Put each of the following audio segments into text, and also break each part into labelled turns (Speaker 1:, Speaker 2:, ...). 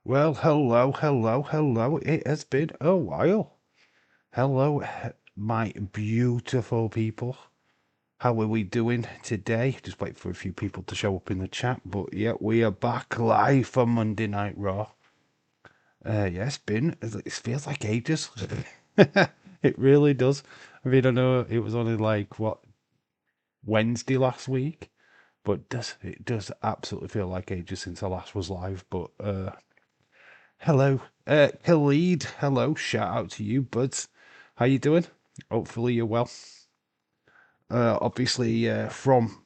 Speaker 1: Well, hello, hello, hello. It has been a while. Hello, my beautiful people. How are we doing today? Just wait for a few people to show up in the chat. But yeah, we are back live for Monday Night Raw. Yeah, it feels like ages. It really does. I mean, I know it was only like, what, Wednesday last week? But it does absolutely feel like ages since I last was live. But hello, Khalid. Hello, shout out to you, buds. How you doing? Hopefully you're well. Obviously, from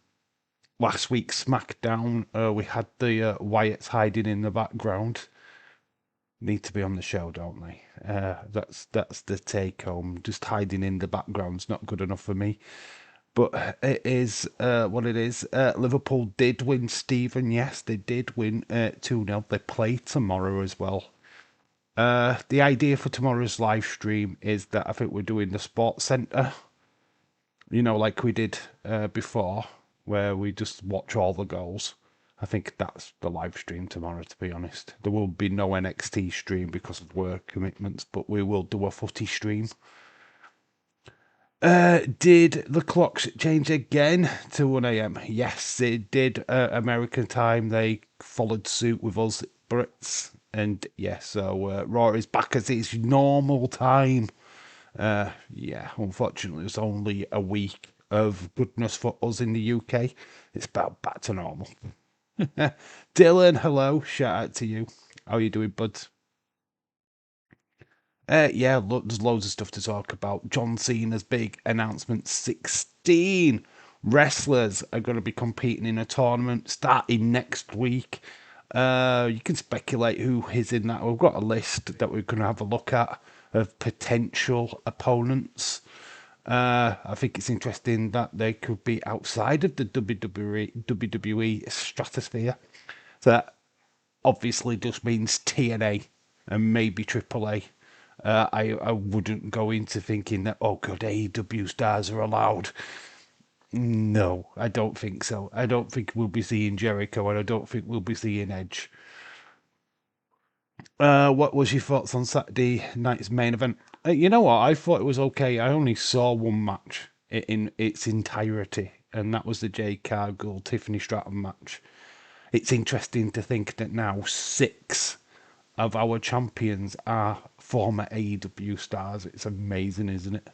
Speaker 1: last week's SmackDown, we had the Wyatts hiding in the background. Need to be on the show, don't they? That's the take home. Just hiding in the background's not good enough for me. But it is what it is. Liverpool did win, Stephen. Yes, they did win 2-0. They play tomorrow as well. The idea for tomorrow's live stream is that I think we're doing the Sports Centre, like we did before, where we just watch all the goals. I think that's the live stream tomorrow, to be honest. There will be no NXT stream because of work commitments, but we will do a footy stream. Did the clocks change again to 1 a.m.? Yes, it did. American time, they followed suit with us Brits. And yeah, so Raw is back as its normal time. Yeah, unfortunately, it's only a week of goodness for us in the UK. It's about back to normal. Dylan, hello. Shout out to you. How are you doing, bud? Yeah, look, there's loads of stuff to talk about. John Cena's big announcement: 16 wrestlers are going to be competing in a tournament starting next week. You can speculate who is in that. We've got a list that we're going to have a look at of potential opponents. I think it's interesting that they could be outside of the WWE stratosphere. So that obviously just means TNA and maybe AAA. I wouldn't go into thinking that, oh god, AEW stars are allowed. No, I don't think so. I don't think we'll be seeing Jericho, and I don't think we'll be seeing Edge. What was your thoughts on Saturday night's main event? You know what? I thought it was okay. I only saw one match in its entirety, and that was the Jade Cargill Tiffany Stratton match. It's interesting to think that now 6 of our champions are former AEW stars. It's amazing, isn't it?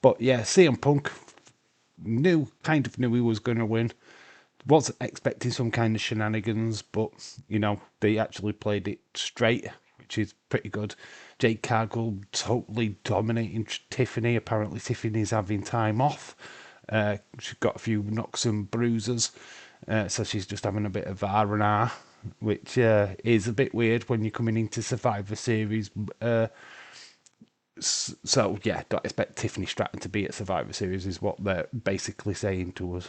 Speaker 1: But yeah, CM Punk kind of knew he was going to win. Was expecting some kind of shenanigans, but they actually played it straight, which is pretty good. Jade Cargill totally dominating Tiffany. Apparently, Tiffany's having time off. She's got a few knocks and bruises, so she's just having a bit of R&R, which is a bit weird when you're coming into Survivor Series. So yeah, don't expect Tiffany Stratton to be at Survivor Series, is what they're basically saying to us.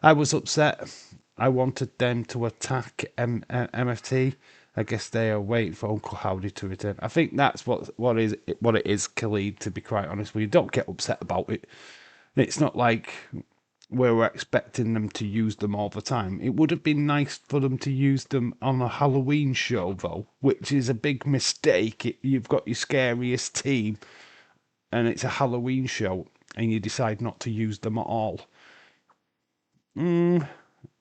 Speaker 1: I was upset. I wanted them to attack MFT. I guess they are waiting for Uncle Howdy to return. I think that's what it is, Khalid. To be quite honest with you, don't get upset about it. It's not like we were expecting them to use them all the time. It would have been nice for them to use them on a Halloween show, though, which is a big mistake. You've got your scariest team, and it's a Halloween show, and you decide not to use them at all. I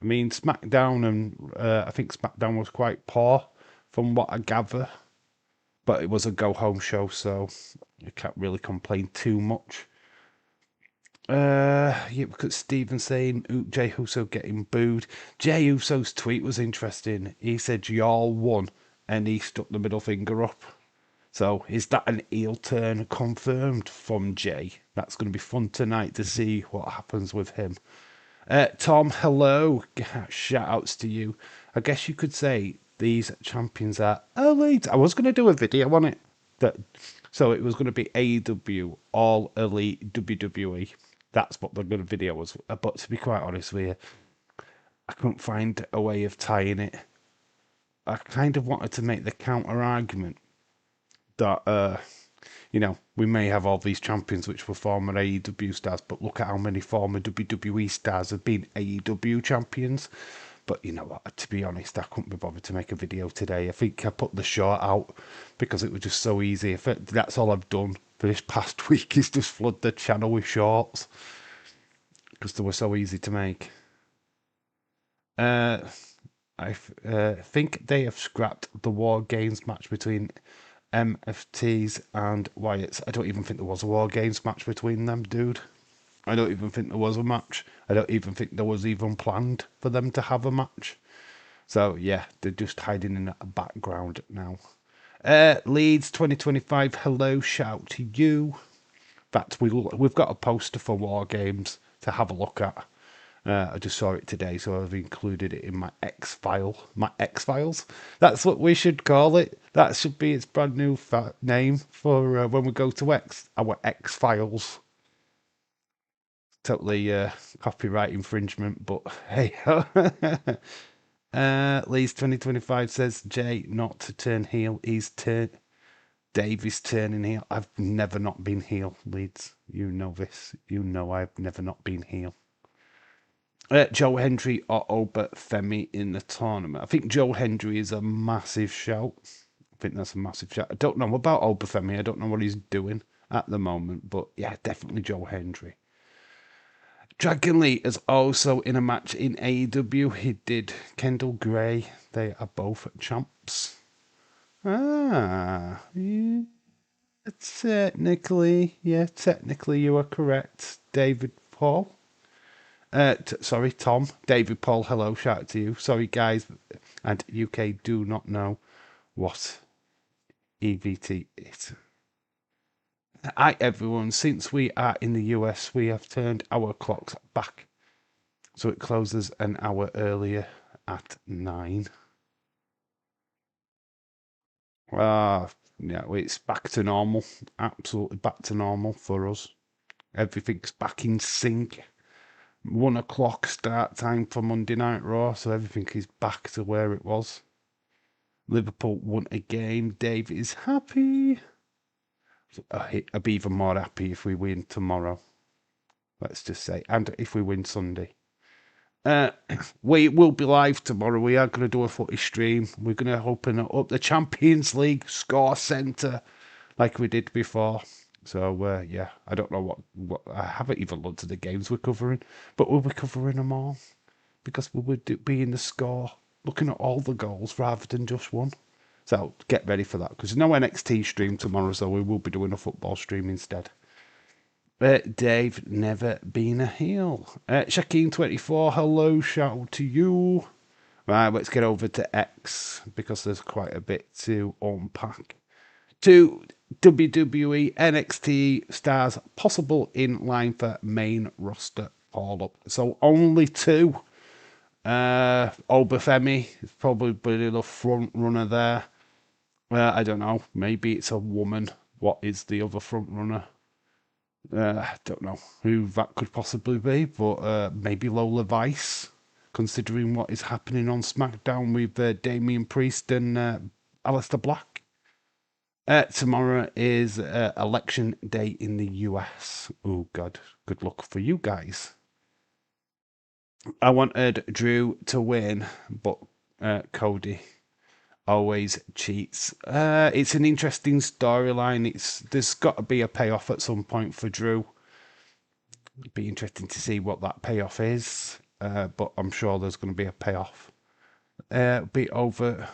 Speaker 1: mean, SmackDown and I think SmackDown was quite poor from what I gather, but it was a go home show, so you can't really complain too much. Yeah, because Stephen saying Jay Uso getting booed. Jay Uso's tweet was interesting. He said y'all won, and he stuck the middle finger up. So is that an heel turn confirmed from Jay? That's going to be fun tonight to see what happens with him. Tom, hello. Shout outs to you. I guess you could say these champions are elite. I was going to do a video on it. So it was going to be AEW, All Elite WWE. That's what the good video was. But to be quite honest with you, I couldn't find a way of tying it. I kind of wanted to make the counter argument that we may have all these champions which were former AEW stars, but look at how many former WWE stars have been AEW champions. But you know what? To be honest, I couldn't be bothered to make a video today. I think I put the short out because it was just so easy. That's all I've done for this past week is just flood the channel with shorts because they were so easy to make. Uh, I think they have scrapped the War Games match between MFTs and Wyatt's. I don't even think there was a War Games match between them, dude. I don't even think there was a match. I don't even think there was even planned for them to have a match. So, yeah, they're just hiding in the background now. Leeds 2025, hello, shout to you. In fact, we've got a poster for War Games to have a look at. I just saw it today, so I've included it in my X-Files. That's what we should call it. That should be its brand new name for when we go to X, our X-Files. Totally copyright infringement, but hey. Lee's 2025 says, Jay, not to turn heel. Dave is turning heel. I've never not been heel, Leeds. You know this. You know I've never not been heel. Joe Hendry or Oba Femi in the tournament. I think Joe Hendry is a massive shout. I think that's a massive shout. I don't know about Oba Femi. I don't know what he's doing at the moment, but yeah, definitely Joe Hendry. Dragon Lee is also in a match in AEW. He did Kendall Gray. They are both champs. Yeah, technically you are correct, David Paul. Sorry, Tom. David Paul, hello, shout out to you. Sorry, guys, and UK do not know what EVT is. Hi, everyone. Since we are in the US, we have turned our clocks back. So it closes an hour earlier at 9. Yeah, it's back to normal. Absolutely back to normal for us. Everything's back in sync. 1 o'clock start time for Monday Night Raw, so everything is back to where it was. Liverpool won a game. Dave is happy. I'd be even more happy if we win tomorrow. Let's just say. And if we win Sunday. We will be live tomorrow. We are going to do a footy stream. We're going to open up the Champions League score centre like we did before. So, yeah, I don't know what I haven't even looked at the games we're covering, but we'll be covering them all because we would be in the score, looking at all the goals rather than just one. So, get ready for that because there's no NXT stream tomorrow, so we will be doing a football stream instead. Dave, never been a heel. Shaquem24, hello, shout out to you. Right, let's get over to X because there's quite a bit to unpack. To WWE NXT stars possible in line for main roster call-up. So only 2. Obafemi is probably the front runner there. I don't know. Maybe it's a woman. What is the other front runner? I don't know who that could possibly be, but maybe Lola Vice, considering what is happening on SmackDown with Damian Priest and Aleister Black. Tomorrow is election day in the US. Oh, God. Good luck for you guys. I wanted Drew to win, but Cody always cheats. It's an interesting storyline. There's got to be a payoff at some point for Drew. It'd be interesting to see what that payoff is, but I'm sure there's going to be a payoff. I'll be over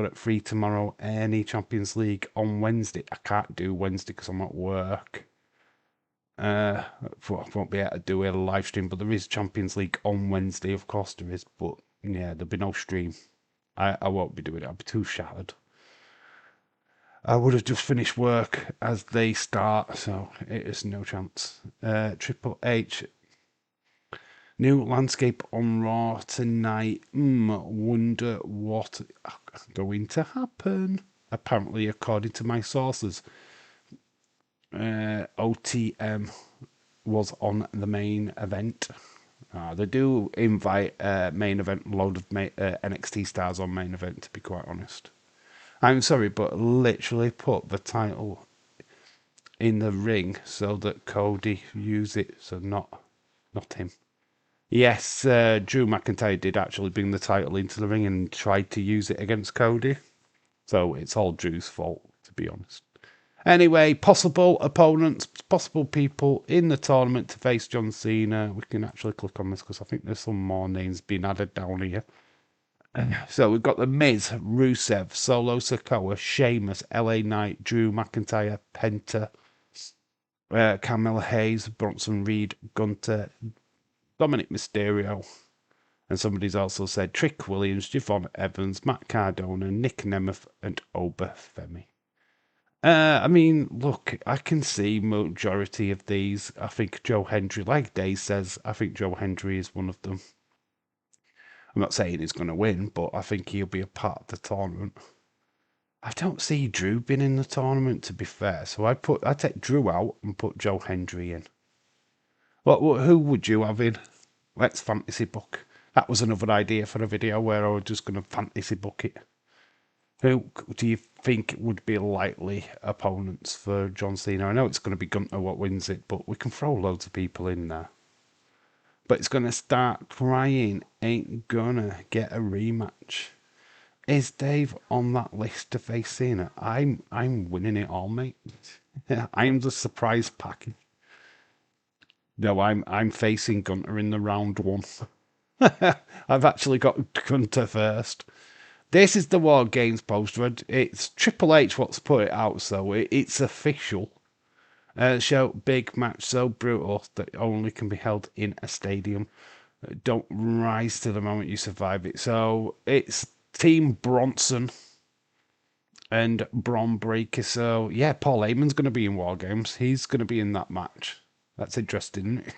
Speaker 1: at 3 tomorrow. Any Champions League on Wednesday? I can't do Wednesday because I'm at work. I won't be able to do a live stream, but there is Champions League on Wednesday. Of course there is, but yeah, there'll be no stream. I won't be doing it. I'll be too shattered. I would have just finished work as they start, so it is no chance. Triple H. New landscape on Raw tonight. Wonder what going to happen. Apparently, according to my sources, OTM was on the main event. They do invite main event, load of NXT stars on main event, to be quite honest. I'm sorry, but literally put the title in the ring so that Cody use it, so not him. Yes, Drew McIntyre did actually bring the title into the ring and tried to use it against Cody. So it's all Drew's fault, to be honest. Anyway, possible opponents, possible people in the tournament to face John Cena. We can actually click on this because I think there's some more names being added down here. So we've got The Miz, Rusev, Solo Sikoa, Sheamus, LA Knight, Drew McIntyre, Penta, Carmella Hayes, Bronson Reed, Gunter, Dominic Mysterio. And somebody's also said Trick Williams, Javon Evans, Matt Cardona, Nick Nemeth, and Oba Femi. I mean, look, I can see majority of these. I think Joe Hendry, like Dave says, I think Joe Hendry is one of them. I'm not saying he's going to win, but I think he'll be a part of the tournament. I don't see Drew being in the tournament, to be fair. So I take Drew out and put Joe Hendry in. Who would you have in? Let's fantasy book. That was another idea for a video where I was just going to fantasy book it. Who do you think would be likely opponents for John Cena? I know it's going to be Gunter what wins it, but we can throw loads of people in there. But it's going to start crying, ain't gonna get a rematch. Is Dave on that list to face Cena? I'm winning it all, mate. I'm the surprise package. No, I'm facing Gunter in the round one. I've actually got Gunter first. This is the War Games poster. It's Triple H what's put it out, so it's official. Show big match so brutal that only can be held in a stadium. Don't rise to the moment you survive it. So it's Team Bronson and Bron Breakker. So yeah, Paul Heyman's going to be in War Games. He's going to be in that match. That's interesting, isn't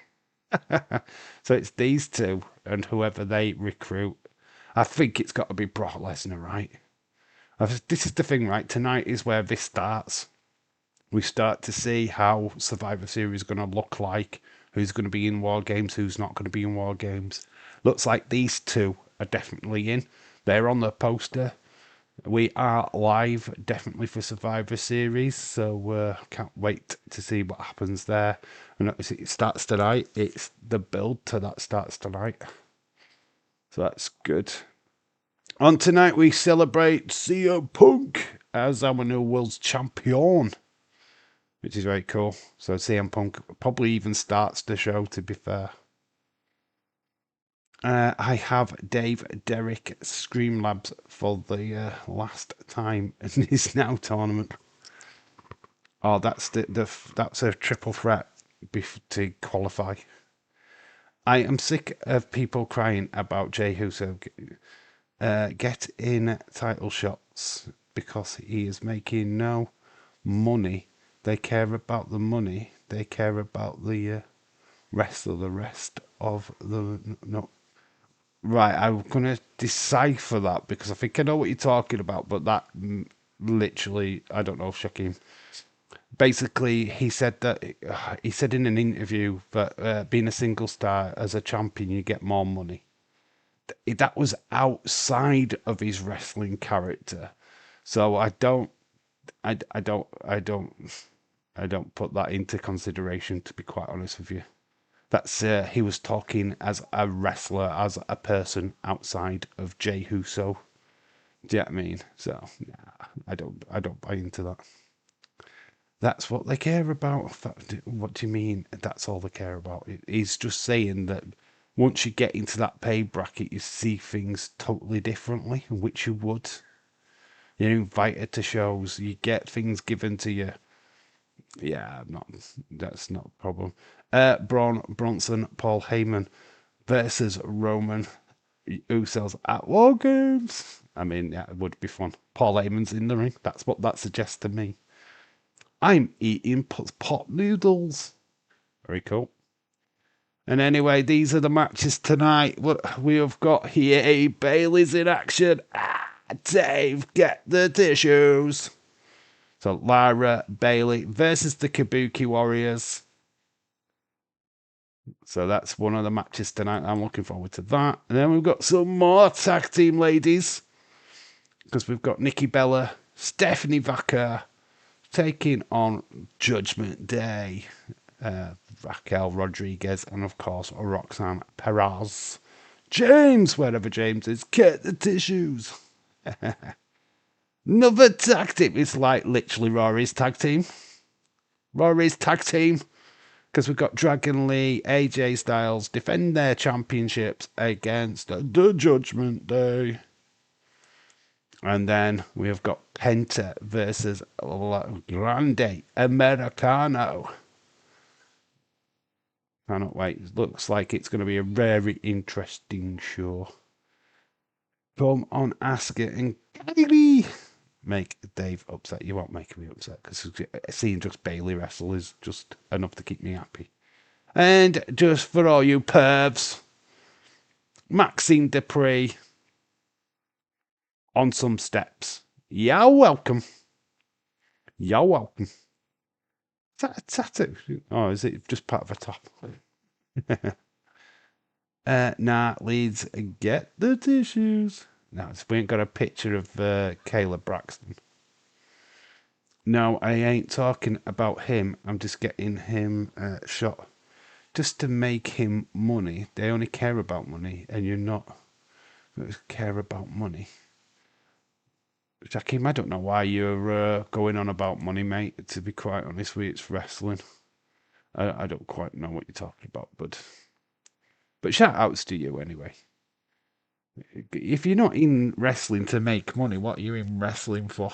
Speaker 1: it? So it's these two and whoever they recruit. I think it's got to be Brock Lesnar, right? This is the thing, right? Tonight is where this starts. We start to see how Survivor Series is going to look like, who's going to be in War Games, who's not going to be in War Games. Looks like these two are definitely in. They're on the poster. We are live, definitely, for Survivor Series, so can't wait to see what happens there. And it starts tonight. It's the build to that starts tonight. So that's good. On tonight, we celebrate CM Punk as our new world champion, which is very cool. So CM Punk probably even starts the show, to be fair. I have Dave Derrick Screamlabs for the last time in his now tournament. Oh, that's that's a triple threat to qualify. I am sick of people crying about Jey Uso get in title shots because he is making no money. They care about the money. They care about the rest of the no. Right, I'm gonna decipher that because I think I know what you're talking about, but that literally, I don't know, Shaquem. Basically, he said in an interview that being a single star as a champion, you get more money. That was outside of his wrestling character, so I don't put that into consideration. To be quite honest with you, that's he was talking as a wrestler, as a person outside of Jey Uso. Do you know what I mean? So nah, I don't buy into that. That's what they care about. What do you mean? That's all they care about. He's just saying that once you get into that pay bracket, you see things totally differently, which you would. You're invited to shows. You get things given to you. Yeah, that's not a problem. Braun Bronson, Paul Heyman versus Roman Usos at War Games. I mean, yeah, it would be fun. Paul Heyman's in the ring. That's what that suggests to me. I'm eating pot noodles. Very cool. And anyway, these are the matches tonight. What we have got here: Bailey's in action. Dave, get the tissues. So Lara Bailey versus the Kabuki Warriors. So that's one of the matches tonight. I'm looking forward to that. And then we've got some more tag team ladies. Because we've got Nikki Bella, Stephanie Vaca taking on Judgment Day. Raquel Rodriguez, and of course Roxanne Perez. James, wherever James is, get the tissues. Another tag team. It's like literally Rory's tag team. Rory's tag team. Because we've got Dragon Lee, AJ Styles defend their championships against the Judgment Day. And then we've got Penta versus Grande Americano. Cannot wait. It looks like it's going to be a very interesting show. Come on, Asuka and Kylie. Make Dave upset. You won't make me upset because seeing just Bailey wrestle is just enough to keep me happy. And just for all you pervs, Maxine Dupree on some steps. You're welcome. You're welcome. Is that a tattoo? Oh, is it just part of a top? Nah, Leeds, get the tissues. No, we ain't got a picture of Kayla Braxton. No, I ain't talking about him. I'm just getting him shot. Just to make him money. They only care about money, and you're not care about money. Jakim, I don't know why you're going on about money, mate. To be quite honest with you, it's wrestling. I don't quite know what you're talking about, but shout outs to you anyway. If you're not in wrestling to make money, what are you in wrestling for?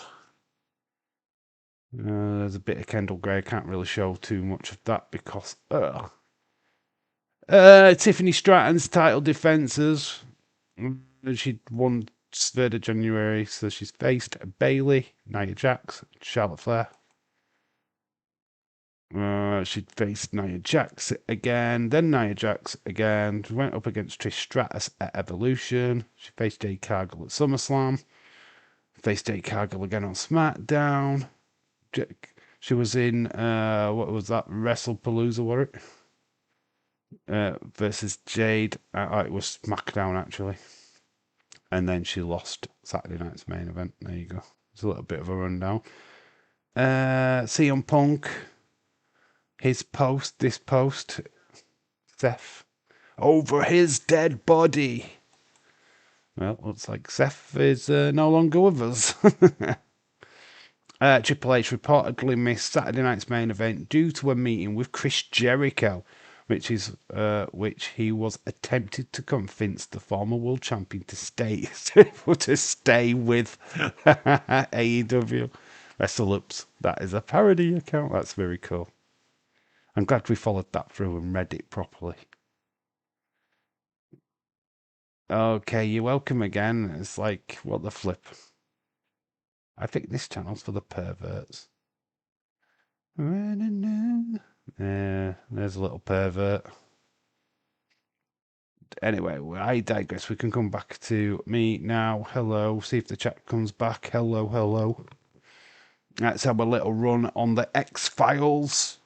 Speaker 1: There's a bit of Kendall Gray. I can't really show too much of that because Tiffany Stratton's title defenses. She won 3rd of January, so she's faced Bailey, Nia Jax, Charlotte Flair. She'd faced Nia Jax again, then Nia Jax again. She went up against Trish Stratus at Evolution. She faced Jade Cargill at SummerSlam. Faced Jade Cargill again on SmackDown. She was in, what was that, WrestlePalooza, was it? Versus Jade. It was SmackDown, actually. And then she lost Saturday night's main event. There you go. It's a little bit of a rundown. CM Punk. This post. Seth. Over his dead body. Well, looks like Seth is no longer with us. Triple H reportedly missed Saturday night's main event due to a meeting with Chris Jericho, which he was attempted to convince the former world champion to stay with AEW. WrestleUps. That is a parody account. That's very cool. I'm glad we followed that through and read it properly. Okay, you're welcome again. It's like, what the flip? I think this channel's for the perverts. Yeah, there's a little pervert. Anyway, I digress. We can come back to me now. Hello. See if the chat comes back. Hello. Let's have a little run on the X-Files.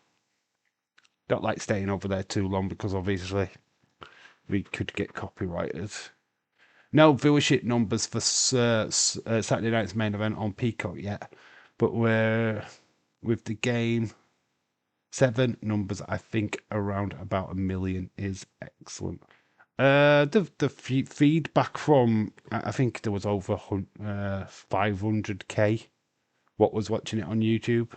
Speaker 1: Don't like staying over there too long because obviously we could get copyrighted. No viewership numbers for Saturday night's main event on Peacock yet, but we're with the game 7 numbers. I think around about 1 million is excellent. The feedback from I think there was over 500k. What was watching it on YouTube?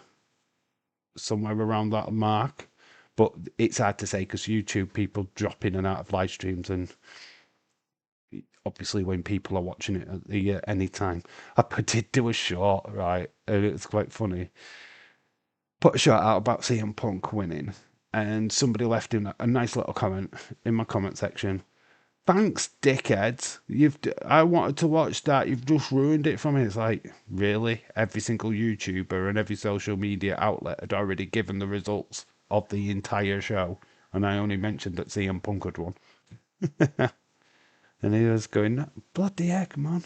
Speaker 1: Somewhere around that mark. But it's hard to say because YouTube people drop in and out of live streams, and obviously when people are watching it at the any time. I did do a short, right, and it's quite funny. Put a short out about CM Punk winning, and somebody left in a nice little comment in my comment section. Thanks, dickheads. I wanted to watch that. You've just ruined it for me. It's like, really? Every single YouTuber and every social media outlet had already given the results of the entire show, and I only mentioned that CM Punk had won. And he was going, bloody heck, man.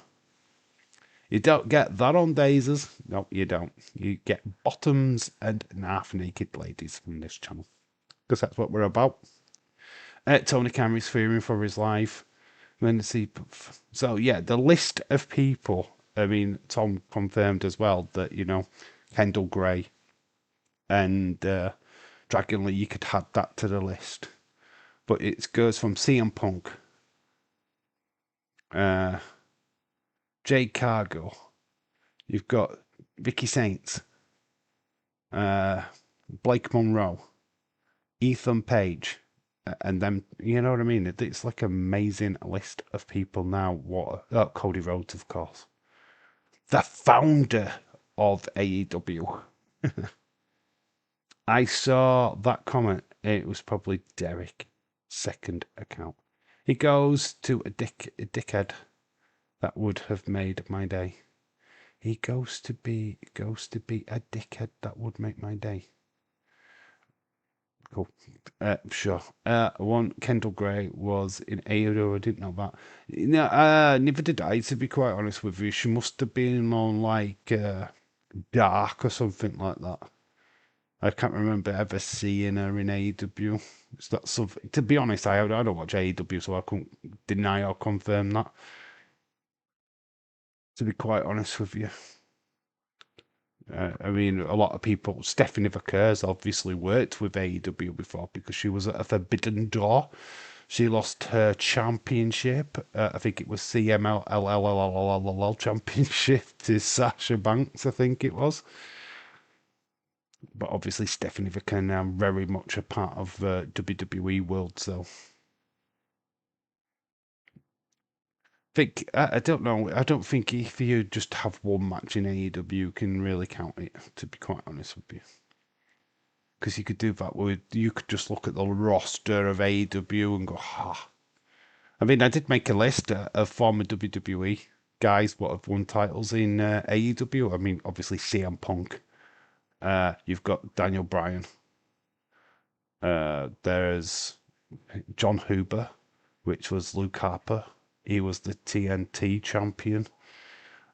Speaker 1: You don't get that on Daisies. No, you don't. You get bottoms and half-naked ladies from this channel. Because that's what we're about. Tony Khan is fearing for his life. So, yeah, the list of people. I mean, Tom confirmed as well that, Kendall Gray and Dragon Lee, you could add that to the list. But it goes from CM Punk, uh, Jade Cargill, you've got Vicky Saints, uh, Blake Monroe, Ethan Page, and then you know what I mean. It's like an amazing list of people now. Cody Rhodes, of course, the founder of AEW. I saw that comment. It was probably Derek's second account. He goes to a dickhead that would have made my day. He goes to be a dickhead that would make my day. Cool. Sure. One Kendall Gray was in AEW. I didn't know that. No, neither did I. To be quite honest with you, she must have been on like Dark or something like that. I can't remember ever seeing her in AEW. Is that something? To be honest, I don't watch AEW, so I couldn't deny or confirm that. To be quite honest with you. I mean, a lot of people. Stephanie Vaquer's obviously worked with AEW before because she was at a Forbidden Door. She lost her championship. I think it was CMLL championship to Sasha Banks. I think it was. But obviously, Stephanie Vaquer now very much a part of WWE world. So, I don't know. I don't think if you just have one match in AEW, you can really count it. To be quite honest with you. Because you could do that with, you could just look at the roster of AEW and go, ha. I mean, I did make a list of former WWE guys what have won titles in AEW. I mean, obviously CM Punk. You've got Daniel Bryan. There's John Huber, which was Luke Harper. He was the TNT champion.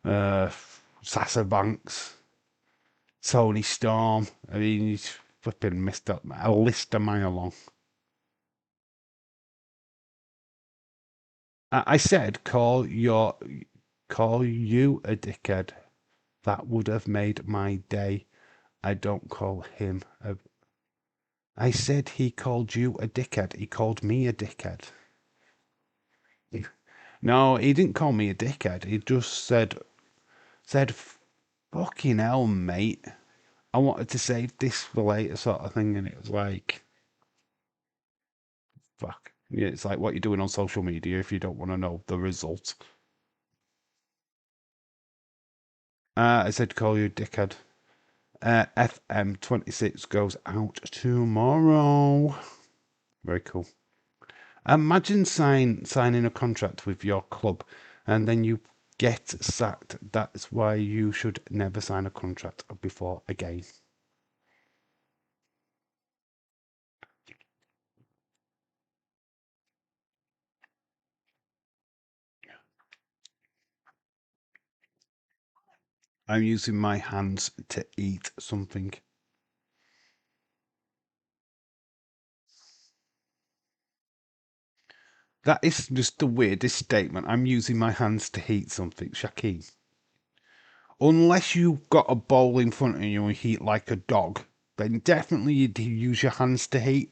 Speaker 1: Sasha Banks. Tony Storm. I mean, he's flipping missed up a list a mile long. I said, call you a dickhead. That would have made my day. I don't call him a. I said he called you a dickhead. He called me a dickhead. No, he didn't call me a dickhead. He just said, fucking hell, mate. I wanted to save this for later, sort of thing, and it was like, fuck. Yeah, it's like what you're doing on social media if you don't want to know the result. I said, call you a dickhead. FM26 goes out tomorrow. Very cool. Imagine signing a contract with your club and then you get sacked. That's why you should never sign a contract before again. I'm using my hands to eat something. That is just the weirdest statement. I'm using my hands to eat something, Shaquille. Unless you've got a bowl in front of you and eat like a dog, then definitely you use your hands to eat.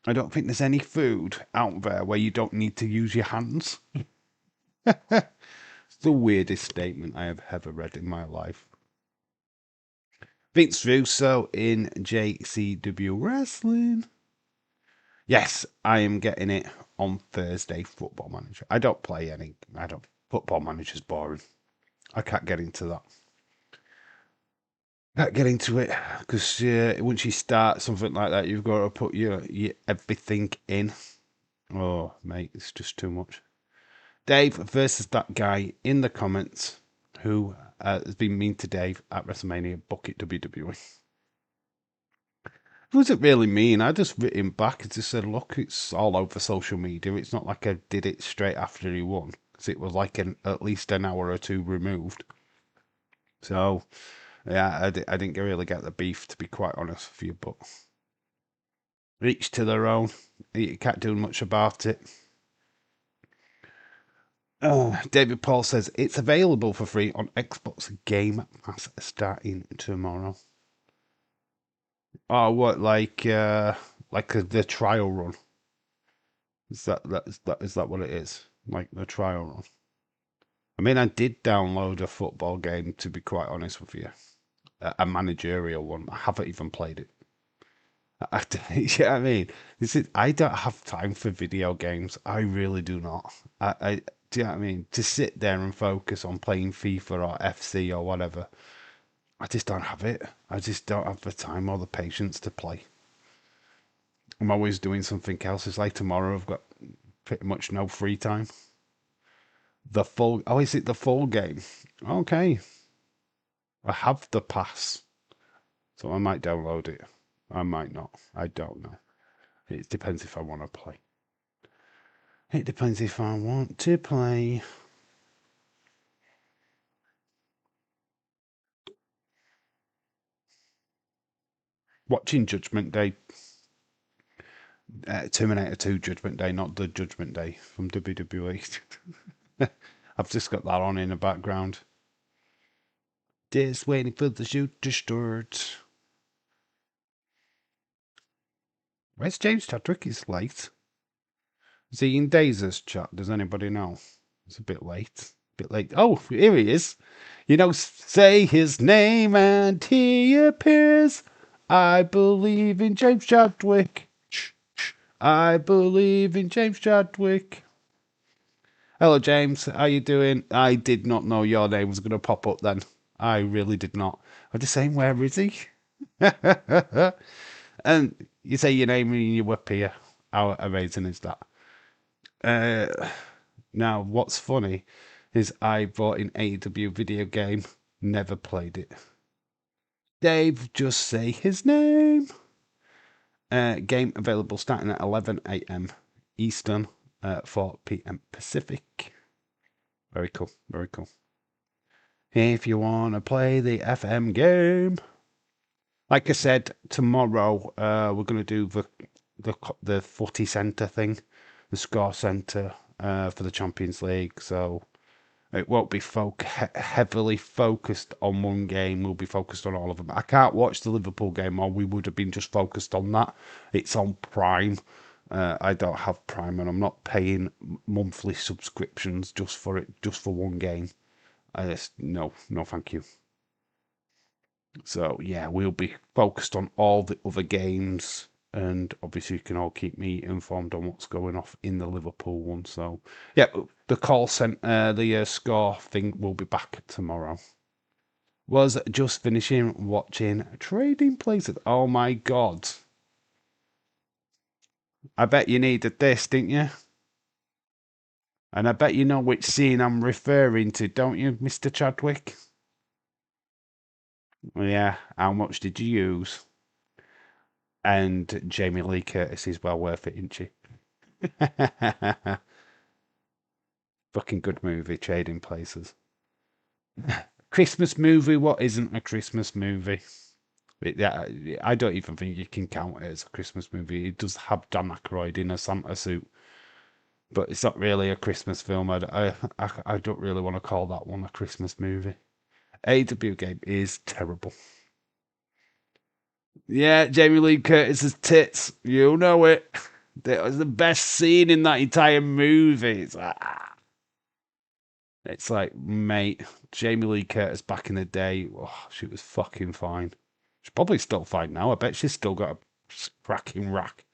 Speaker 1: I don't think there's any food out there where you don't need to use your hands. It's the weirdest statement I have ever read in my life. Vince Russo in JCW Wrestling. Yes, I am getting it on Thursday. Football Manager. I don't play any. Football Manager's boring. I can't get into that. Can't get into it because once you start something like that, you've got to put your everything in. Oh, mate, it's just too much. Dave versus that guy in the comments who has been mean to Dave at WrestleMania. Bucket WWE. It wasn't really mean. I just writ him back and just said, look, it's all over social media. It's not like I did it straight after he won because it was like at least an hour or two removed. So, yeah, I didn't really get the beef, to be quite honest with you, but each to their own. You can't do much about it. David Paul says it's available for free on Xbox Game Pass starting tomorrow. Oh, what the trial run? Is that what it is? Like the trial run? I mean, I did download a football game, to be quite honest with you, a managerial one. I haven't even played it. Yeah, I mean, I don't have time for video games. I really do not. Do you know what I mean? To sit there and focus on playing FIFA or FC or whatever, I just don't have it. I just don't have the time or the patience to play. I'm always doing something else. It's like tomorrow I've got pretty much no free time. Is it the full game? Okay. I have the pass, so I might download it. I might not. I don't know. It depends if I want to play. It depends if I want to play. Watching Judgment Day, Terminator 2 Judgment Day, not the Judgment Day from WWE. I've just got that on in the background. Just waiting for the shoot to start. Where's James Chadwick? He's late. Is he in Dazer's chat? Does anybody know? It's a bit late. Bit late. Oh, here he is. Say his name and he appears. I believe in James Chadwick. I believe in James Chadwick. Hello, James. How you doing? I did not know your name was going to pop up then. I really did not. I'm just saying, where is he? And you say your name and you appear. How amazing is that? Now, what's funny is I bought an AEW video game, never played it. Dave, just say his name. Game available starting at 11 a.m. Eastern, 4 p.m. Pacific. Very cool, very cool. If you want to play the FM game, like I said, tomorrow we're going to do the footy centre thing, the score centre for the Champions League. So it won't be heavily focused on one game. We'll be focused on all of them. I can't watch the Liverpool game, or we would have been just focused on that. It's on Prime. I don't have Prime, and I'm not paying monthly subscriptions just for it, just for one game. No, thank you. So yeah, we'll be focused on all the other games, and obviously you can all keep me informed on what's going off in the Liverpool one. So yeah, the the score thing will be back tomorrow. Was just finishing watching Trading Places. Oh my god! I bet you needed this, didn't you? And I bet you know which scene I'm referring to, don't you, Mr. Chadwick? Yeah. How much did you use? And Jamie Lee Curtis is well worth it, isn't she? Fucking good movie, Trading Places. Christmas movie, what isn't a Christmas movie? Yeah, I don't even think you can count it as a Christmas movie. It does have Dan Aykroyd in a Santa suit, but it's not really a Christmas film. I don't really want to call that one a Christmas movie. AW game is terrible. Yeah, Jamie Lee Curtis's tits. You know it. That was the best scene in that entire movie. It's like, mate, Jamie Lee Curtis back in the day, oh, she was fucking fine. She's probably still fine now. I bet she's still got a cracking rack.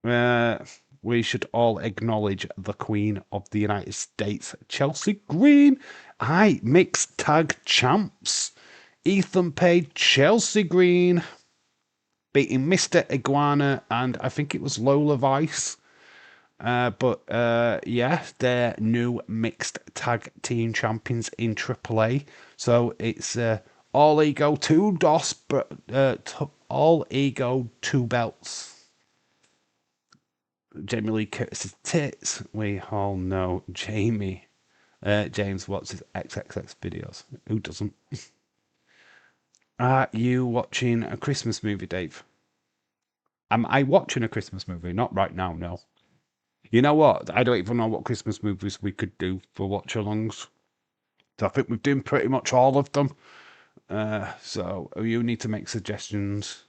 Speaker 1: Uh, we should all acknowledge the Queen of the United States, Chelsea Green. Aye, mixed tag champs. Ethan Page, Chelsea Green, beating Mr. Iguana and I think it was Lola Vice. Yeah, they're new mixed tag team champions in AAA. So it's all ego, two DOS, all ego, two belts. Jamie Lee Curtis's tits. We all know Jamie. James watches XXX videos. Who doesn't? Are you watching a Christmas movie, Dave? Am I watching a Christmas movie? Not right now, no. You know what? I don't even know what Christmas movies we could do for watch alongs. So I think we've done pretty much all of them. So you need to make suggestions.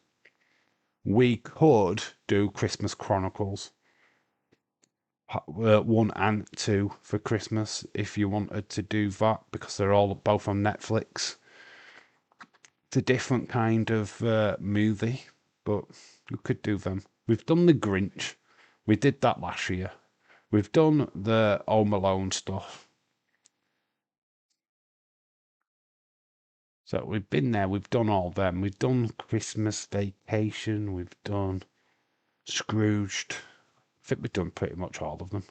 Speaker 1: We could do Christmas Chronicles 1 and 2 for Christmas if you wanted to do that, because they're all both on Netflix. It's a different kind of movie, but you could do them. We've done the Grinch. We did that last year. We've done the Home Alone stuff. So we've been there. We've done all them. We've done Christmas Vacation. We've done Scrooged. I think we've done pretty much all of them.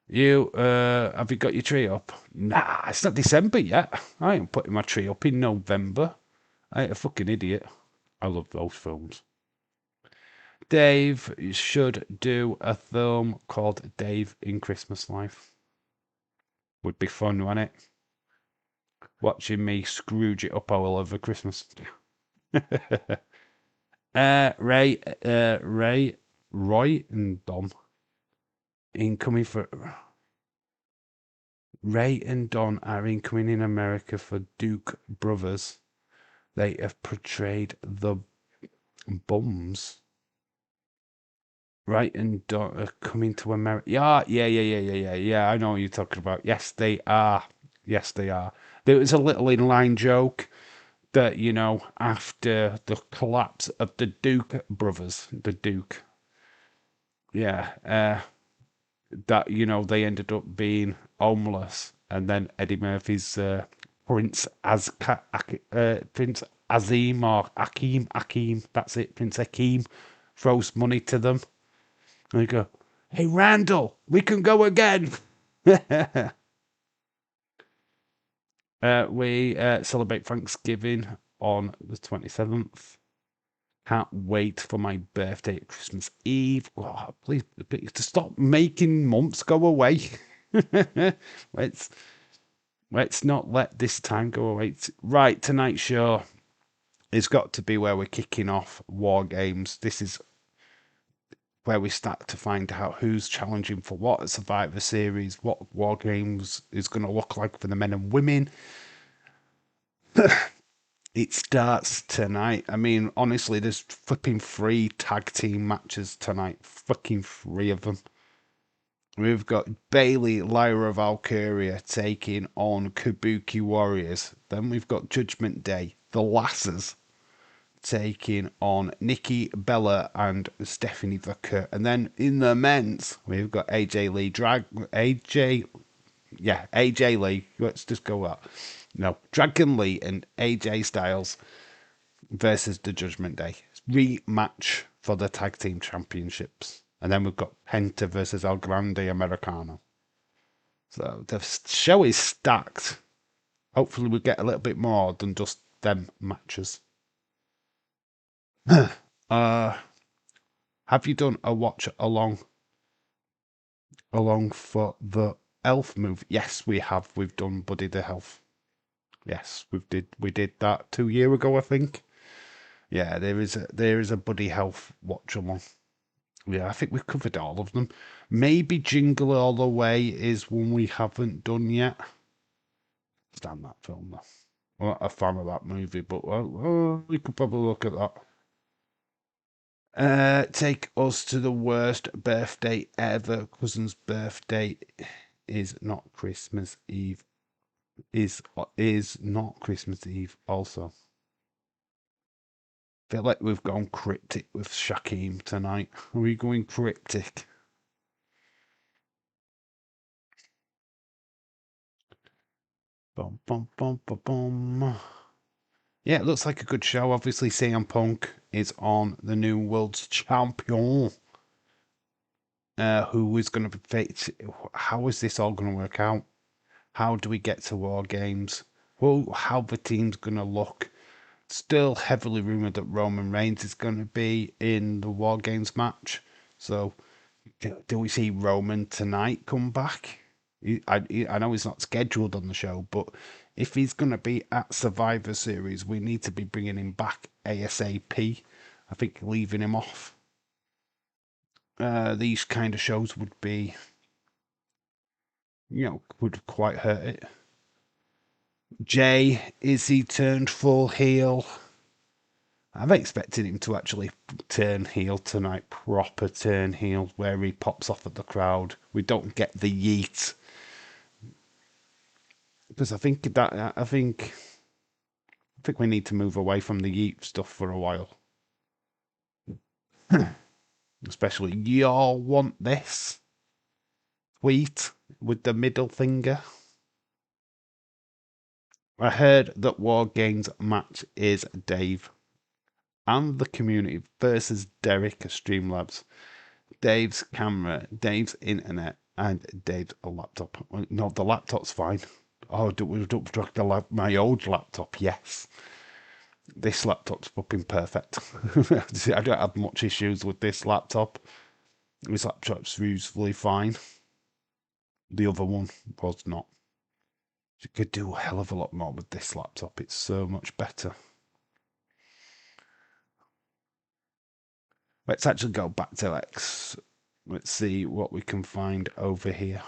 Speaker 1: You, have you got your tree up? Nah, it's not December yet. I ain't putting my tree up in November. I ain't a fucking idiot. I love those films. Dave should do a film called Dave in Christmas Life. Would be fun, wouldn't it? Watching me Scrooge it up all over Christmas. Roy and Dom incoming for Ray and Don are incoming in America for Duke Brothers. They have portrayed the bums. Ray and Don are coming to America. Yeah. I know what you're talking about. Yes, they are. Yes, they are. There was a little inline joke that, after the collapse of the Duke brothers, the Duke, yeah, that, they ended up being homeless. And then Eddie Murphy's Prince Azim or Akeem, that's it, Prince Akeem, throws money to them. And they go, "Hey, Randall, we can go again." We celebrate Thanksgiving on the 27th. Can't wait for my birthday at Christmas Eve. Oh, please to stop making months go away. let's not let this time go away. Right, tonight's show has got to be where we're kicking off War Games. This is where we start to find out who's challenging for what at Survivor Series, what War Games is going to look like for the men and women. It starts tonight. I mean, honestly, there's flipping 3 tag team matches tonight. Fucking 3 of them. We've got Bailey, Lyra Valkyria taking on Kabuki Warriors. Then we've got Judgment Day, the Lasses, taking on Nikki Bella and Stephanie Vicker. And then in the men's, we've got AJ Lee. Let's just go that. No, Dragon Lee and AJ Styles versus the Judgment Day. Rematch for the tag team championships. And then we've got Penta versus El Grande Americano. So the show is stacked. Hopefully we get a little bit more than just them matches. Have you done a watch along for the Elf movie? Yes, we have. We've done Buddy the Elf. Yes, we did that 2 years ago, I think. Yeah, there is a Buddy Health watch along. Yeah, I think we've covered all of them. Maybe Jingle All the Way is one we haven't done yet. Damn that film, though. I'm not a fan of that movie, but we could probably look at that. Take us to the worst birthday ever. Cousin's birthday is not Christmas Eve. Is not Christmas Eve also. Feel like we've gone cryptic with Shaquem tonight. Are we going cryptic? Bum, bum, bum, bum, bum. Yeah, it looks like a good show. Obviously, CM Punk is on the new world's champion. Who is going to be... How is this all going to work out? How do we get to War Games? Well, how the team's going to look? Still heavily rumoured that Roman Reigns is going to be in the War Games match. So, do we see Roman tonight come back? I know he's not scheduled on the show, but if he's going to be at Survivor Series, we need to be bringing him back ASAP. I think leaving him off these kind of shows would be, would quite hurt it. Jay, is he turned full heel? I'm expecting him to actually turn heel tonight, proper turn heel, where he pops off at the crowd. We don't get the yeet. Because I think we need to move away from the yeet stuff for a while. Especially, y'all want this tweet with the middle finger. I heard that War Games match is Dave and the community versus Derek at Streamlabs. Dave's camera, Dave's internet, and Dave's laptop. No, the laptop's fine. Oh, my old laptop, yes. This laptop's fucking perfect. I don't have much issues with this laptop. This laptop's usually fine. The other one was not. You could do a hell of a lot more with this laptop. It's so much better. Let's actually go back to X. Let's see what we can find over here.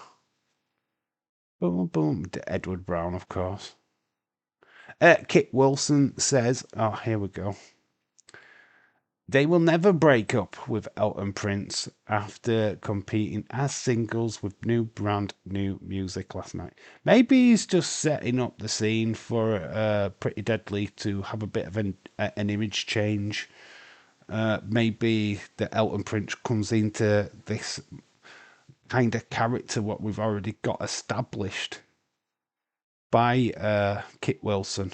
Speaker 1: Boom, boom. Edward Brown, of course. Kit Wilson says, oh, here we go. They will never break up with Elton Prince after competing as singles with new brand new music last night. Maybe he's just setting up the scene for Pretty Deadly to have a bit of an image change. Maybe the Elton Prince comes into this kind of character what we've already got established by Kit Wilson.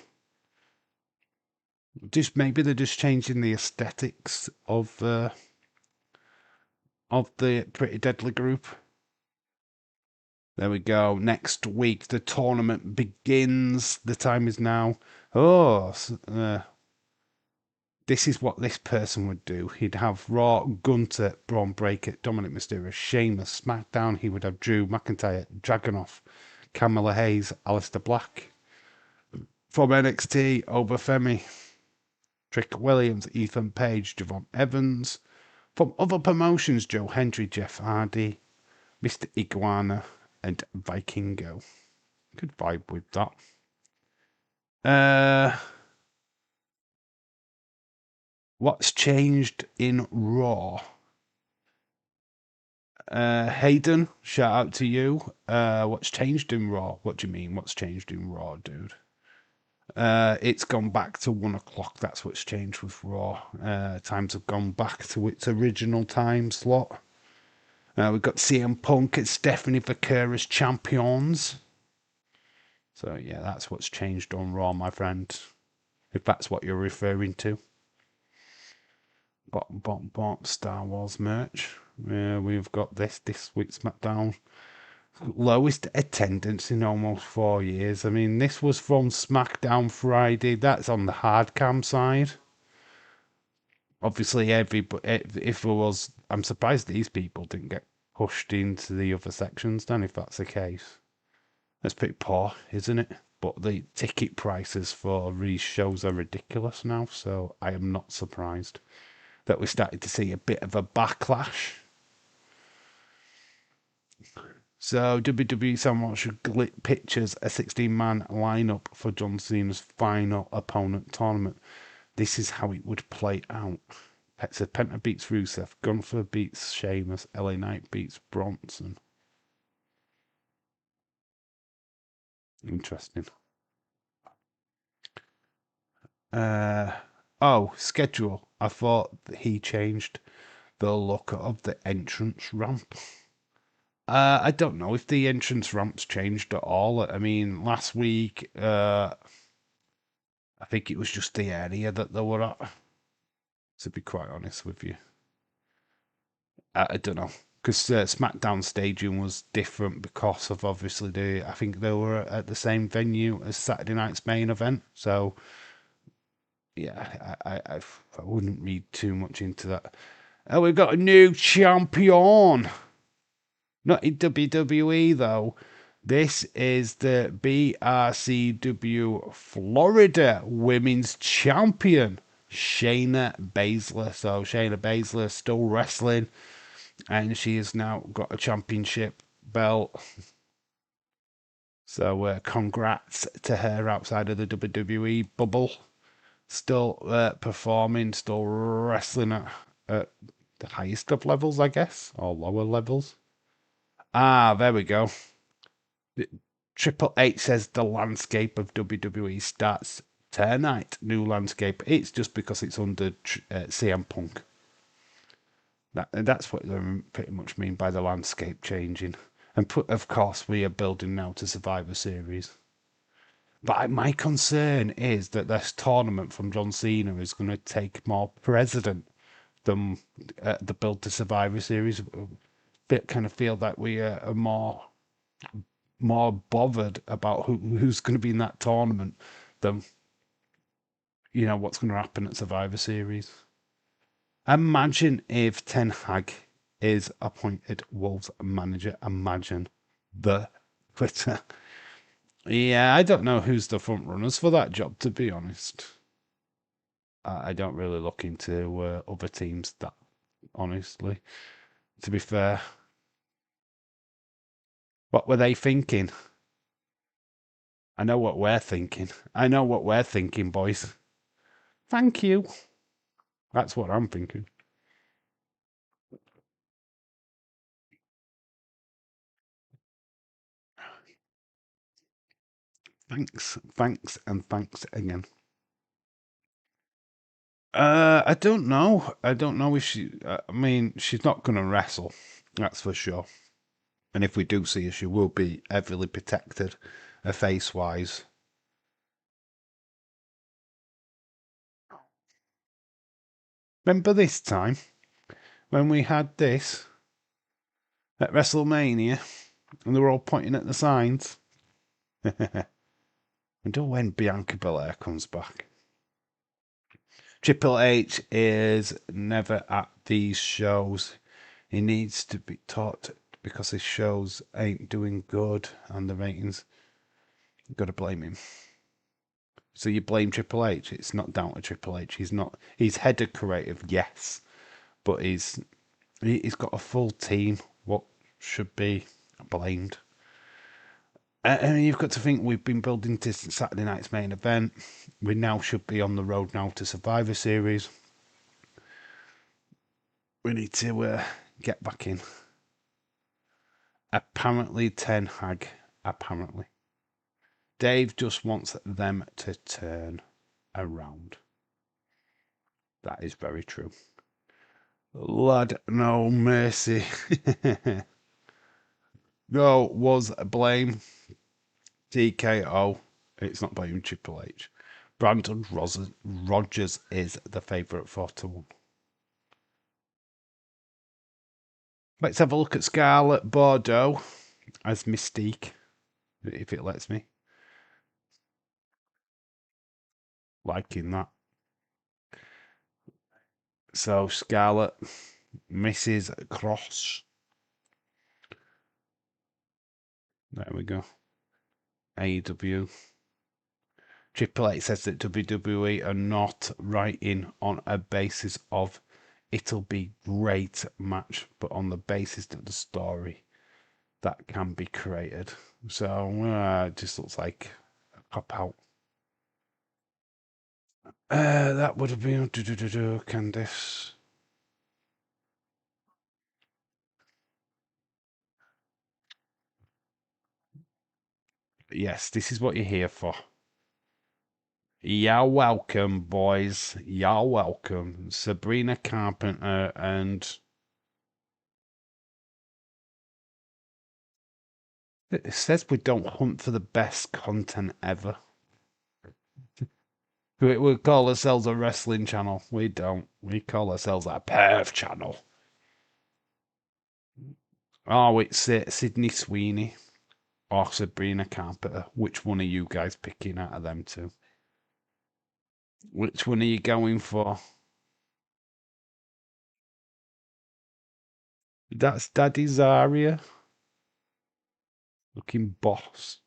Speaker 1: Just maybe they're just changing the aesthetics of the Pretty Deadly group. There we go. Next week the tournament begins. The time is now. Oh, this is what this person would do. He'd have Raw, Gunter, Braun Breaker, Dominic Mysterio, Sheamus, SmackDown. He would have Drew McIntyre, Dragunov, Kamala Hayes, Aleister Black. From NXT, Obafemi, Trick Williams, Ethan Page, Javon Evans. From other promotions, Joe Hendry, Jeff Hardy, Mr. Iguana, and Vikingo. Good vibe with that. What's changed in Raw? Hayden, shout out to you. What's changed in Raw? What do you mean? What's changed in Raw, dude? It's gone back to 1 o'clock. That's what's changed with Raw. Times have gone back to its original time slot. We've got CM Punk and Stephanie Vaquer as champions. So, yeah, that's what's changed on Raw, my friend. If that's what you're referring to. Bop, Star Wars merch. We've got this week's SmackDown. Lowest attendance in almost 4 years. I mean, this was from SmackDown Friday. That's on the hard cam side. Obviously, if it was, I'm surprised these people didn't get pushed into the other sections. Then, if that's the case, that's pretty poor, isn't it? But the ticket prices for these shows are ridiculous now, so I am not surprised that we started to see a bit of a backlash. So WWE Samoa pictures a 16-man lineup for John Cena's final opponent tournament. This is how it would play out. So Penta beats Rusev, Gunther beats Sheamus, LA Knight beats Bronson. Interesting. Schedule. I thought he changed the look of the entrance ramp. I don't know if the entrance ramps changed at all. I mean, last week, I think it was just the area that they were at. To be quite honest with you, I don't know, because SmackDown Stadium was different because of obviously I think they were at the same venue as Saturday night's main event. So yeah, I wouldn't read too much into that. Oh, we've got a new champion. Not in WWE though. This is the BRCW Florida Women's Champion, Shayna Baszler. So Shayna Baszler still wrestling, and she has now got a championship belt. So congrats to her outside of the WWE bubble. Still performing, still wrestling at the highest of levels, I guess, or lower levels. Ah, there we go. Triple H says the landscape of WWE starts tonight. New landscape. It's just because it's under CM Punk. That's what they pretty much mean by the landscape changing. And of course, we are building now to Survivor Series. But my concern is that this tournament from John Cena is going to take more precedent than the build to Survivor Series. Bit kind of feel that we are more bothered about who's going to be in that tournament than what's going to happen at Survivor Series. Imagine if Ten Hag is appointed Wolves manager. Imagine the Twitter. Yeah, I don't know who's the front runners for that job, to be honest. I don't really look into other teams that honestly. To be fair, what were they thinking? I know what we're thinking. I know what we're thinking, boys. Thank you. That's what I'm thinking. Thanks, and thanks again. I don't know. I don't know if she. I mean, she's not going to wrestle. That's for sure. And if we do see her, she will be heavily protected, face wise. Remember this time when we had this at WrestleMania and they were all pointing at the signs? Until when Bianca Belair comes back. Triple H is never at these shows. He needs to be taught because his shows ain't doing good and the ratings. You've got to blame him. So you blame Triple H. It's not down to Triple H. He's not. He's head of creative, yes, but he's got a full team. What should be blamed? And you've got to think we've been building to Saturday night's main event. We now should be on the road now to Survivor Series. We need to get back in. Apparently, Ten Hag. Apparently, Dave just wants them to turn around. That is very true. Lad, no mercy. No, was blame TKO. It's not blaming Triple H. Brandon Rogers is the favourite 4-1. Let's have a look at Scarlett Bordeaux as Mystique, if it lets me. Liking that. So Scarlett, Mrs. Cross. There we go. AEW. Triple H says that WWE are not writing on a basis of it'll be great match, but on the basis of the story that can be created. So it just looks like a cop out. That would have been Candice. Yes, this is what you're here for. You're welcome, boys. You're welcome. Sabrina Carpenter and it says we don't hunt for the best content ever. We call ourselves a wrestling channel. We don't. We call ourselves a perv channel. Oh, it's Sydney Sweeney or Sabrina Carpenter. Which one are you guys picking out of them two? Which one are you going for? That's Daddy Zaria. Looking boss.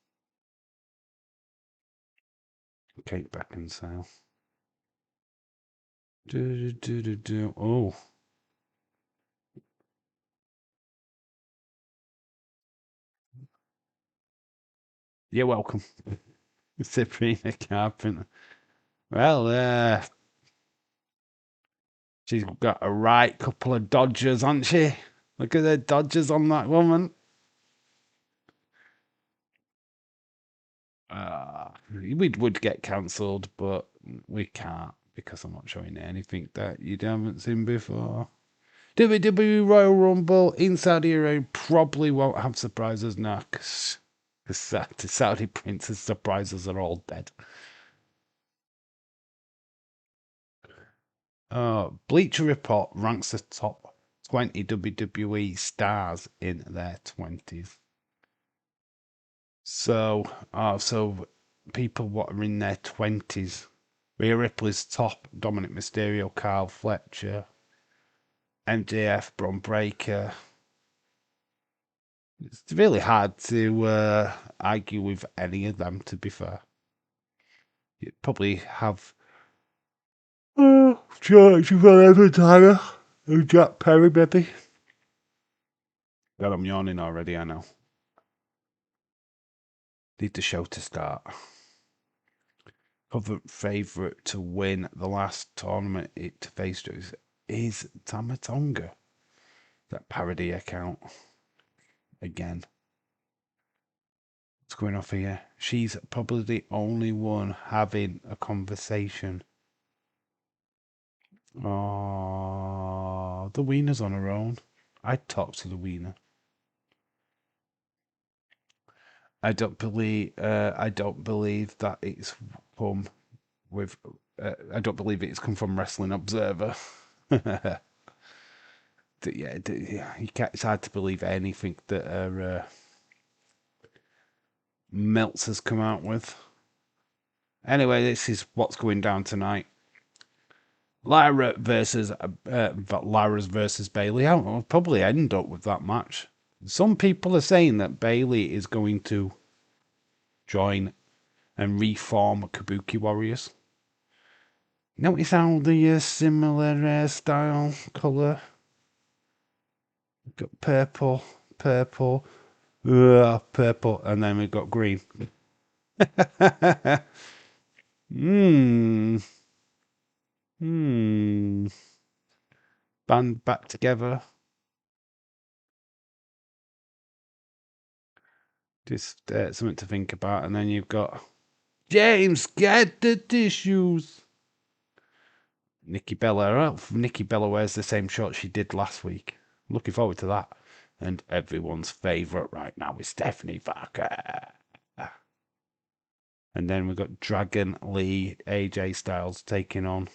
Speaker 1: Kate Beckinsale. Oh. You're welcome, Sabrina Carpenter. Well, she's got a right couple of dodgers, hasn't she? Look at the dodgers on that woman. We would get cancelled, but we can't because I'm not showing anything that you haven't seen before. WWE Royal Rumble in Saudi Arabia probably won't have surprises now because the Saudi Prince's surprises are all dead. Bleacher Report ranks the top 20 WWE stars in their 20s. So people what are in their 20s. Rhea Ripley's top, Dominic Mysterio, Carl Fletcher, MJF, Braun Breaker. It's really hard to argue with any of them, to be fair. You'd probably have George Van Tyler and Jack Perry, maybe. God, I'm yawning already, I know. Need the show to start. Other favourite to win the last tournament it faced is Tamatonga. That parody account. Again. What's going off here? She's probably the only one having a conversation. Oh, the Wiener's on her own. I'd talk to the Wiener. I don't believe that it's come with. I don't believe it's come from Wrestling Observer. Yeah, it's hard to believe anything that Meltzer's come out with. Anyway, this is what's going down tonight. Lara's versus Bailey. I'll probably end up with that match. Some people are saying that Bailey is going to join and reform Kabuki Warriors. Notice how the similar hairstyle, colour. We've got purple, purple, and then we've got green. Band back together. Just something to think about. And then you've got James, get the tissues. Nikki Bella. Nikki Bella wears the same shorts she did last week. Looking forward to that. And everyone's favourite right now is Stephanie Parker. And then we've got Dragon Lee, AJ Styles taking on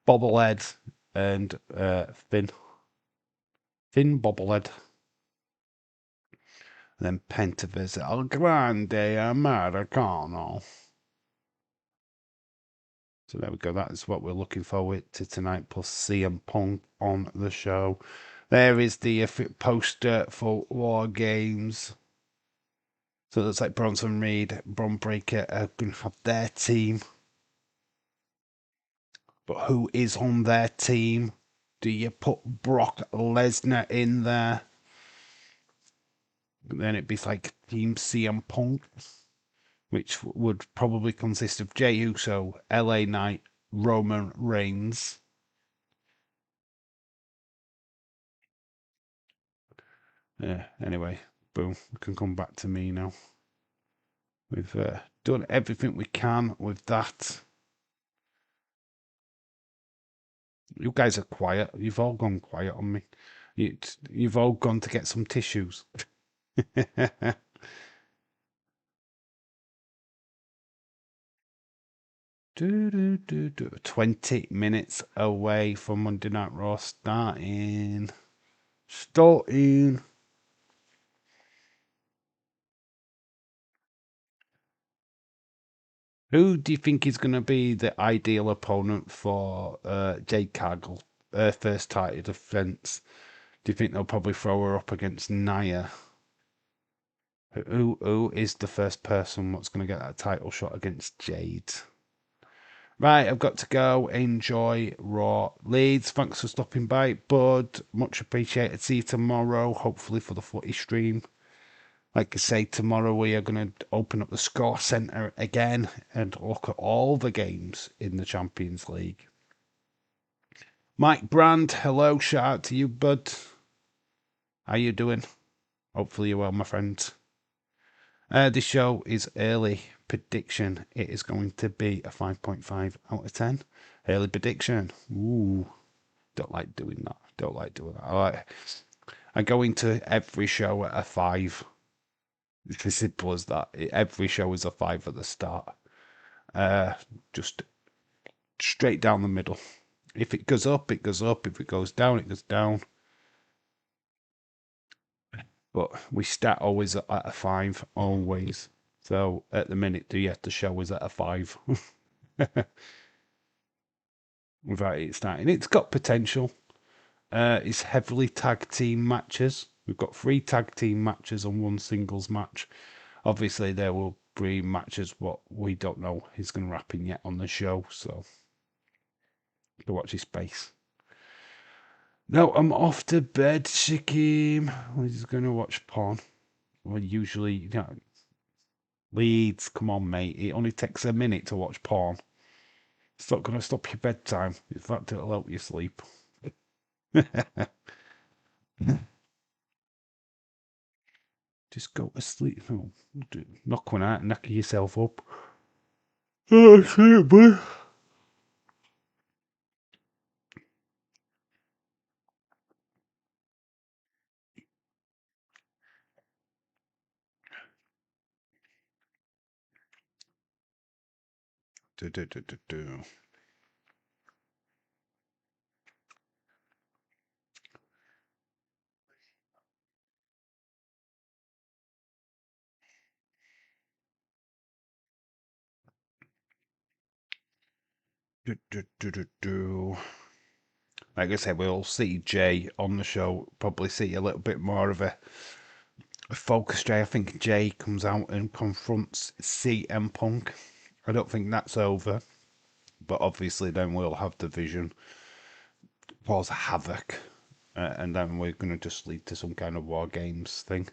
Speaker 1: Bobblehead and Finn. Finn Bobblehead. And then Penta versus El Grande Americano. So there we go. That is what we're looking forward to tonight, plus CM Punk on the show. There is the poster for War Games. So it looks like Bronson Reed, Braun Breaker are going to have their team. But who is on their team? Do you put Brock Lesnar in there? Then it'd be like Team CM Punk, which would probably consist of Jey Uso, LA Knight, Roman Reigns. Anyway, boom, we can come back to me now. We've done everything we can with that. You guys are quiet. You've all gone quiet on me. You've all gone to get some tissues. 20 minutes away from Monday Night Raw starting. Who do you think is going to be the ideal opponent for Jade Cargill? Her first title defense. Do you think they'll probably throw her up against Nia? Who is the first person what's going to get that title shot against Jade? Right, I've got to go. Enjoy Raw Leeds. Thanks for stopping by, bud. Much appreciated. See you tomorrow, hopefully for the footy stream. Like I say, tomorrow we are going to open up the score centre again and look at all the games in the Champions League. Mike Brand, hello, shout out to you, bud. How you doing? Hopefully you're well, my friend. This show is early prediction. It is going to be a 5.5 out of 10. Early prediction. Ooh, don't like doing that. Don't like doing that. I go into every show at a 5. It's as simple as that. Every show is a 5 at the start. Just straight down the middle. If it goes up, it goes up. If it goes down, it goes down. But we start always at a 5, always. So at the minute, the show is at a 5. Without it starting. It's got potential. It's heavily tag team matches. We've got 3 tag team matches and 1 singles match. Obviously, there will be matches what we don't know is going to happen yet on the show. So, to watch his space. No, I'm off to bed, Shakim. We're just going to watch porn. Well, usually, Leeds, come on, mate. It only takes a minute to watch porn. It's not going to stop your bedtime. In fact, it'll help you sleep. Just go to sleep. No, knock one out and knock yourself up. Oh, shit, boy. Do, do, do, do, do. Do, do, do, do, do. Like I said, we'll see Jay on the show. Probably see a little bit more of a focus Jay. I think Jay comes out and confronts CM Punk. I don't think that's over. But obviously, then we'll have the Vision cause havoc. And then we're going to just lead to some kind of War Games thing.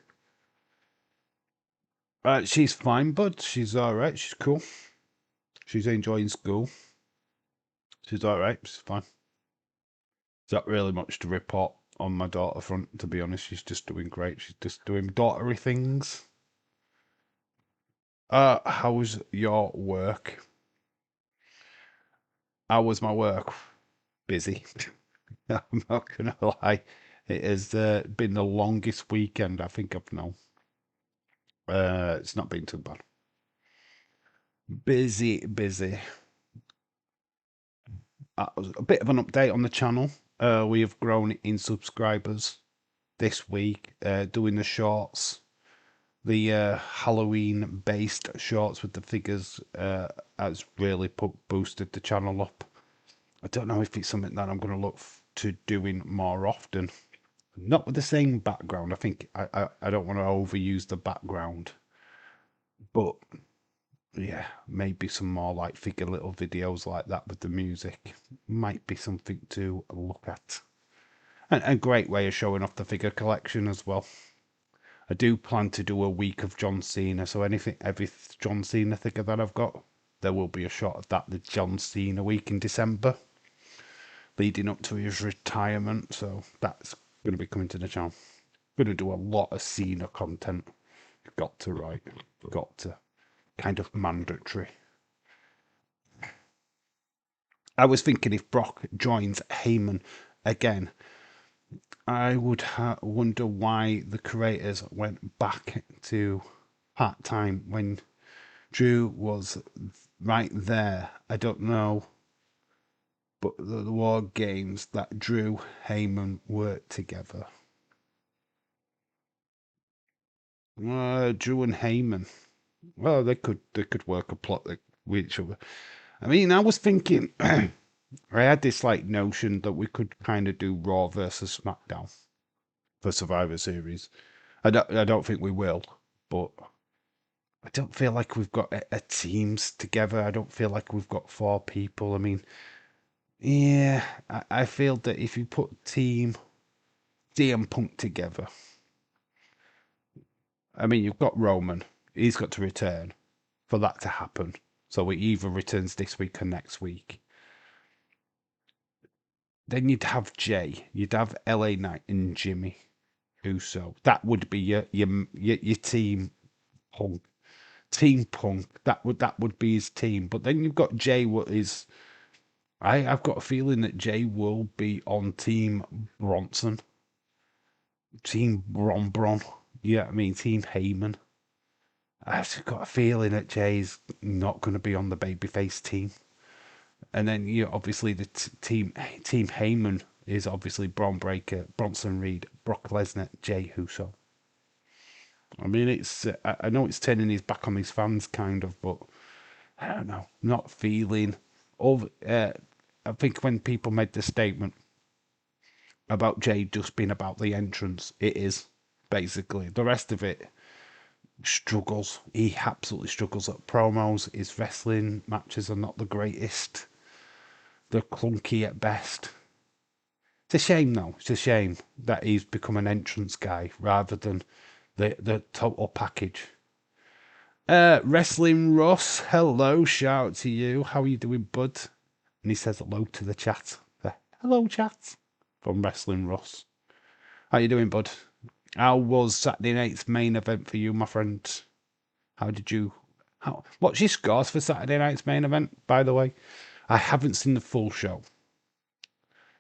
Speaker 1: She's fine, bud. She's alright. She's cool. She's enjoying school. She's alright. She's fine. There's not really much to report on my daughter front, to be honest. She's just doing great. She's just doing daughtery things. How's your work? How was my work? Busy. I'm not gonna lie. It has been the longest weekend I think I've known. It's not been too bad. Busy, busy. A bit of an update on the channel. We have grown in subscribers this week, doing the shorts. The Halloween based shorts with the figures has really boosted the channel up. I don't know if it's something that I'm going to look to doing more often. Not with the same background. I think I don't want to overuse the background. But yeah, maybe some more like figure little videos like that with the music might be something to look at. And a great way of showing off the figure collection as well. I do plan to do a week of John Cena, so every John Cena figure that I've got, there will be a shot of that, the John Cena week in December, leading up to his retirement, so that's going to be coming to the channel. Going to do a lot of Cena content. Got to, right? Got to. Kind of mandatory. I was thinking if Brock joins Heyman again, I would wonder why the creators went back to part-time when Drew was right there. I don't know, but the War Games that Drew Heyman worked together. Drew and Heyman. Well, they could work a plot with each other. I mean, I was thinking, I had this like notion that we could kind of do Raw versus SmackDown for Survivor Series. I don't think we will, but I don't feel like we've got a teams together. I don't feel like we've got 4 people. I mean, yeah, I feel that if you put Team CM Punk together, I mean, you've got Roman. He's got to return for that to happen. So he either returns this week or next week. Then you'd have Jay. You'd have LA Knight and Jimmy Uso. That would be your team Punk. Team Punk. That would be his team. But then you've got Jay. What is? I've got a feeling that Jay will be on Team Bronson. Team Bron. Yeah, I mean Team Heyman. I've just got a feeling that Jay's not going to be on the babyface team. And then you obviously the team Heyman is obviously Braun Breaker, Bronson Reed, Brock Lesnar, Jay Uso. I mean, it's I know it's turning his back on his fans, kind of, but I don't know, not feeling. Over, I think when people made the statement about Jay just being about the entrance, it is basically the rest of it struggles. He absolutely struggles at promos. His wrestling matches are not the greatest. They're clunky at best. It's a shame, though. It's a shame that he's become an entrance guy rather than the total package. Wrestling Russ, hello, shout out to you. How are you doing, bud? And he says hello to the chat. Hello, chat. From Wrestling Russ. How you doing, bud? How was Saturday night's main event for you, my friend? How did you... What's your scores for Saturday night's main event, by the way? I haven't seen the full show.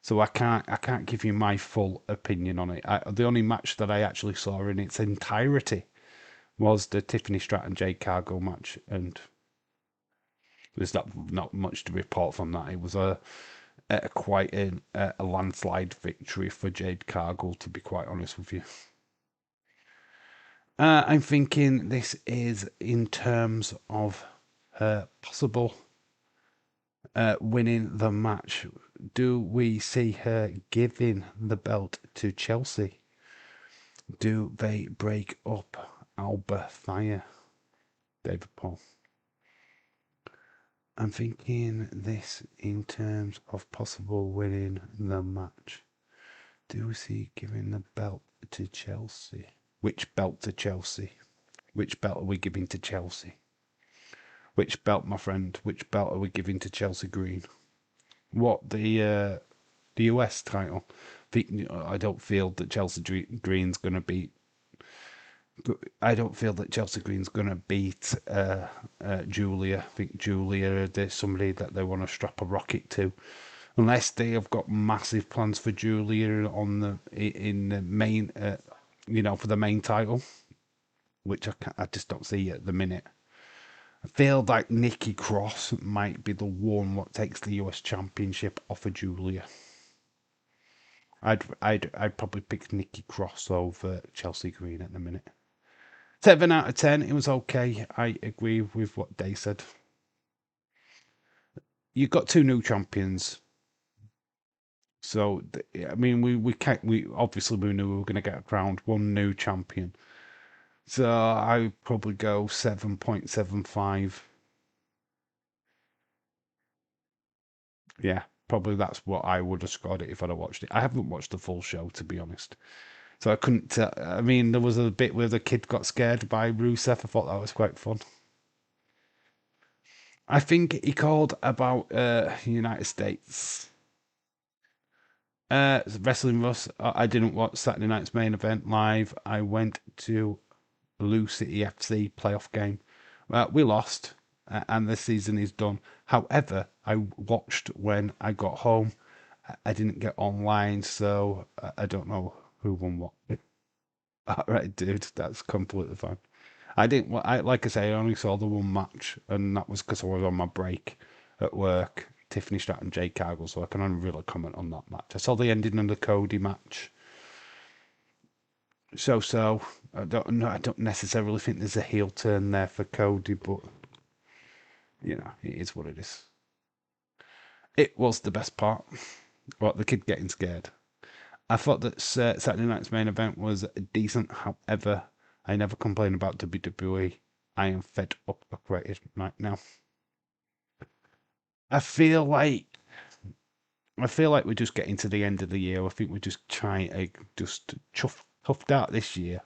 Speaker 1: So I can't give you my full opinion on it. The only match that I actually saw in its entirety was the Tiffany Stratton Jade Cargill match, and there's not much to report from that. It was quite a landslide victory for Jade Cargill, to be quite honest with you. I'm thinking this is in terms of possible winning the match. Do we see her giving the belt to Chelsea? Do they break up Alba Fire? David Paul. I'm thinking this in terms of possible winning the match. Do we see giving the belt to Chelsea? Which belt to Chelsea? Which belt are we giving to Chelsea? Which belt, my friend? Which belt are we giving to Chelsea Green? What, the US title? I don't feel that Chelsea Green's going to beat. I don't feel that Chelsea Green's going to beat Julia. I think Julia is somebody that they want to strap a rocket to, unless they have got massive plans for Julia in the main, for the main title, which I just don't see at the minute. I feel like Nikki Cross might be the one what takes the US Championship off of Julia. I'd probably pick Nikki Cross over Chelsea Green at the minute. 7 out of 10. It was okay. I agree with what they said. You've got 2 new champions. So I mean, we obviously we knew we were going to get around 1 new champion. So I would probably go 7.75. Yeah, probably that's what I would have scored it if I'd have watched it. I haven't watched the full show, to be honest. So I couldn't. I mean, there was a bit where the kid got scared by Rusev. I thought that was quite fun. I think he called about United States. Wrestling Russ. I didn't watch Saturday night's main event live. I went to Blue City FC playoff game. We lost, and the season is done. However, I watched when I got home. I didn't get online, so I don't know who won what. All right, dude, that's completely fine. I didn't. Like I say, I only saw the one match, and that was because I was on my break at work. Tiffany Stratton, Jade Cargill, so I can only really comment on that match. I saw the ending of the Cody match. So. I don't necessarily think there's a heel turn there for Cody, but it is what it is. It was the best part. What, the kid getting scared. I thought that Saturday night's main event was decent. However, I never complain about WWE. I am fed up operated right now. I feel like we're just getting to the end of the year. I think we're just trying to just toughed out this year.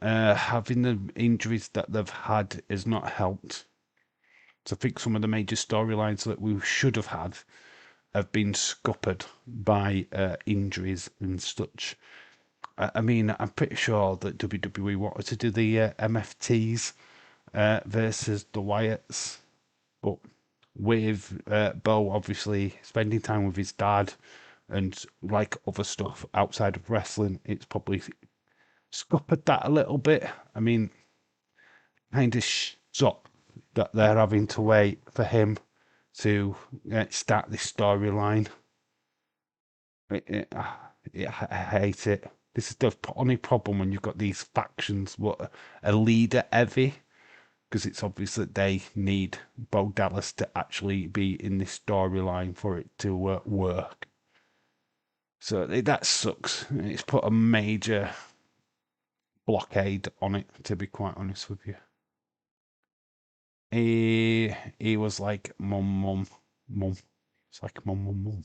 Speaker 1: Having the injuries that they've had has not helped. So I think some of the major storylines that we should have been scuppered by injuries and such. I mean, I'm pretty sure that WWE wanted to do the MFTs versus the Wyatts, but with Bo obviously spending time with his dad and like other stuff outside of wrestling, it's probably scuppered that a little bit. I mean, kind of sucked that they're having to wait for him to start this storyline. I hate it. This is the only problem when you've got these factions what are leader heavy, because it's obvious that they need Bo Dallas to actually be in this storyline for it to work. So that sucks. It's put a major blockade on it, to be quite honest with you. He was like mum. It's like mum.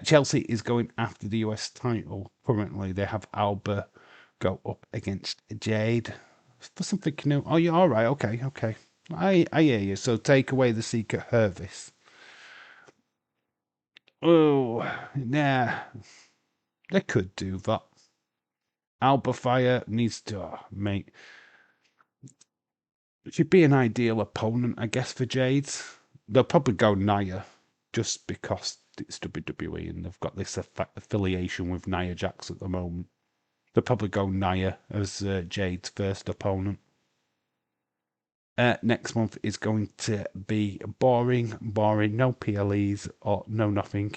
Speaker 1: Chelsea is going after the US title. Currently, they have Alba go up against Jade for something new. Oh, yeah, all right, okay. I hear you. So take away the Secret Service. Oh, nah, they could do that. Alba Fire needs to, mate. She'd be an ideal opponent, I guess, for Jade. They'll probably go Nia just because it's WWE and they've got this affiliation with Nia Jax at the moment. They'll probably go Nia as Jade's first opponent. Next month is going to be boring. No PLEs or no nothing.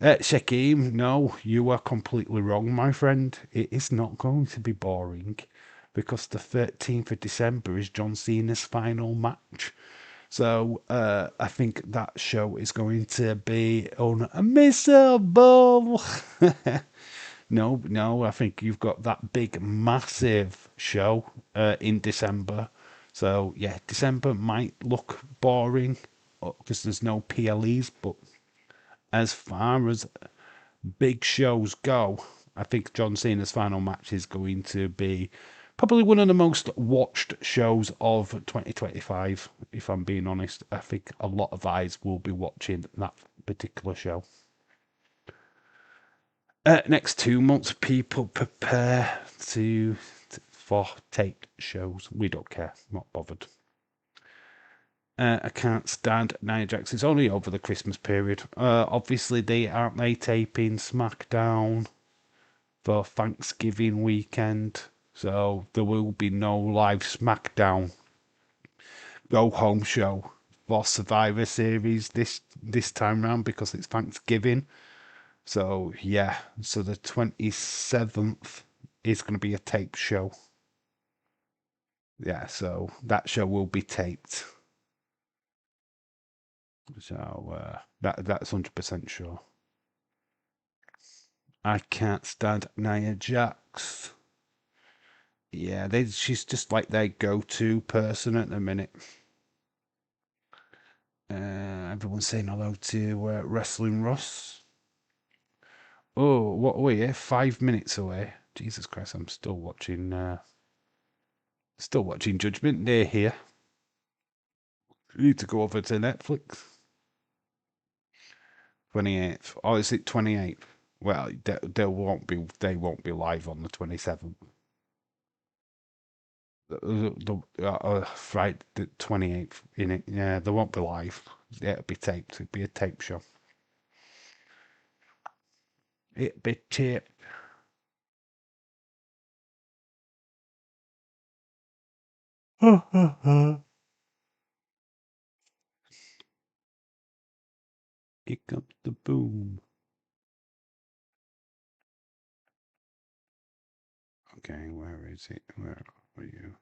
Speaker 1: Shakim, no, you are completely wrong, my friend. It is not going to be boring because the 13th of December is John Cena's final match. So I think that show is going to be unmissable. No, I think you've got that big, massive show in December. So yeah, December might look boring because there's no PLEs, but as far as big shows go, I think John Cena's final match is going to be probably one of the most watched shows of 2025. If I'm being honest, I think a lot of eyes will be watching that particular show. Next 2 months, people prepare for taped shows. We don't care, not bothered. I can't stand Nia Jax. It's only over the Christmas period. Obviously, they taping SmackDown for Thanksgiving weekend, so there will be no live SmackDown go home show for Survivor Series this time round because it's Thanksgiving. So yeah, so the 27th is going to be a tape show. Yeah, so that show will be taped. So that's 100% sure. I can't stand Nia Jax. Yeah, she's just like their go-to person at the minute. Everyone's saying hello to Wrestling Ross. Oh, what are we here? 5 minutes away. Jesus Christ, I'm still watching Judgment Day here. We need to go over to Netflix. 28th. Oh, is it 28th? Well, they won't be live on the 27th. Friday the 28th in it. Yeah, they won't be live. Yeah, it'll be taped. It'll be a tape show. It'll be taped. Here comes the boom. Okay, where is it? Where are you?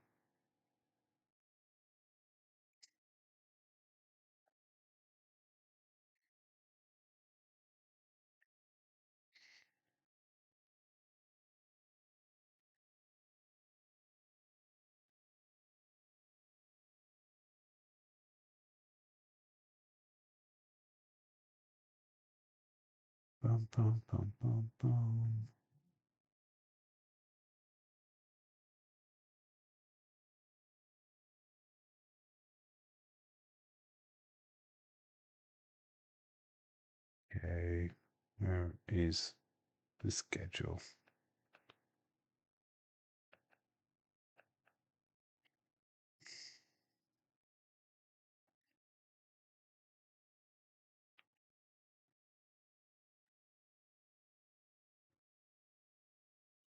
Speaker 1: Bum, bum, bum, bum, bum. Where is the schedule?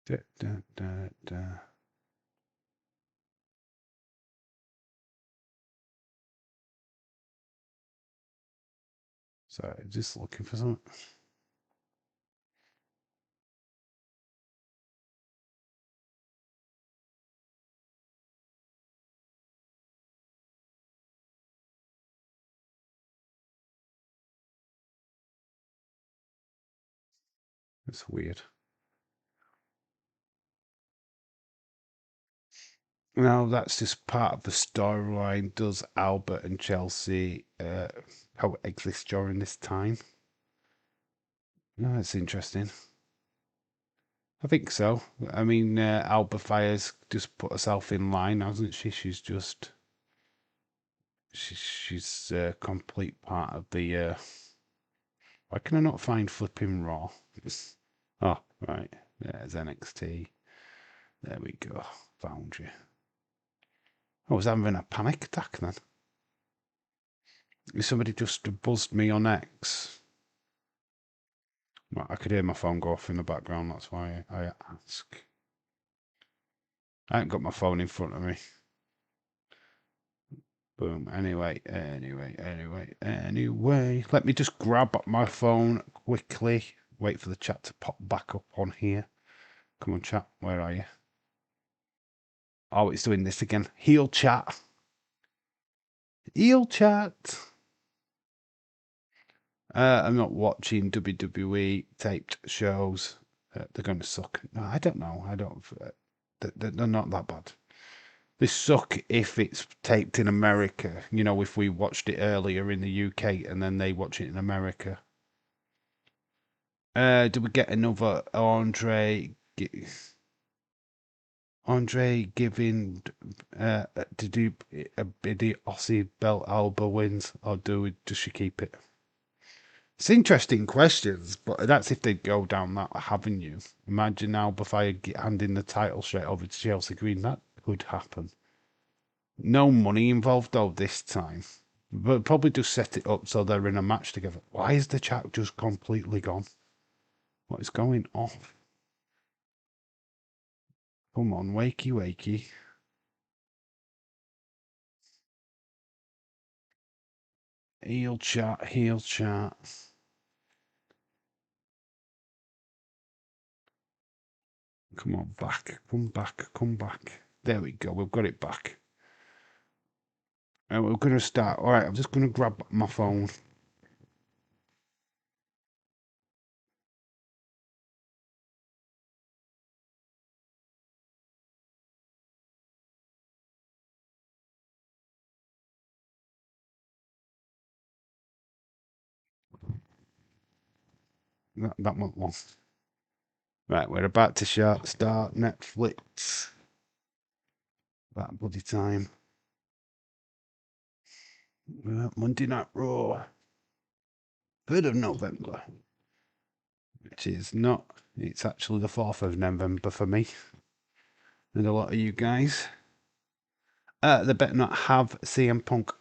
Speaker 1: Da, da, da, da. Sorry, just looking for something. It's weird. No, that's just part of the storyline. Does Albert and Chelsea coexist during this time? No, that's interesting. I think so. I mean, Alba Fire's just put herself in line, hasn't she? She's a complete part of the. Why can I not find flipping Raw? Oh, right. There's NXT. There we go. Found you. I was having a panic attack then. Somebody just buzzed me on X. Well, I could hear my phone go off in the background. That's why I ask. I haven't got my phone in front of me. Boom. Anyway. Let me just grab my phone quickly. Wait for the chat to pop back up on here. Come on, chat. Where are you? Oh, it's doing this again. Heel chat. Heel chat. I'm not watching WWE taped shows. They're going to suck. No, I don't know. I don't. They're not that bad. They suck if it's taped in America. You know, if we watched it earlier in the UK and then they watch it in America. Do we get another Andre giving to do a biddy Aussie belt Alba wins, or does she keep it? It's interesting questions, but that's if they go down that avenue. Imagine Alba Fire handing the title straight over to Chelsea Green. That could happen. No money involved though this time. But probably just set it up so they're in a match together. Why is the chat just completely gone? What is going off? Come on, wakey wakey. Heel chat, heel chat. Come on, back. Come back, come back. There we go, we've got it back. And we're going to start. All right, I'm just going to grab my phone. That went long. Right, we're about to start Netflix. That bloody time. Monday Night Raw. 3rd of November. Which is not. It's actually the 4th of November for me. And a lot of you guys. They better not have CM Punk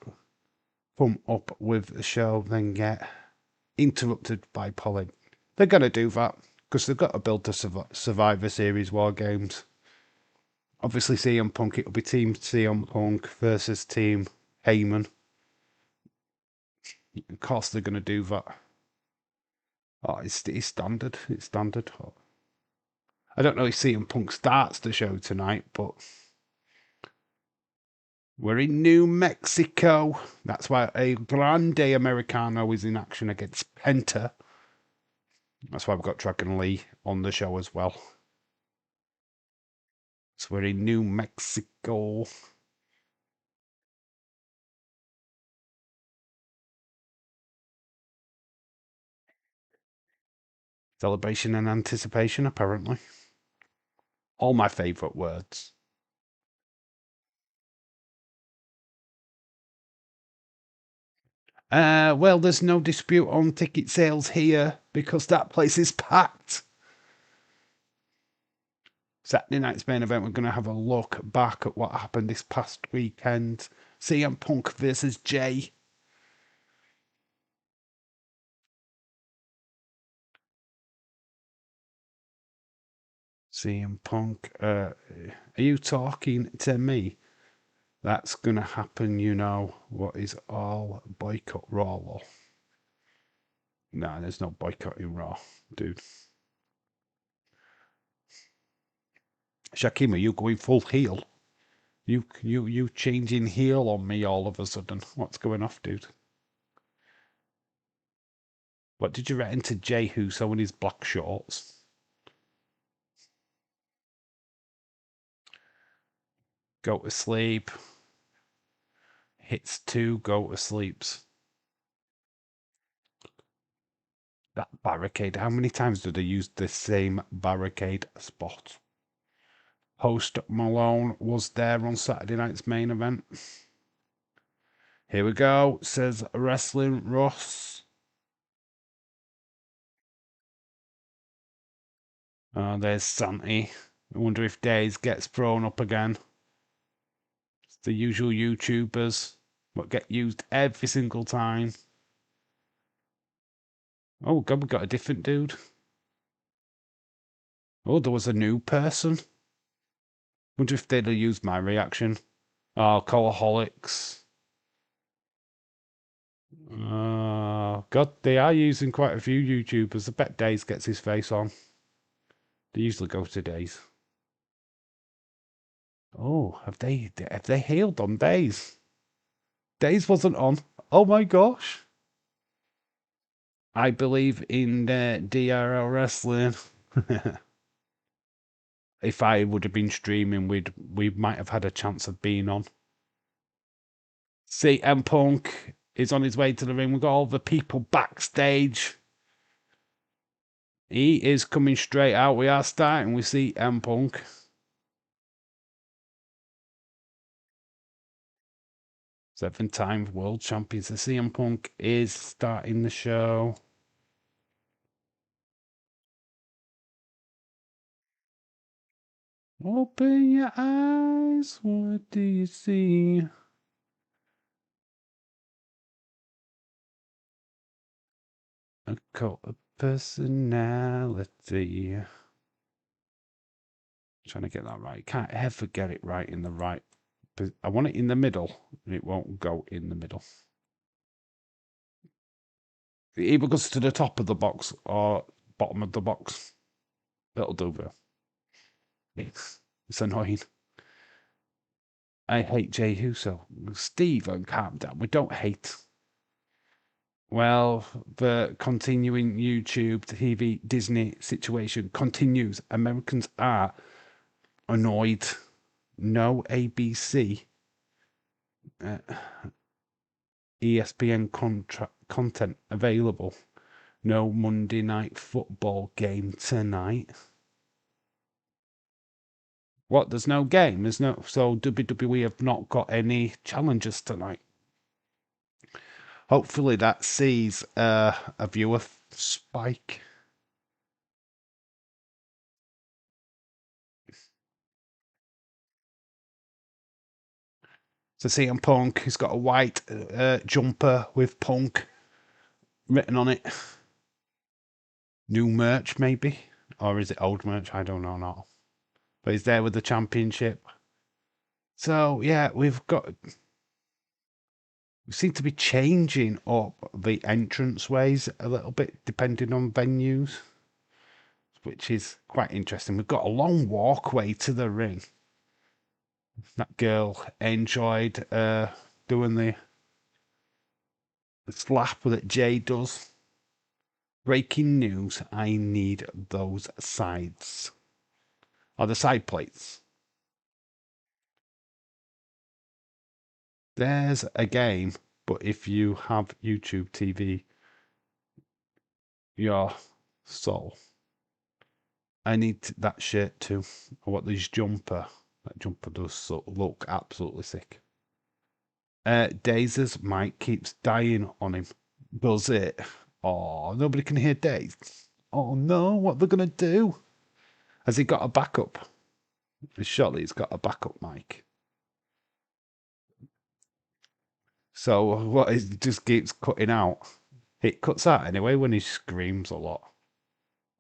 Speaker 1: come up with the show, then get interrupted by Polly. They're going to do that because they've got to build the Survivor Series War Games. Obviously, CM Punk, it'll be Team CM Punk versus Team Heyman. Of course, they're going to do that. Oh, it's standard. It's standard. I don't know if CM Punk starts the show tonight, but we're in New Mexico. That's why a Grande Americano is in action against Penta. That's why we've got Dragon Lee on the show as well. So we're in New Mexico. Celebration and anticipation, apparently. All my favourite words. Well, there's no dispute on ticket sales here because that place is packed. Saturday night's main event, we're going to have a look back at what happened this past weekend. CM Punk versus Jay. CM Punk, are you talking to me? That's going to happen, you know. What is all boycott Raw law? Nah, there's no boycotting Raw, dude. Shakima, you going full heel? You changing heel on me all of a sudden? What's going off, dude? What did you reckon to Jay Uso in his black shorts? Go to sleep. Hits 2, go to sleeps. That barricade. How many times do they use the same barricade spot? Host Malone was there on Saturday night's main event. Here we go, says Wrestling Ross. Oh, there's Santi. I wonder if Days gets thrown up again. It's the usual YouTubers, what get used every single time. Oh, God, we got a different dude. Oh, there was a new person. Wonder if they'd have used my reaction. Oh, Coaholics. God, they are using quite a few YouTubers. I bet Days gets his face on. They usually go to Days. Oh, have they healed on Days? Days wasn't on. Oh my gosh. I believe in DRL wrestling. If I would have been streaming, we might have had a chance of being on. CM Punk is on his way to the ring. We've got all the people backstage. He is coming straight out. We are starting with CM Punk. Seven-time world champion. So CM Punk is starting the show. Open your eyes. What do you see? A cult of personality. Trying to get that right. Can't ever get it right in the right. I want it in the middle. It won't go in the middle. It either goes to the top of the box or bottom of the box. It'll do though. It's annoying. I hate Jay Uso. Stephen, calm down. We don't hate. Well, the continuing YouTube, TV, Disney situation continues. Americans are annoyed. No ABC, ESPN content available. No Monday Night Football game tonight. What? There's no game. There's no. So WWE have not got any challenges tonight. Hopefully that sees a viewer spike. So CM Punk, he's got a white jumper with Punk written on it. New merch, maybe? Or is it old merch? I don't know now. But he's there with the championship. So, yeah, we seem to be changing up the entrance ways a little bit, depending on venues, which is quite interesting. We've got a long walkway to the ring. That girl enjoyed doing the slap that Jay does. Breaking news, I need those sides. Or the side plates. There's a game, but if you have YouTube TV, your soul. I need that shirt too. I want this jumper. That jumper does look absolutely sick. Dazes mic keeps dying on him. Does it? Oh, nobody can hear Daze. Oh no, what they're gonna do? Has he got a backup? Surely he's got a backup mic. So what? It just keeps cutting out. It cuts out anyway when he screams a lot.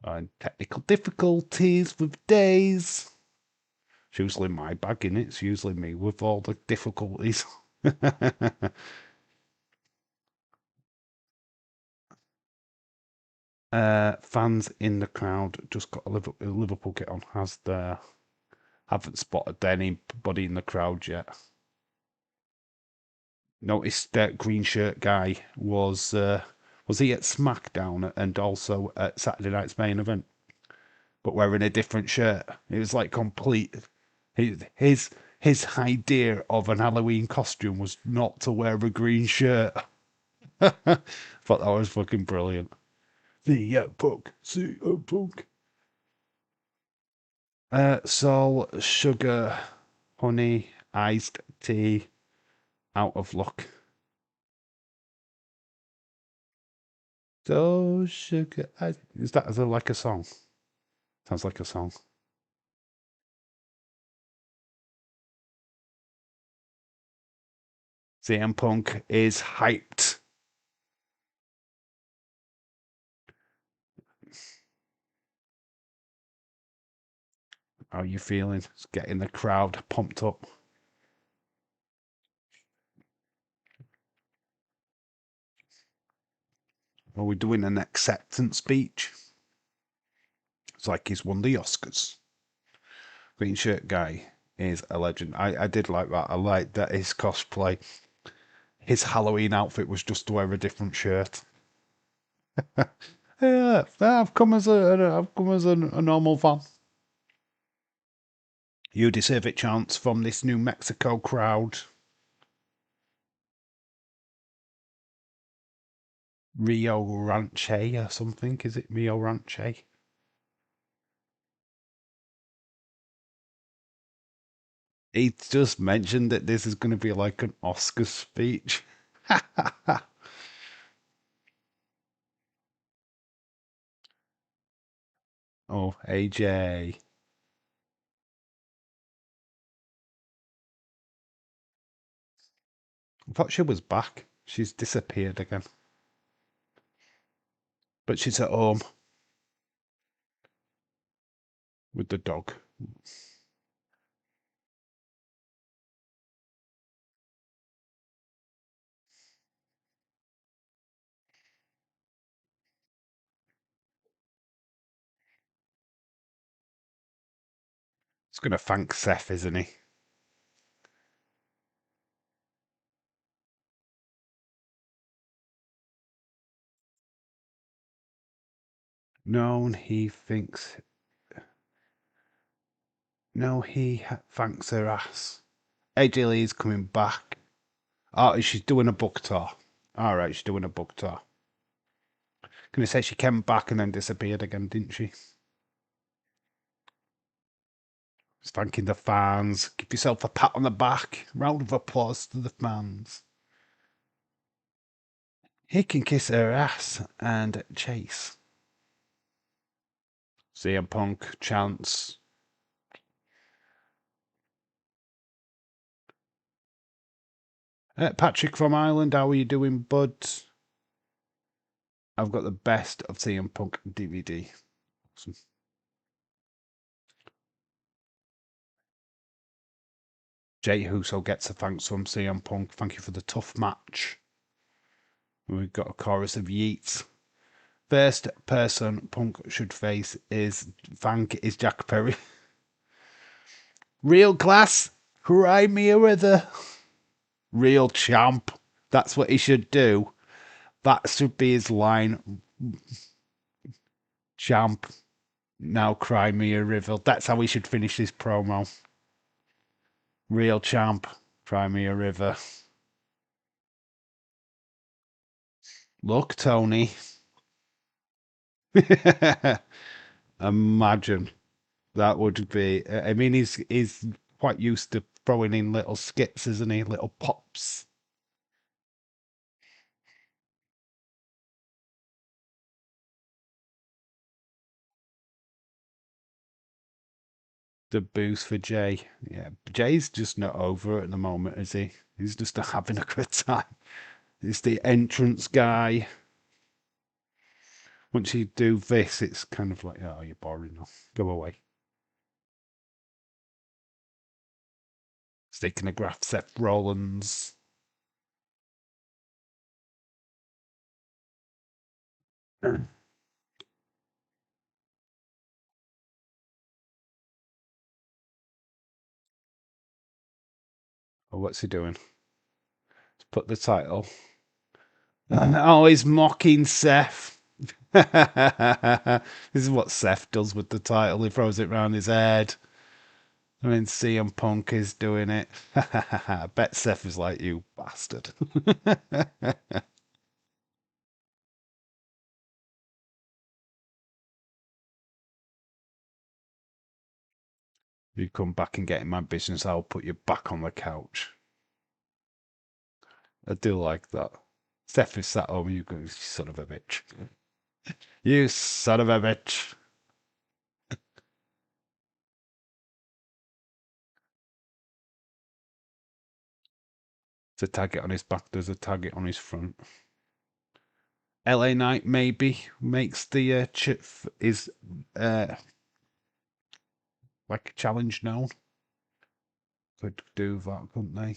Speaker 1: And technical difficulties with Daze. It's usually my bag, innit? It's usually me with all the difficulties. Fans in the crowd just got a Liverpool kit on. Haven't spotted anybody in the crowd yet. Noticed that green shirt guy was he at SmackDown and also at Saturday night's main event, but wearing a different shirt. It was like complete. His idea of an Halloween costume was not to wear a green shirt. Thought that was fucking brilliant. The Punk, the Punk. Salt, sugar, honey, iced tea, out of luck. So sugar, is that as a, like a song? Sounds like a song. CM Punk is hyped. How are you feeling? It's getting the crowd pumped up. Are we doing an acceptance speech? It's like he's won the Oscars. Green shirt guy is a legend. I did like that. I liked that his cosplay, his Halloween outfit was just to wear a different shirt. Yeah, I've come as a normal fan. You deserve it, chance from this New Mexico crowd. Rio Ranche or something, is it Rio Ranche? He just mentioned that this is going to be like an Oscar speech. Oh, AJ. I thought she was back. She's disappeared again. But she's at home with the dog. He's going to thank Seth, isn't he? No, he thinks. No, he thanks her ass. AJ Lee's coming back. Oh, she's doing a book tour. All right, she's doing a book tour. Gonna say she came back and then disappeared again, didn't she? She's thanking the fans. Give yourself a pat on the back. Round of applause to the fans. He can kiss her ass and chase. CM Punk chants. Patrick from Ireland, how are you doing, bud? I've got the best of CM Punk DVD. Awesome. Jay Huso gets a thanks from CM Punk. Thank you for the tough match. We've got a chorus of yeets. First person Punk should face is Jack Perry. Real class, cry me a river. Real champ. That's what he should do. That should be his line. Champ. Now cry me a river. That's how we should finish this promo. Real champ. Cry me a river. Look, Tony. Imagine. That would be. I mean, he's quite used to throwing in little skits, isn't he? Little pops. The boost for Jay. Yeah, Jay's just not over it at the moment, is he? He's just having a good time. He's the entrance guy. Once you do this, it's kind of like, oh, you're boring now. Go away. Sticking a graph, Seth Rollins. Oh, what's he doing? Let's put the title. Oh, he's mocking Seth. This is what Seth does with the title. He throws it round his head. I mean, CM Punk is doing it. I bet Seth is like, you bastard. You come back and get in my business, I'll put you back on the couch. I do like that. Seth is sat home, you go, you son of a bitch. You son of a bitch. There's a target on his back, there's a target on his front. LA Knight maybe makes the is like a challenge known. Could do that, couldn't they?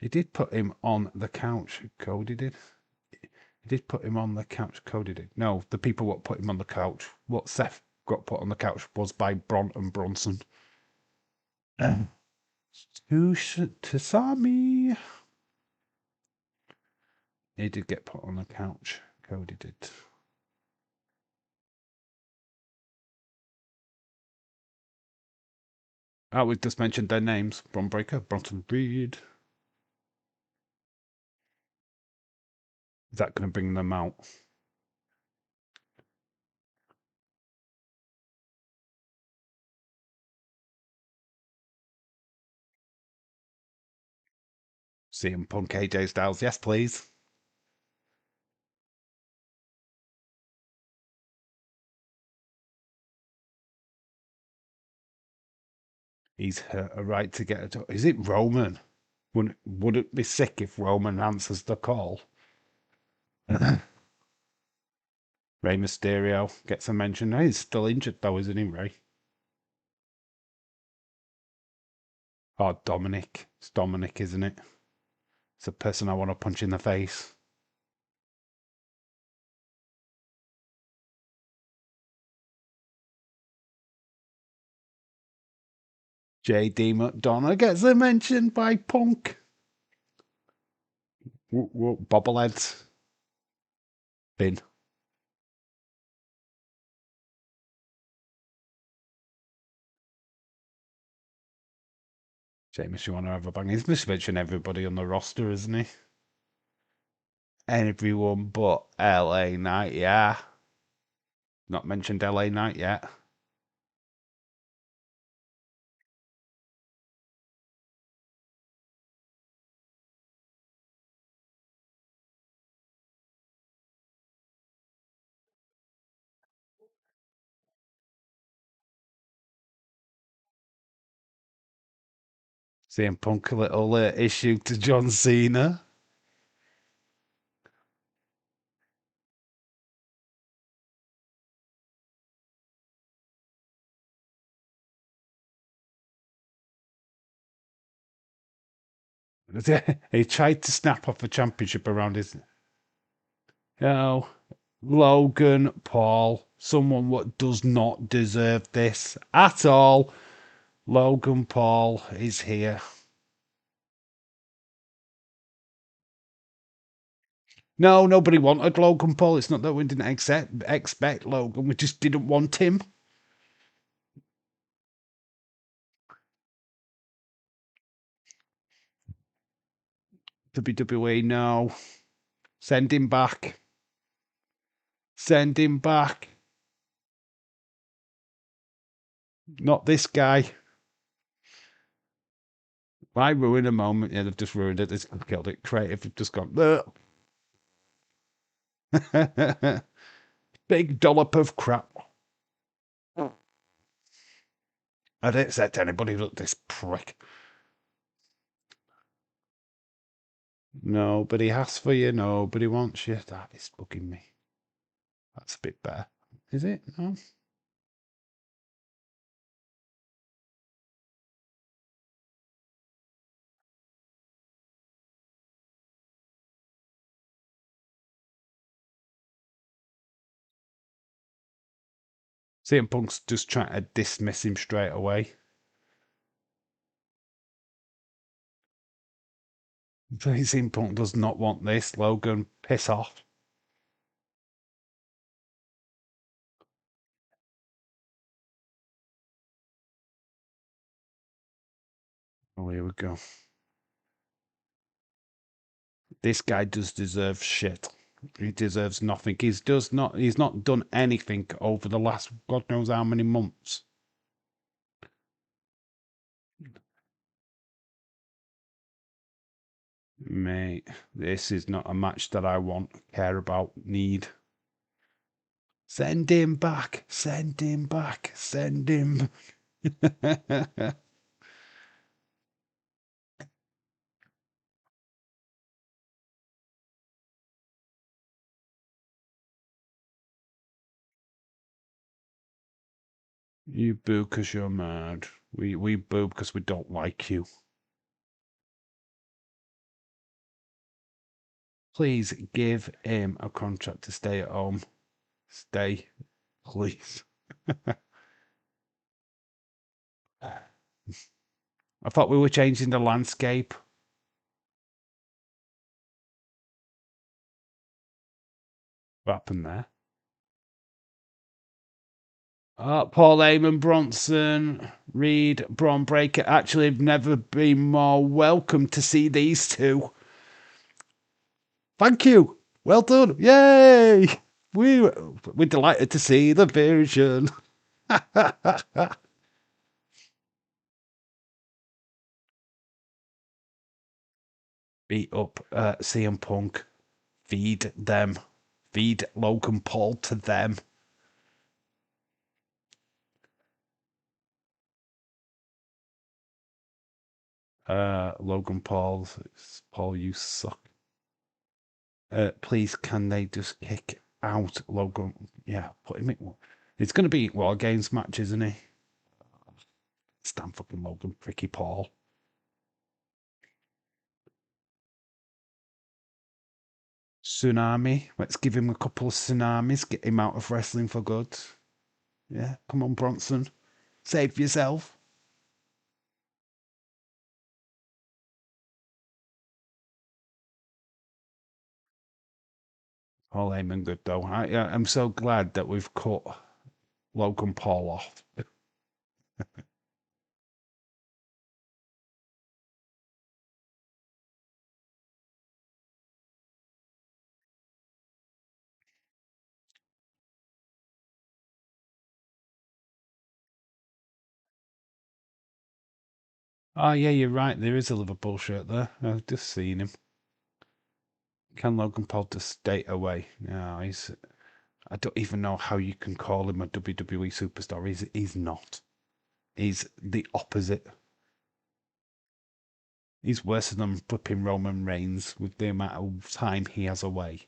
Speaker 1: He did put him on the couch, Cody did. He did put him on the couch, Cody did. No, the people what put him on the couch, what Seth got put on the couch was by Braun and Bronson. Tasami. He did get put on the couch. Cody did. Oh, we just mentioned their names. Bron Breakker, Bronson Reed. Is that going to bring them out? CM Punk, AJ Styles. Yes, please. He's a right to get a. Is it Roman? Would it be sick if Roman answers the call? Rey Mysterio gets a mention. He's still injured though, isn't he, Ray? Oh, Dominic. It's Dominic, isn't it? It's a person I want to punch in the face. JD McDonough gets a mention by Punk. Bobbleheads. Bin. Sheamus, you want to have a bang? He's just mentioned everybody on the roster, isn't he? Everyone but LA Knight, yeah. Not mentioned LA Knight yet. CM Punk a little issue to John Cena. He tried to snap off the championship around his. You know, Logan Paul, someone what does not deserve this at all. Logan Paul is here. No, nobody wanted Logan Paul. It's not that we didn't expect Logan. We just didn't want him. WWE, no. Send him back. Send him back. Not this guy. Why ruin a moment? Yeah, they've just ruined it. They've killed it. Creative have just gone. Ugh. Big dollop of crap. I didn't say to anybody, look, this prick. Nobody asks for you, nobody wants you. That is bugging me. That's a bit better. Is it? No? CM Punk's just trying to dismiss him straight away. CM Punk does not want this. Logan, piss off. Oh, here we go. This guy does deserve shit. He deserves nothing. He's not done anything over the last God knows how many months. Mate, this is not a match that I want, care about, need. Send him back. Send him back. Send him. You boo because you're mad. We boo because we don't like you. Please give him a contract to stay at home. Stay, please. I thought we were changing the landscape. What happened there? Paul Heyman, Bronson, Reed, Braun Breaker. Actually, I've never been more welcome to see these two. Thank you. Well done. Yay. We're delighted to see the version. Beat up CM Punk. Feed them. Feed Logan Paul to them. Logan Paul, you suck. Please, can they just kick out Logan? Yeah, put him in. It's going to be War Games match, isn't he? Stand fucking Logan, pricky Paul. Tsunami. Let's give him a couple of tsunamis. Get him out of wrestling for good. Yeah, come on, Bronson. Save yourself. Paul Heyman good though. I'm so glad that we've cut Logan Paul off. Oh yeah, you're right. There is a Liverpool shirt there. I've just seen him. Can Logan Paul just stay away? No, he's. I don't even know how you can call him a WWE superstar. He's not. He's the opposite. He's worse than flipping Roman Reigns with the amount of time he has away.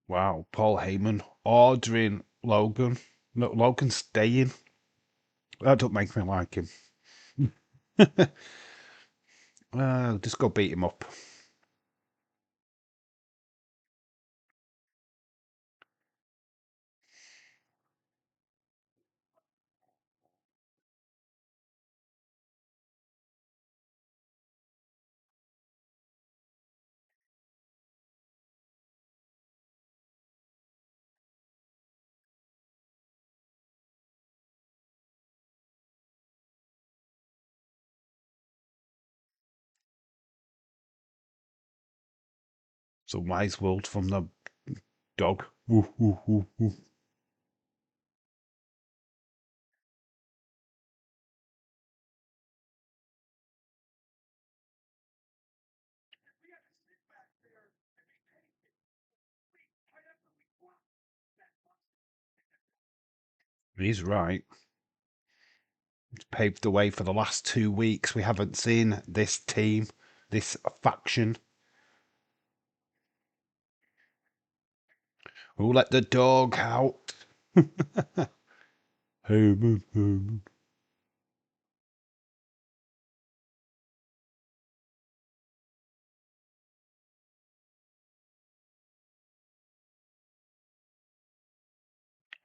Speaker 1: Wow, Paul Heyman ordering Logan. Look, Logan staying. That don't make me like him. Just go beat him up. It's a wise word from the dog. Woof, woof, woof, woof. He's right. It's paved the way for the last 2 weeks. We haven't seen this team, this faction. Who let the dog out? Haman, Haman.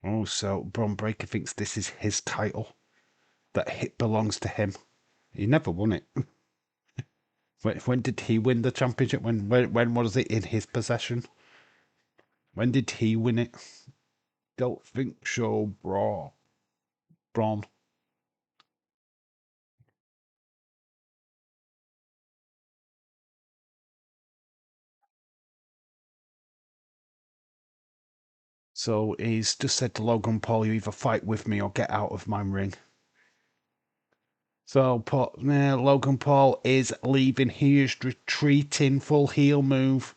Speaker 1: Oh, so Braun Breaker thinks this is his title, that it belongs to him. He never won it. When did he win the championship? When was it in his possession? When did he win it? Don't think so, bro. Braun. So he's just said to Logan Paul, you either fight with me or get out of my ring. So Logan Paul is leaving. He is retreating, full heel move.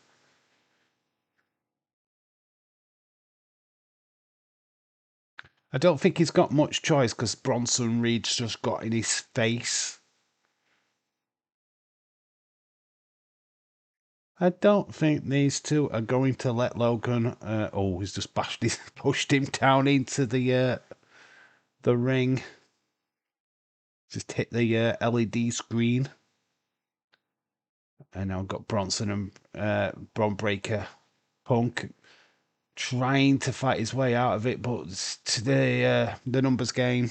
Speaker 1: I don't think he's got much choice because Bronson Reed's just got in his face. I don't think these two are going to let Logan. He's just pushed him down into the ring. Just hit the LED screen. And now I've got Bronson and Braun Breaker, Punk trying to fight his way out of it, but the numbers game.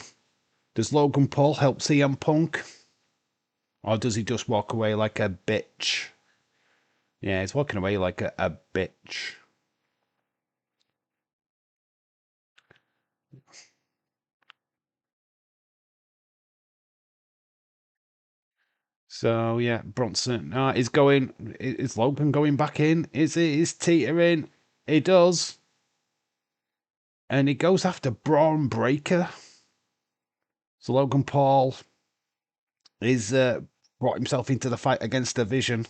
Speaker 1: Does Logan Paul help CM Punk? Or does he just walk away like a bitch? Yeah, he's walking away like a bitch. So yeah, Bronson is going. Is Logan going back in? Is it? Is teetering? He does, and he goes after Braun Breaker. So Logan Paul is brought himself into the fight against the Vision.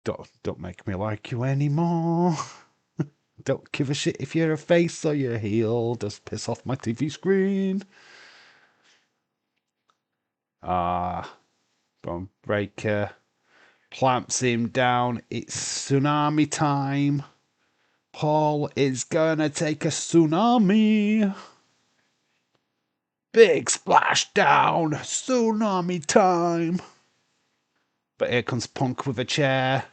Speaker 1: Don't make me like you anymore. Don't give a shit if you're a face or you're a heel. Just piss off my TV screen. Braun Breaker plants him down. It's tsunami time. Paul is gonna take a tsunami. Big splashdown. Tsunami time. But here comes Punk with a chair.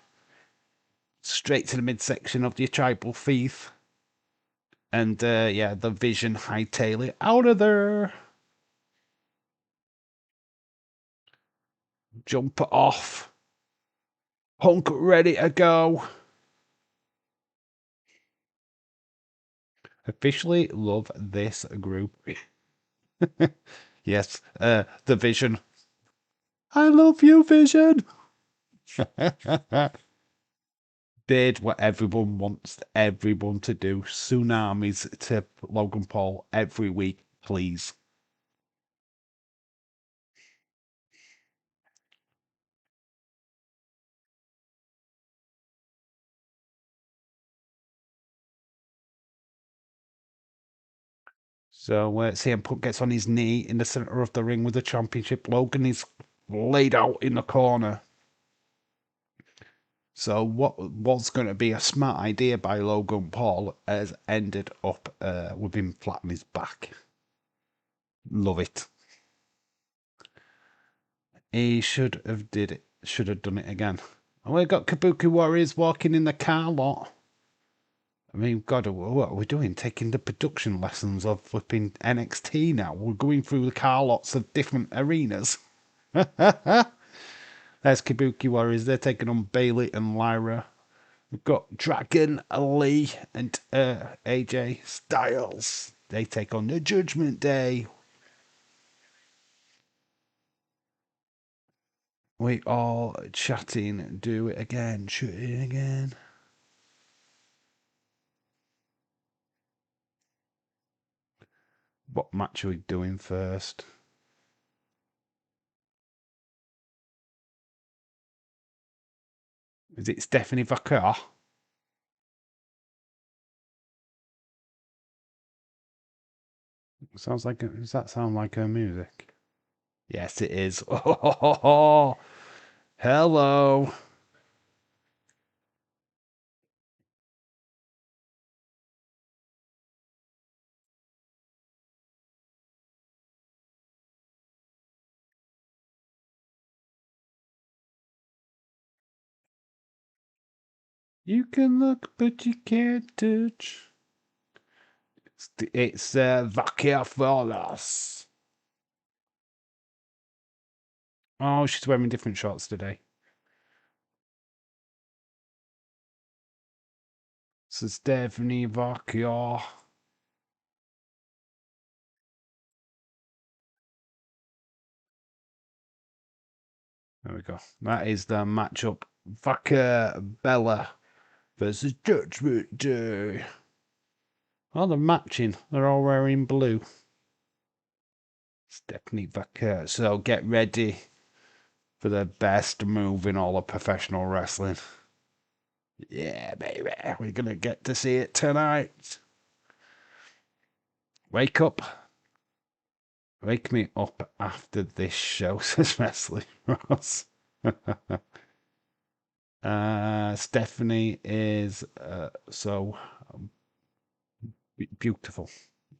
Speaker 1: Straight to the midsection of the tribal thief. And the Vision hightail it out of there. Jump off. Punk ready to go. Officially love this group. Yes, the Vision. I love you, Vision. Did what everyone wants everyone to do. Tsunamis to Logan Paul every week, please. So CM Punk gets on his knee in the center of the ring with the championship. Logan is laid out in the corner. So what was going to be a smart idea by Logan Paul has ended up with him flat on his back. Love it. He should have did it. Should have done it again. And we've got Kabuki Warriors walking in the car lot. I mean, God, what are we doing? Taking the production lessons of flipping NXT now. We're going through the car lots of different arenas. There's Kabuki Warriors. They're taking on Bailey and Lyra. We've got Dragon Lee and AJ Styles. They take on the Judgment Day. We all chatting. Do it again. Shoot it again. What match are we doing first? Is it Stephanie Vaquer? Sounds like. Does that sound like her music? Yes, it is. Oh, hello. You can look, but you can't touch. It's Vaquer for us. Oh, she's wearing different shorts today. So Stephanie Vaquer. There we go. That is the matchup. Vaquer Bella versus Judgment Day. Oh, they're matching. They're all wearing blue. Stephanie Vaquer. So get ready for the best move in all of professional wrestling. Yeah, baby. We're going to get to see it tonight. Wake up. Wake me up after this show, says Wesley Ross. Stephanie is so beautiful.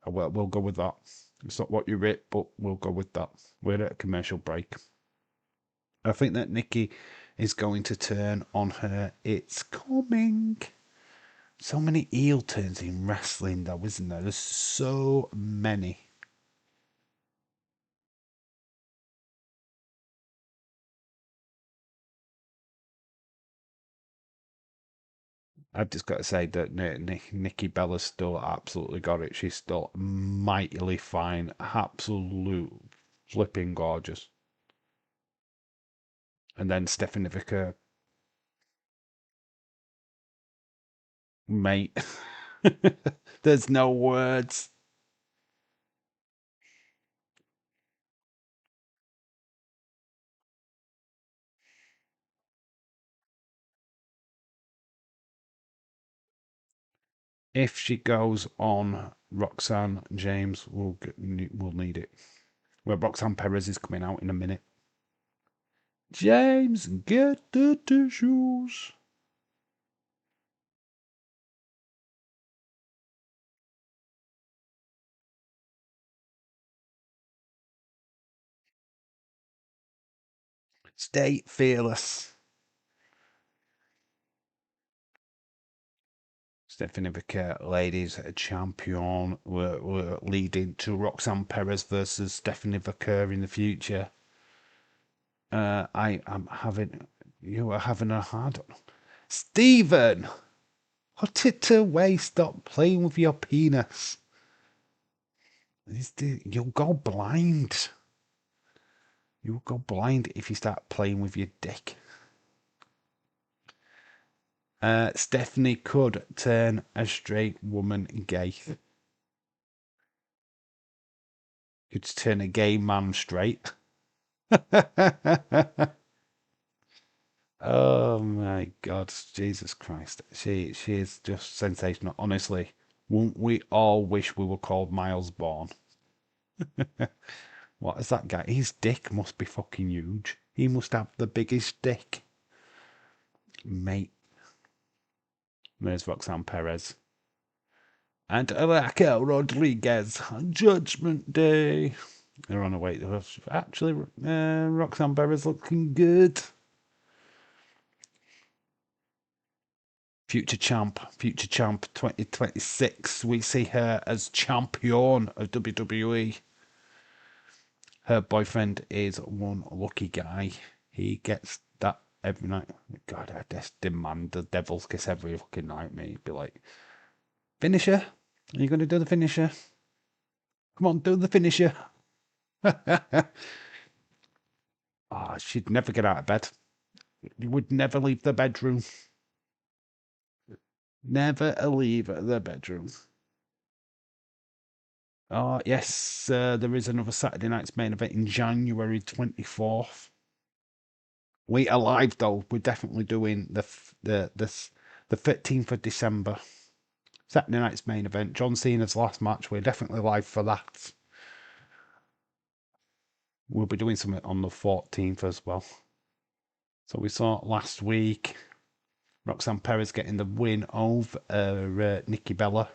Speaker 1: We'll go with that. It's not what you rate, but we'll go with that. We're at a commercial break. I think that Nikki is going to turn on her. It's coming. So many heel turns in wrestling, though, isn't there? There's so many. I've just got to say that Nikki Bella's still absolutely got it. She's still mightily fine. Absolute flipping gorgeous. And then Stephanie Vicker, mate. There's no words. If she goes on, Roxanne James will need it. Well, Roxanne Perez is coming out in a minute. James, get the tissues. Stay fearless. Stephanie Vicker, ladies champion. We're leading to Roxanne Perez versus Stephanie Vicker in the future. I am having. You are having a hard. Stephen! Put it away. Stop playing with your penis. You'll go blind. You'll go blind if you start playing with your dick. Stephanie could turn a straight woman gay. Could turn a gay man straight. Oh my God, Jesus Christ. She is just sensational. Honestly, won't we all wish we were called Miles Bourne? What is that guy? His dick must be fucking huge. He must have the biggest dick. Mate. There's Roxanne Perez. And Raquel Rodriguez. Judgment Day. They're on a wait. Actually, Roxanne Perez looking good. Future champ 2026. We see her as champion of WWE. Her boyfriend is one lucky guy. He gets that every night. God, I just demand the devil's kiss every fucking night, mate. Be like, finisher? Are you going to do the finisher? Come on, do the finisher. Oh, she'd never get out of bed. You would never leave the bedroom. Never leave the bedroom. Oh, yes, there is another Saturday night's main event in January 24th. We alive though. We're definitely doing the 13th of December. Saturday night's main event. John Cena's last match. We're definitely live for that. We'll be doing something on the 14th as well. So we saw last week Roxanne Perez getting the win over Nikki Bella.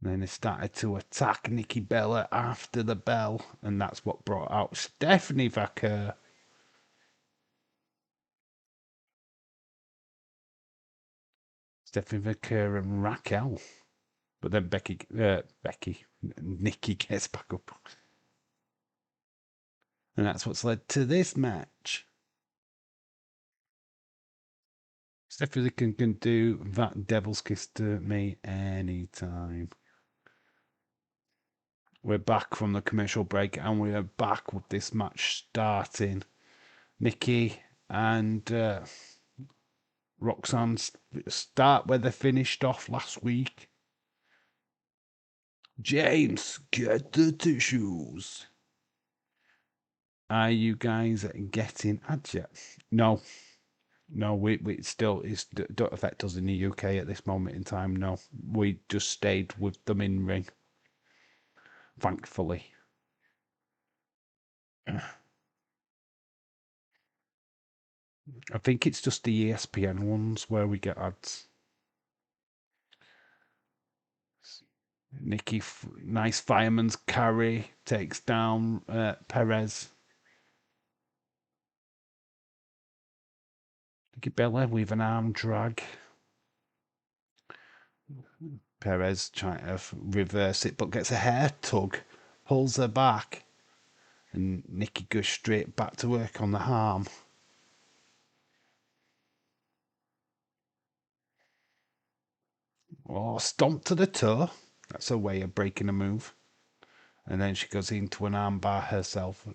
Speaker 1: And then they started to attack Nikki Bella after the bell, and that's what brought out Stephanie Vaquer. Stephanie Vaquer and Raquel. But then Nikki gets back up. And that's what's led to this match. Stephanie can do that devil's kiss to me anytime. We're back from the commercial break and we are back with this match starting. Nikki and Roxanne start where they finished off last week. James, get the tissues. Are you guys getting ads yet? No. No, we still don't affect us in the UK at this moment in time. No, we just stayed with them in ring. Thankfully. I think it's just the ESPN ones where we get ads. Nikki, nice fireman's carry, takes down Perez. Nikki Bella with an arm drag. Perez trying to reverse it, but gets a hair tug, pulls her back, and Nikki goes straight back to work on the arm. Oh, stomp to the toe. That's a way of breaking a move. And then she goes into an armbar herself.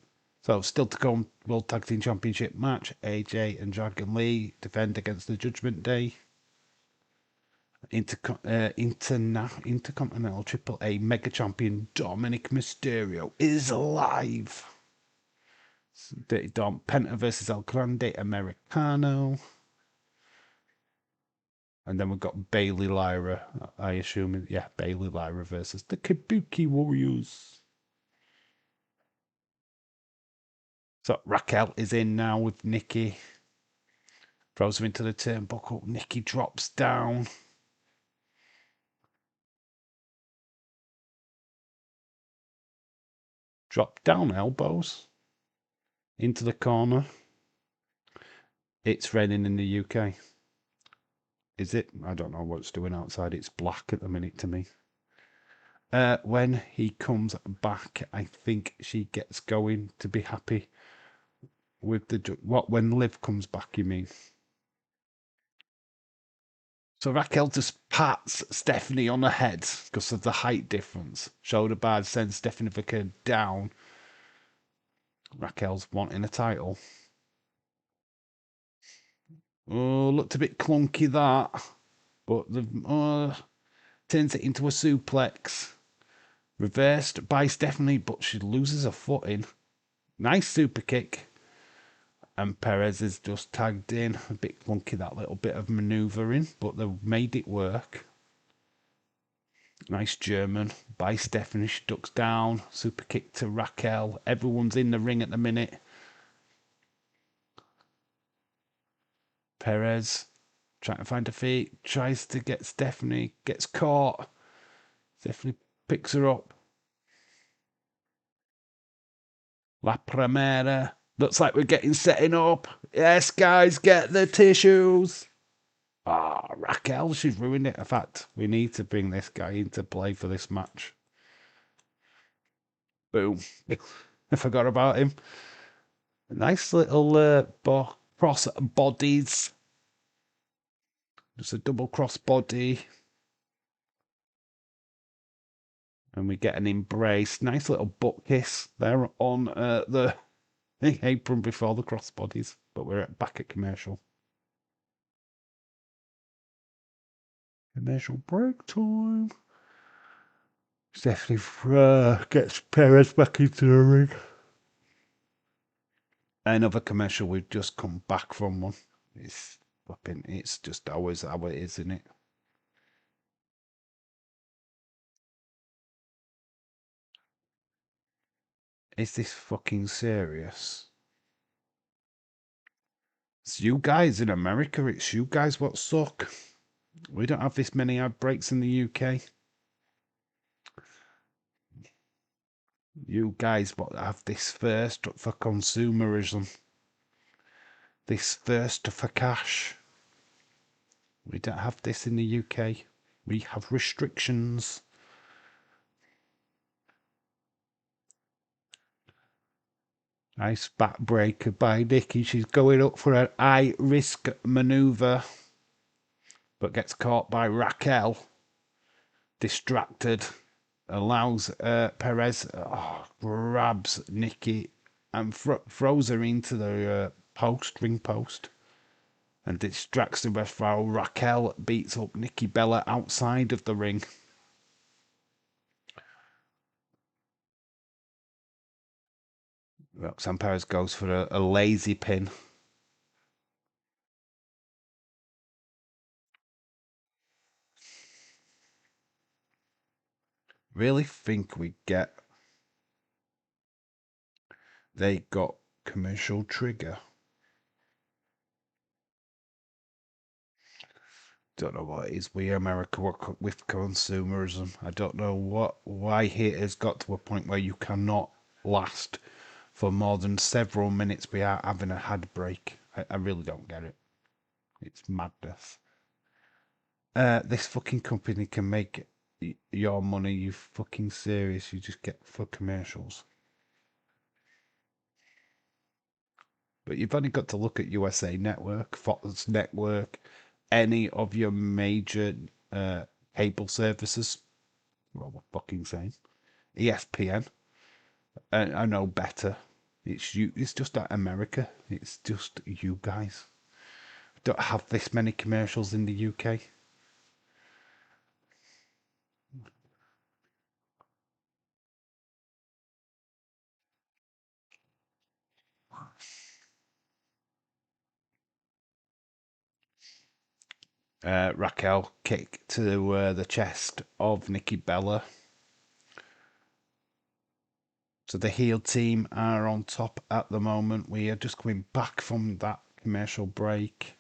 Speaker 1: So, still to come, World Tag Team Championship match. AJ and Dragon Lee defend against the Judgment Day. Intercontinental Triple A Mega Champion Dominic Mysterio is alive. Dirty Dom Penta versus El Grande Americano. And then we've got Bailey Lyra, I assume. Yeah, Bailey Lyra versus the Kabuki Warriors. So Raquel is in now with Nikki. Throws her into the turnbuckle. Nikki drops down. Drop down elbows. Into the corner. It's raining in the UK. Is it? I don't know what it's doing outside. It's black at the minute to me. When he comes back, I think she gets going to be happy with the... What, when Liv comes back, you mean? So Raquel just pats Stephanie on the head because of the height difference. Shoulder pad sends Stephanie Vicker down. Raquel's wanting a title. Oh, looked a bit clunky that. But the turns it into a suplex. Reversed by Stephanie, but she loses her footing. Nice super kick. And Perez is just tagged in. A bit clunky, that little bit of manoeuvring, but they've made it work. Nice German by Stephanie. She ducks down. Super kick to Raquel. Everyone's in the ring at the minute. Perez trying to find her feet. Tries to get Stephanie. Gets caught. Stephanie picks her up. La Primera. Looks like we're getting setting up. Yes, guys, get the tissues. Ah, Raquel, she's ruined it. In fact, we need to bring this guy into play for this match. Boom. I forgot about him. Nice little cross bodies. Just a double cross body. And we get an embrace. Nice little butt kiss there on the apron before the crossbodies. But we're back at commercial. Commercial break time. Stephanie gets Perez back into the ring. Another commercial we've just come back from one. It's just always how it is, isn't it? Is this fucking serious? It's you guys in America, it's you guys what suck. We don't have this many ad breaks in the UK. You guys what have this thirst for consumerism. This thirst for cash. We don't have this in the UK. We have restrictions. Nice backbreaker by Nikki. She's going up for an high risk maneuver, but gets caught by Raquel. Distracted, allows Perez, grabs Nikki and throws her into the ring post, and distracts the ref while Raquel beats up Nikki Bella outside of the ring. Roxanne Perez goes for a lazy pin. Really think they got commercial trigger. Don't know what it is. We America work with consumerism. I don't know why it has got to a point where you cannot last for more than several minutes without having a had break. I really don't get it. It's madness. This fucking company can make your money. You fucking serious? You just get for commercials. But you've only got to look at USA Network, Fox Network, any of your major cable services. Well, we're fucking saying ESPN. I know better. It's you. It's just that America. It's just you guys. Don't have this many commercials in the UK. Raquel kick to the chest of Nikki Bella. So the heel team are on top at the moment. We are just coming back from that commercial break.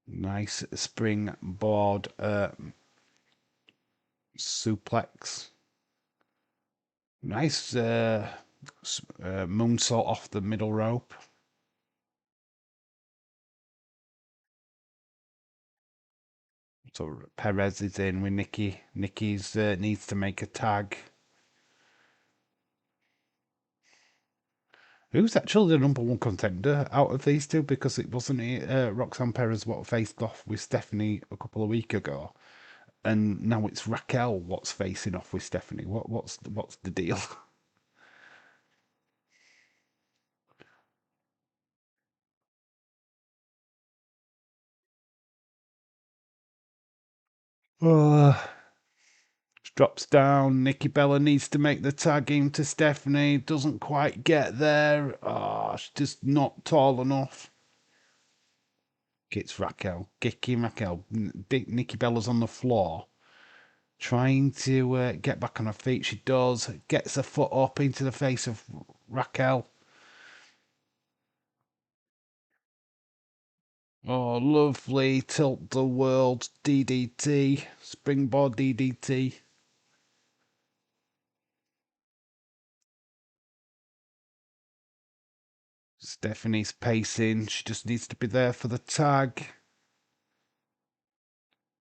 Speaker 1: Nice springboard suplex. Nice moonsault off the middle rope. So Perez is in with Nikki. Nikki's needs to make a tag. Who's actually the number one contender out of these two? Because it wasn't Roxanne Perez what faced off with Stephanie a couple of weeks ago, and now it's Raquel what's facing off with Stephanie. What's the deal? Drops down. Nikki Bella needs to make the tag into Stephanie. Doesn't quite get there. She's just not tall enough. Gets Raquel. Kicking Raquel. Nikki Bella's on the floor. Trying to get back on her feet. She does. Gets her foot up into the face of Raquel. Oh, lovely. Tilt the world. DDT. Springboard DDT. Stephanie's pacing. She just needs to be there for the tag.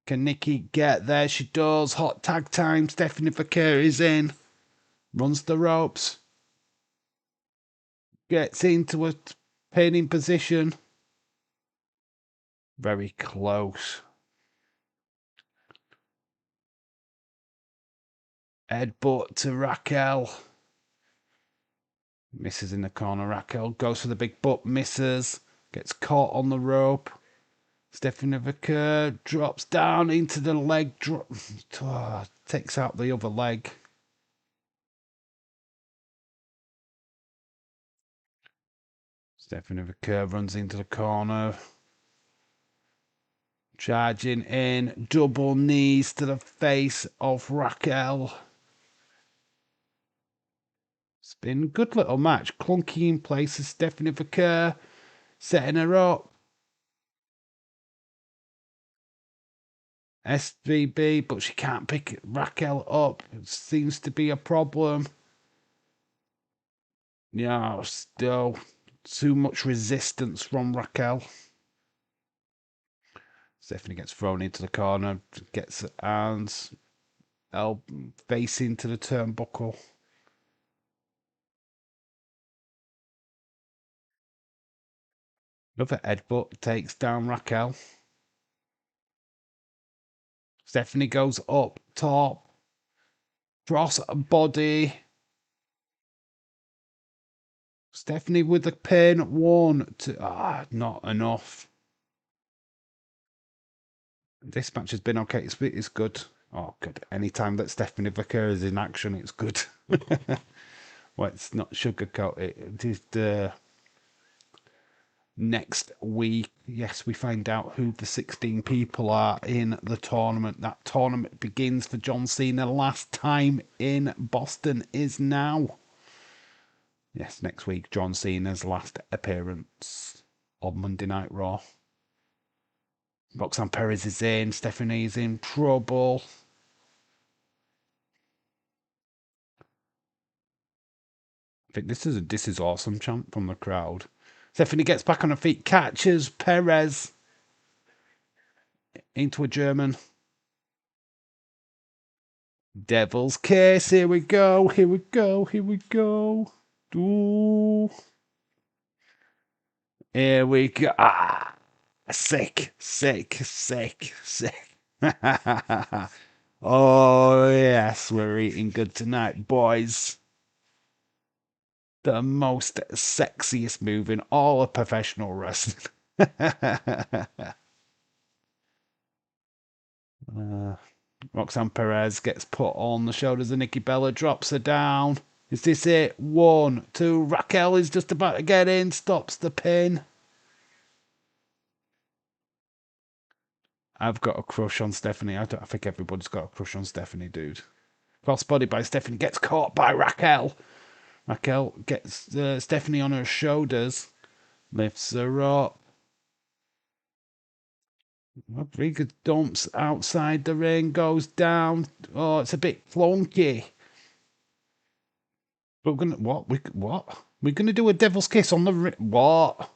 Speaker 1: Can Nikki get there? She does. Hot tag time. Stephanie Vaquer is in. Runs the ropes. Gets into a pinning position. Very close. Headbutt to Raquel. Misses in the corner. Raquel goes for the big butt. Misses. Gets caught on the rope. Stephanie Vicker drops down into the leg. Takes out the other leg. Stephanie Vicker runs into the corner. Charging in. Double knees to the face of Raquel. It's been a good little match. Clunky in places. Stephanie Vicker setting her up. SVB, but she can't pick Raquel up. It seems to be a problem. Yeah, still too much resistance from Raquel. Stephanie gets thrown into the corner, gets her hands face into the turnbuckle. Another headbutt takes down Raquel. Stephanie goes up top. Cross body. Stephanie with the pin. 1, 2. Not enough. This match has been okay. It's good. Oh, good. Anytime that Stephanie Vicker is in action, it's good. Well, it's not sugarcoat it. It is the next week. Yes, we find out who the 16 people are in the tournament. That tournament begins for John Cena. Last time in Boston is now. Yes, next week, John Cena's last appearance on Monday Night Raw. Roxanne Perez is in. Stephanie's in trouble. I think this is awesome chant from the crowd. Stephanie gets back on her feet, catches Perez into a German. Devil's Kiss. Here we go. Here we go. Here we go. Ooh. Here we go. Sick, sick, sick, sick. Oh, yes, we're eating good tonight, boys. The most sexiest move in all of professional wrestling. Roxanne Perez gets put on the shoulders of Nikki Bella, drops her down. Is this it? 1, 2. Raquel is just about to get in, stops the pin. I've got a crush on Stephanie. I think everybody's got a crush on Stephanie, dude. Crossbody by Stephanie, gets caught by Raquel. Raquel gets Stephanie on her shoulders, lifts her up. Rodriguez dumps outside the ring, goes down. Oh, it's a bit flunky. But we're gonna what? We're gonna do a devil's kiss on the ring. What?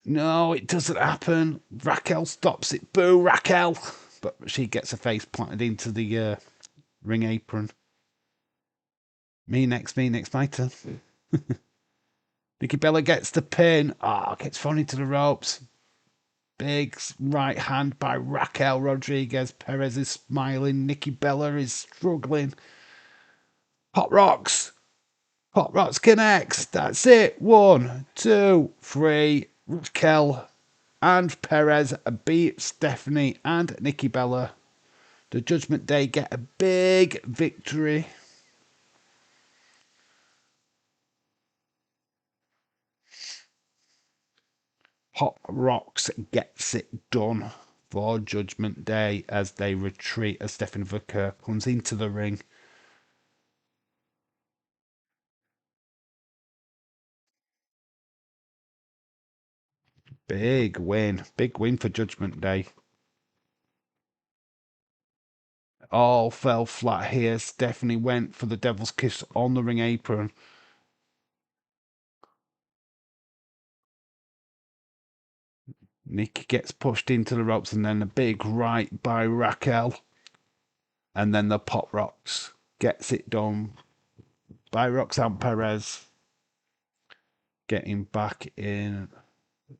Speaker 1: No, it doesn't happen. Raquel stops it. Boo, Raquel! But she gets her face planted into the ring apron. Me next, my turn. Nikki Bella gets the pin. Gets thrown into the ropes. Big right hand by Raquel Rodriguez. Perez is smiling. Nikki Bella is struggling. Pop Rocks. Pop Rocks connects. That's it. 1, 2, 3. Raquel and Perez beat Stephanie and Nikki Bella. The Judgment Day get a big victory. Pop Rocks gets it done for Judgment Day as they retreat as Stephanie Vicker comes into the ring. Big win for Judgment Day. All fell flat here. Stephanie went for the Devil's Kiss on the ring apron. Nikki gets pushed into the ropes and then a big right by Raquel. And then the Pop Rocks gets it done by Roxanne Perez. Getting back in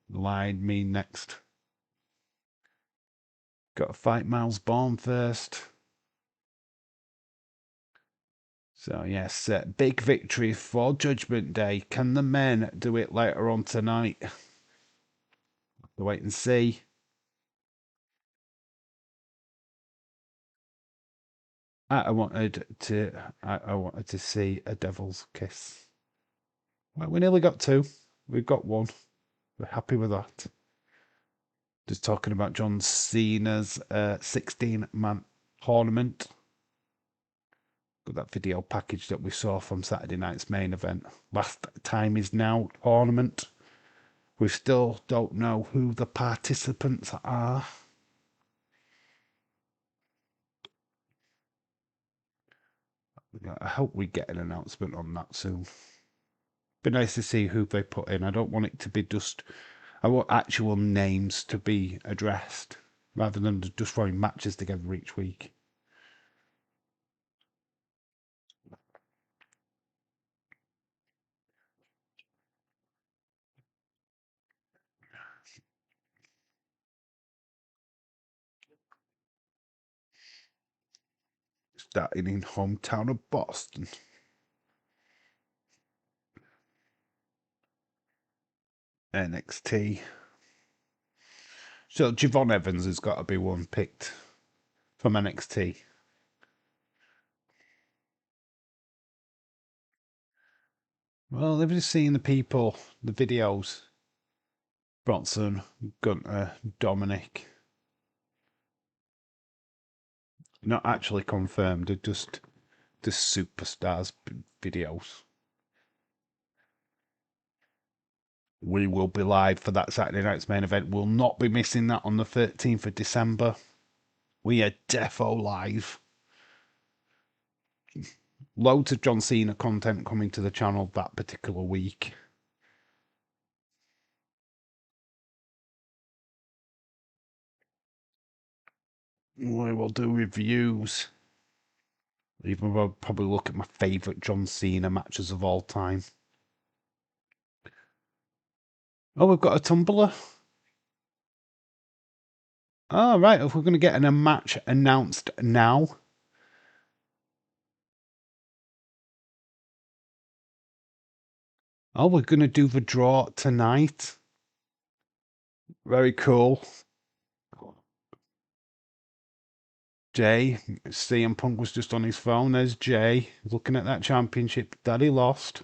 Speaker 1: line, me next. Got to fight Miles Bourne first. So, yes, big victory for Judgment Day. Can the men do it later on tonight? We'll wait and see. I wanted to see a Devil's Kiss. Well, we nearly got two. We've got one. We're happy with that. Just talking about John Cena's 16-man tournament. Got that video package that we saw from Saturday night's main event. Last Time Is Now tournament. We still don't know who the participants are. I hope we get an announcement on that soon. Be nice to see who they put in. I don't want it to be just... I want actual names to be addressed rather than just throwing matches together each week. Starting in hometown of Boston. NXT. So Javon Evans has got to be one picked from NXT. Well, they've just seen the people, the videos. Bronson, Gunter, Dominic. Not actually confirmed, they're just the superstars videos. We will be live for that Saturday night's main event. We'll not be missing that on the 13th of December. We are defo live. Loads of John Cena content coming to the channel that particular week. We will do reviews. Even though I'll probably look at my favourite John Cena matches of all time. Oh, we've got a tumbler. Oh, right. If we're going to get a match announced now. Oh, we're going to do the draw tonight. Very cool. Jay, CM Punk was just on his phone. There's Jay looking at that championship that he lost.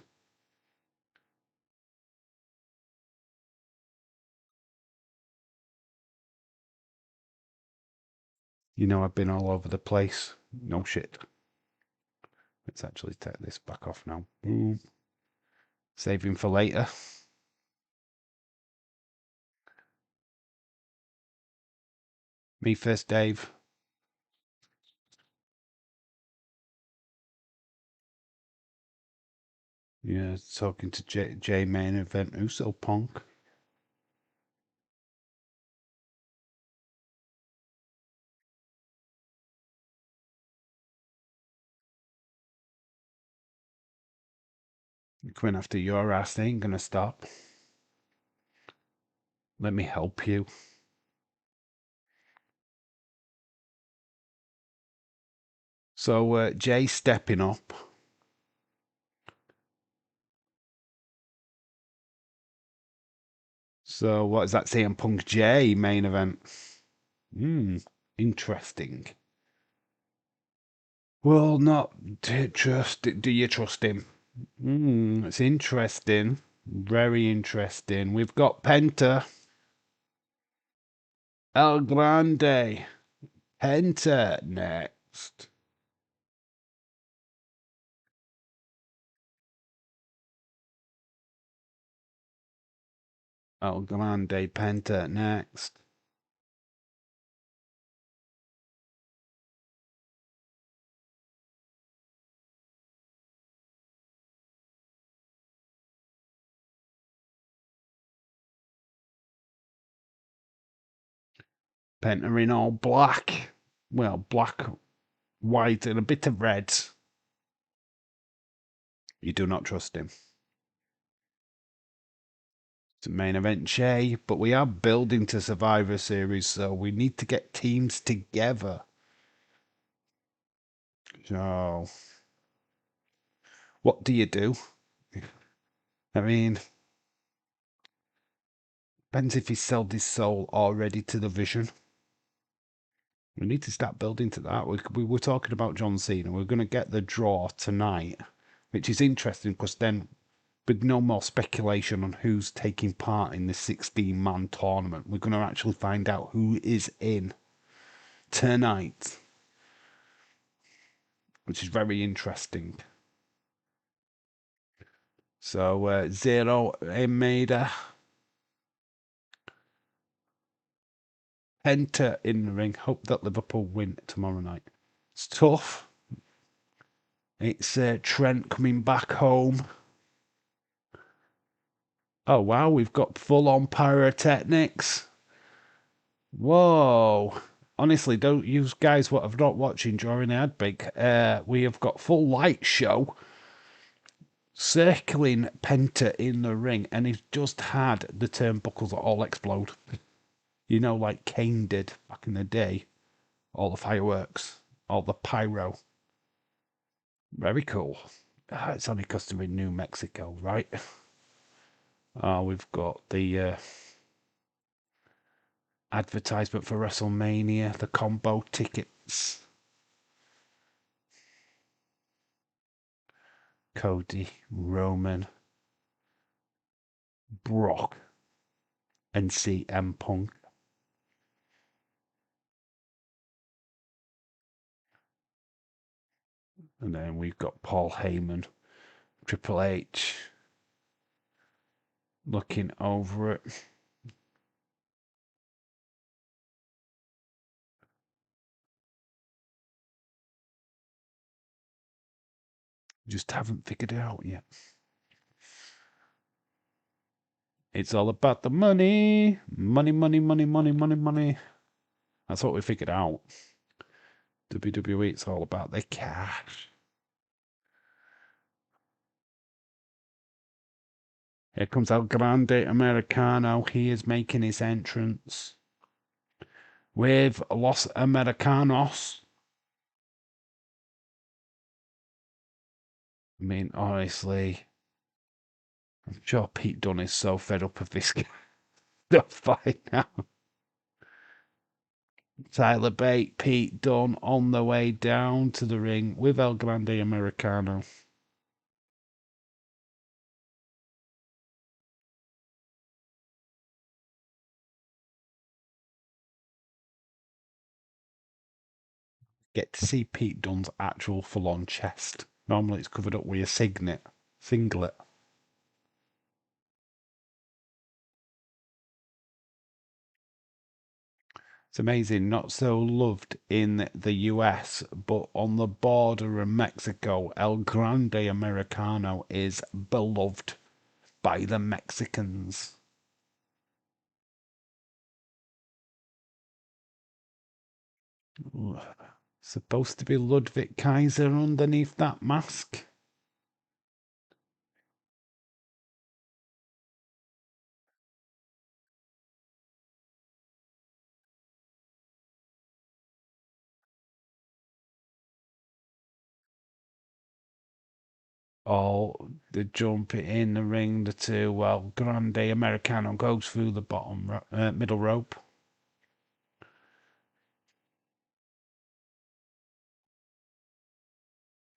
Speaker 1: You know, I've been all over the place. No shit. Let's actually take this back off now. Boom. Saving for later. Me first, Dave. Yeah, talking to Jay main event. Uso Punk. Coming after your ass, they ain't gonna stop. Let me help you. So Jay stepping up. So what is that? CM Punk Jay main event. Interesting. Well, not trust. Do you trust him? It's interesting. Very interesting. We've got Penta. El Grande. Penta next. El Grande Penta next. Penta in all black. Well, black, white, and a bit of red. You do not trust him. It's a main event, Jay, but we are building to Survivor Series, so we need to get teams together. So, What do you do? I mean, depends if he sold his soul already to the vision. We need to start building to that. We were talking about John Cena. We're going to get the draw tonight, which is interesting because then, with no more speculation on who's taking part in this 16-man tournament, we're going to actually find out who is in tonight, which is very interesting. So, 0 in Maida. Penta in the ring. Hope that Liverpool win tomorrow night. It's tough. It's Trent coming back home. Oh, wow. We've got full-on pyrotechnics. Whoa. Honestly, don't use guys what have not watching during the ad break. We have got full light show circling Penta in the ring, and he's just had the turnbuckles all explode. You know, like Kane did back in the day. All the fireworks, all the pyro. Very cool. It's only custom in New Mexico, right? We've got the advertisement for WrestleMania, the combo tickets. Cody, Roman, Brock, and CM Punk. And then we've got Paul Heyman, Triple H, looking over it. Just haven't figured it out yet. It's all about the money. Money, money, money, money, money, money. That's what we figured out. WWE, it's all about the cash. Here comes El Grande Americano. He is making his entrance with Los Americanos. I mean, honestly, I'm sure Pete Dunne is so fed up of this stuff by now. Tyler Bate, Pete Dunne on the way down to the ring with El Grande Americano. Get to see Pete Dunne's actual full-on chest. Normally it's covered up with a singlet. It's amazing, not so loved in the US, but on the border of Mexico, El Grande Americano is beloved by the Mexicans. Supposed to be Ludwig Kaiser underneath that mask. Oh, the jump in the ring, the two. Well, Grande Americano goes through the middle rope.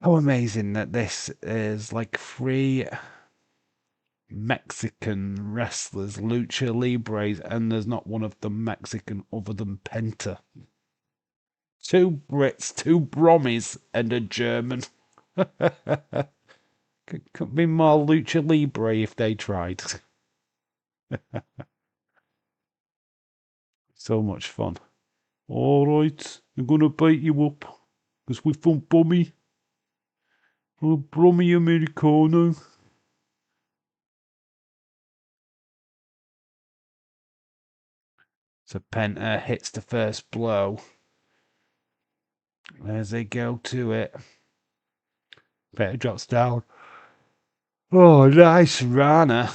Speaker 1: How amazing that this is like three Mexican wrestlers, lucha libres, and there's not one of them Mexican other than Penta. Two Brits, two Brummies, and a German. Could be more lucha libre if they tried. So much fun. All right, I'm gonna bite you up because we found Bummy. Oh, Brummy Americano. So Penta hits the first blow. As they go to it, Penta drops down. Oh, nice Rana.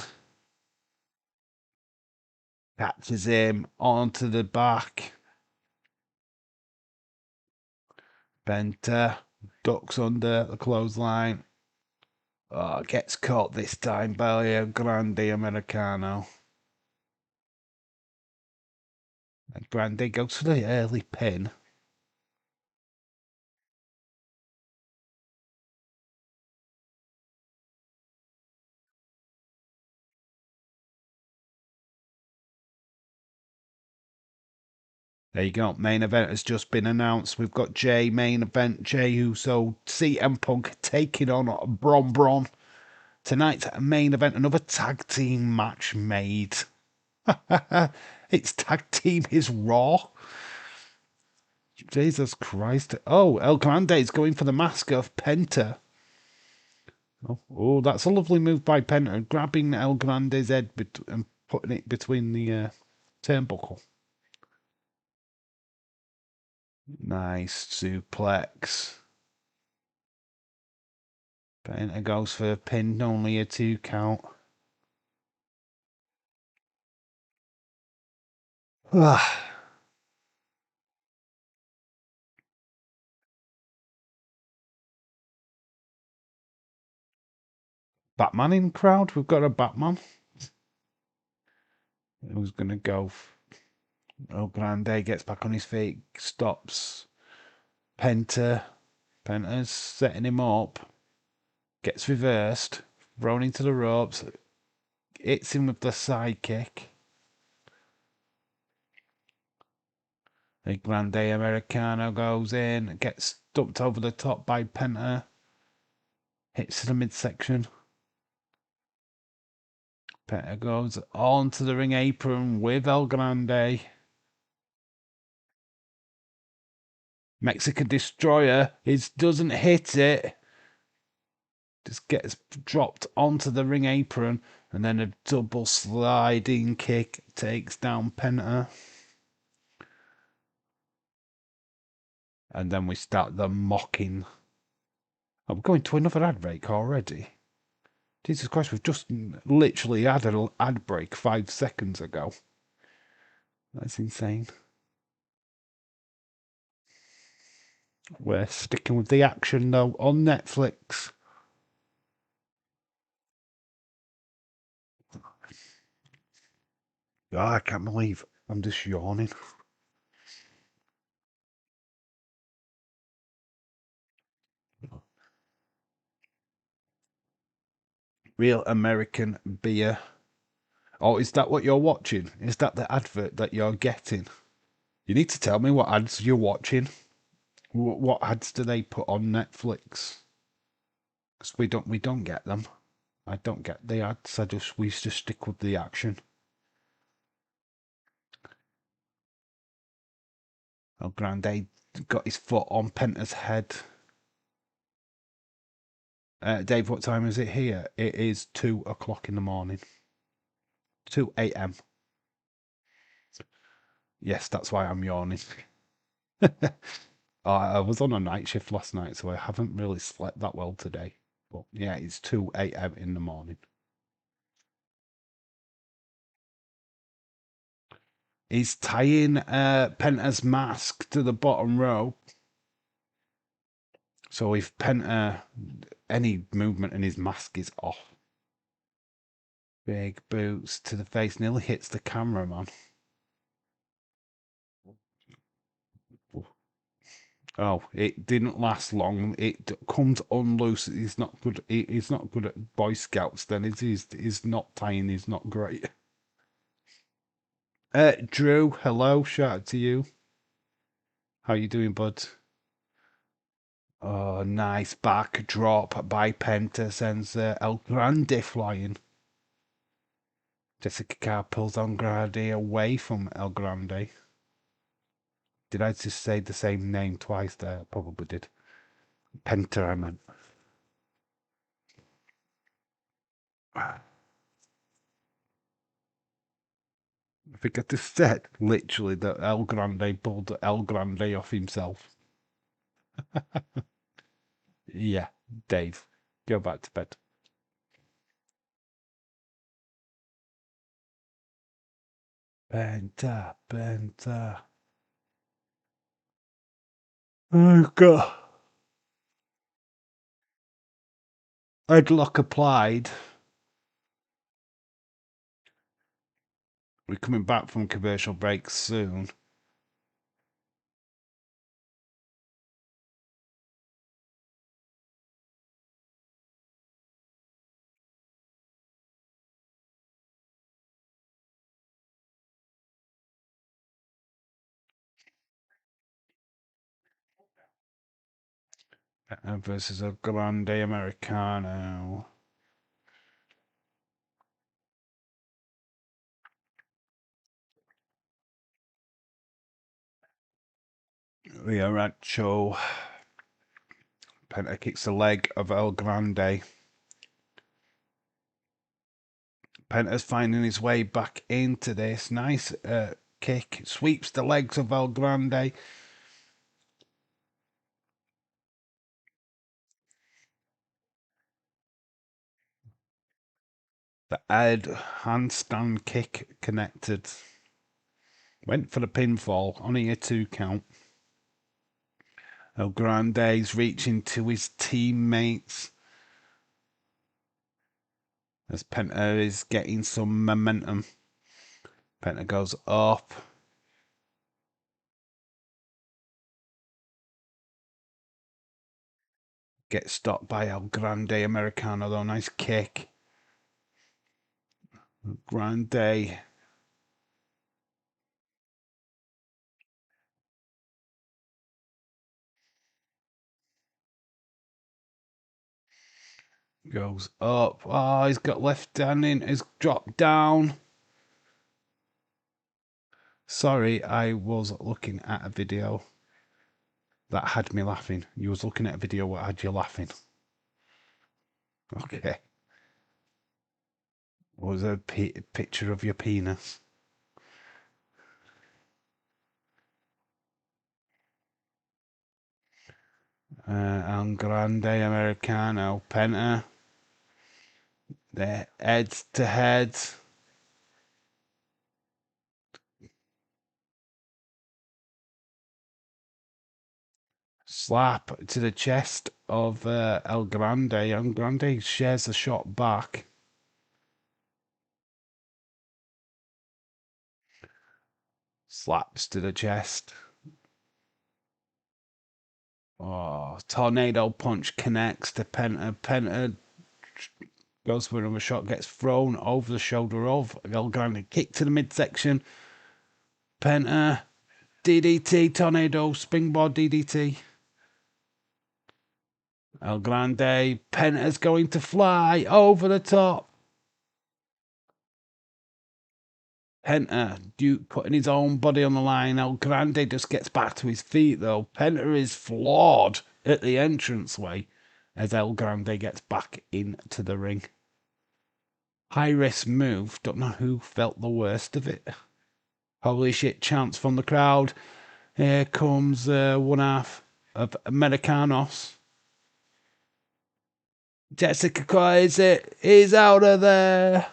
Speaker 1: Catches him onto the back. Penta ducks under the clothesline. Gets caught this time by a Grande Americano. And Grande goes for the early pin. There you go. Main event has just been announced. We've got main event, Jey Uso, CM Punk taking on Bron. Tonight's main event, another tag team match made. It's tag team is Raw. Jesus Christ. Oh, El Grande is going for the mask of Penta. Oh, that's a lovely move by Penta, grabbing El Grande's head and putting it between the turnbuckle. Nice suplex. Penta goes for a pin, only a 2 count. Batman in crowd. We've got a Batman. Who's going to go? El Grande gets back on his feet, stops Penta. Penta's setting him up. Gets reversed, thrown into the ropes. Hits him with the sidekick. The Grande Americano goes in, gets dumped over the top by Penta. Hits the midsection. Penta goes onto the ring apron with El Grande. Mexican Destroyer doesn't hit it. Just gets dropped onto the ring apron, and then a double sliding kick takes down Penta. And then we start the mocking. I'm going to another ad break already. Jesus Christ, we've just literally had an ad break 5 seconds ago. That's insane. We're sticking with the action though on Netflix. Oh, I can't believe I'm just yawning. Real American beer. Oh, is that what you're watching? Is that the advert that you're getting? You need to tell me what ads you're watching. What ads do they put on Netflix? Because we don't get them. I don't get the ads. We just stick with the action. El Grande got his foot on Penta's head. Dave, what time is it here? It is 2 o'clock in the morning. 2 a.m. Yes, that's why I'm yawning. I was on a night shift last night, so I haven't really slept that well today. But yeah, it's 2 a.m. in the morning. He's tying Penta's mask to the bottom row. So if Penta, any movement in his mask is off. Big boots to the face, nearly hits the cameraman. Oh, it didn't last long. It comes unloose. He's not good. He's not good at Boy Scouts. Then he's not tying. He's not great. Drew, hello. Shout out to you. How you doing, bud? Oh, nice backdrop by Penta sends El Grande flying. Jessica Carr pulls El Grande away from El Grande. Did I just say the same name twice there? I probably did. Penta, I meant. I think I just said literally that El Grande pulled El Grande off himself. Yeah, Dave, go back to bed. Penta. Oh, God. Headlock applied. We're coming back from commercial break soon. Versus a Grande Americano. Rio Rancho. Penta kicks the leg of El Grande. Penta's finding his way back into this. Nice kick. Sweeps the legs of El Grande. The handstand kick connected. Went for the pinfall. Only a 2 count. El Grande's reaching to his teammates. As Penta is getting some momentum. Penta goes up. Gets stopped by El Grande Americano though. Nice kick. Grande. Goes up. Oh, he's got left hand in. He's dropped down. Sorry, I was looking at a video that had me laughing. You was looking at a video that had you laughing. Okay. What was a picture of your penis? El Grande Americano. Penta. They're heads to head. Slap to the chest of El Grande. El Grande shares the shot back. Slaps to the chest. Oh, tornado punch connects to Penta. Penta goes for another shot, gets thrown over the shoulder of El Grande. Kick to the midsection. Penta. DDT, tornado, springboard DDT. El Grande. Penta's going to fly over the top. Penta, Duke putting his own body on the line. El Grande just gets back to his feet though. Penta is floored at the entranceway as El Grande gets back into the ring. High risk move. Don't know who felt the worst of it. Holy shit chants from the crowd. Here comes one half of Americanos. Jessica cries it. He's out of there.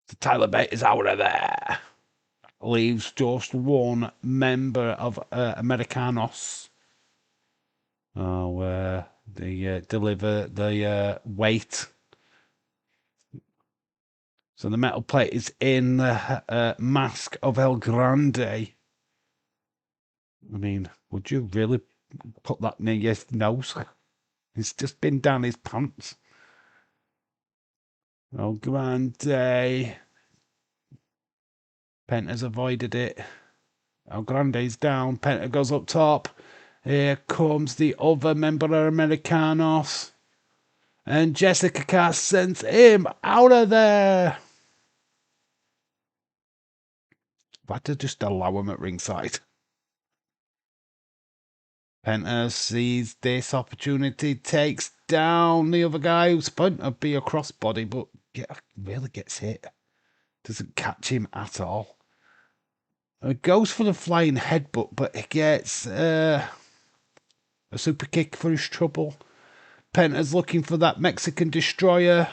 Speaker 1: The Tyler Bate is out of there. Leaves just one member of Americanos. Oh, they deliver the weight. So the metal plate is in the mask of El Grande. I mean, would you really put that near your nose? It's just been down his pants. El Grande. Penta's avoided it. El Grande's down. Penta goes up top. Here comes the other member of Americanos. And Jessica Cass sends him out of there. I've had to just allow him at ringside. Penta sees this opportunity, takes down the other guy who's supposed to be a crossbody, but really gets hit. Doesn't catch him at all. Goes for the flying headbutt, but it gets a super kick for his trouble. Penta's looking for that Mexican destroyer.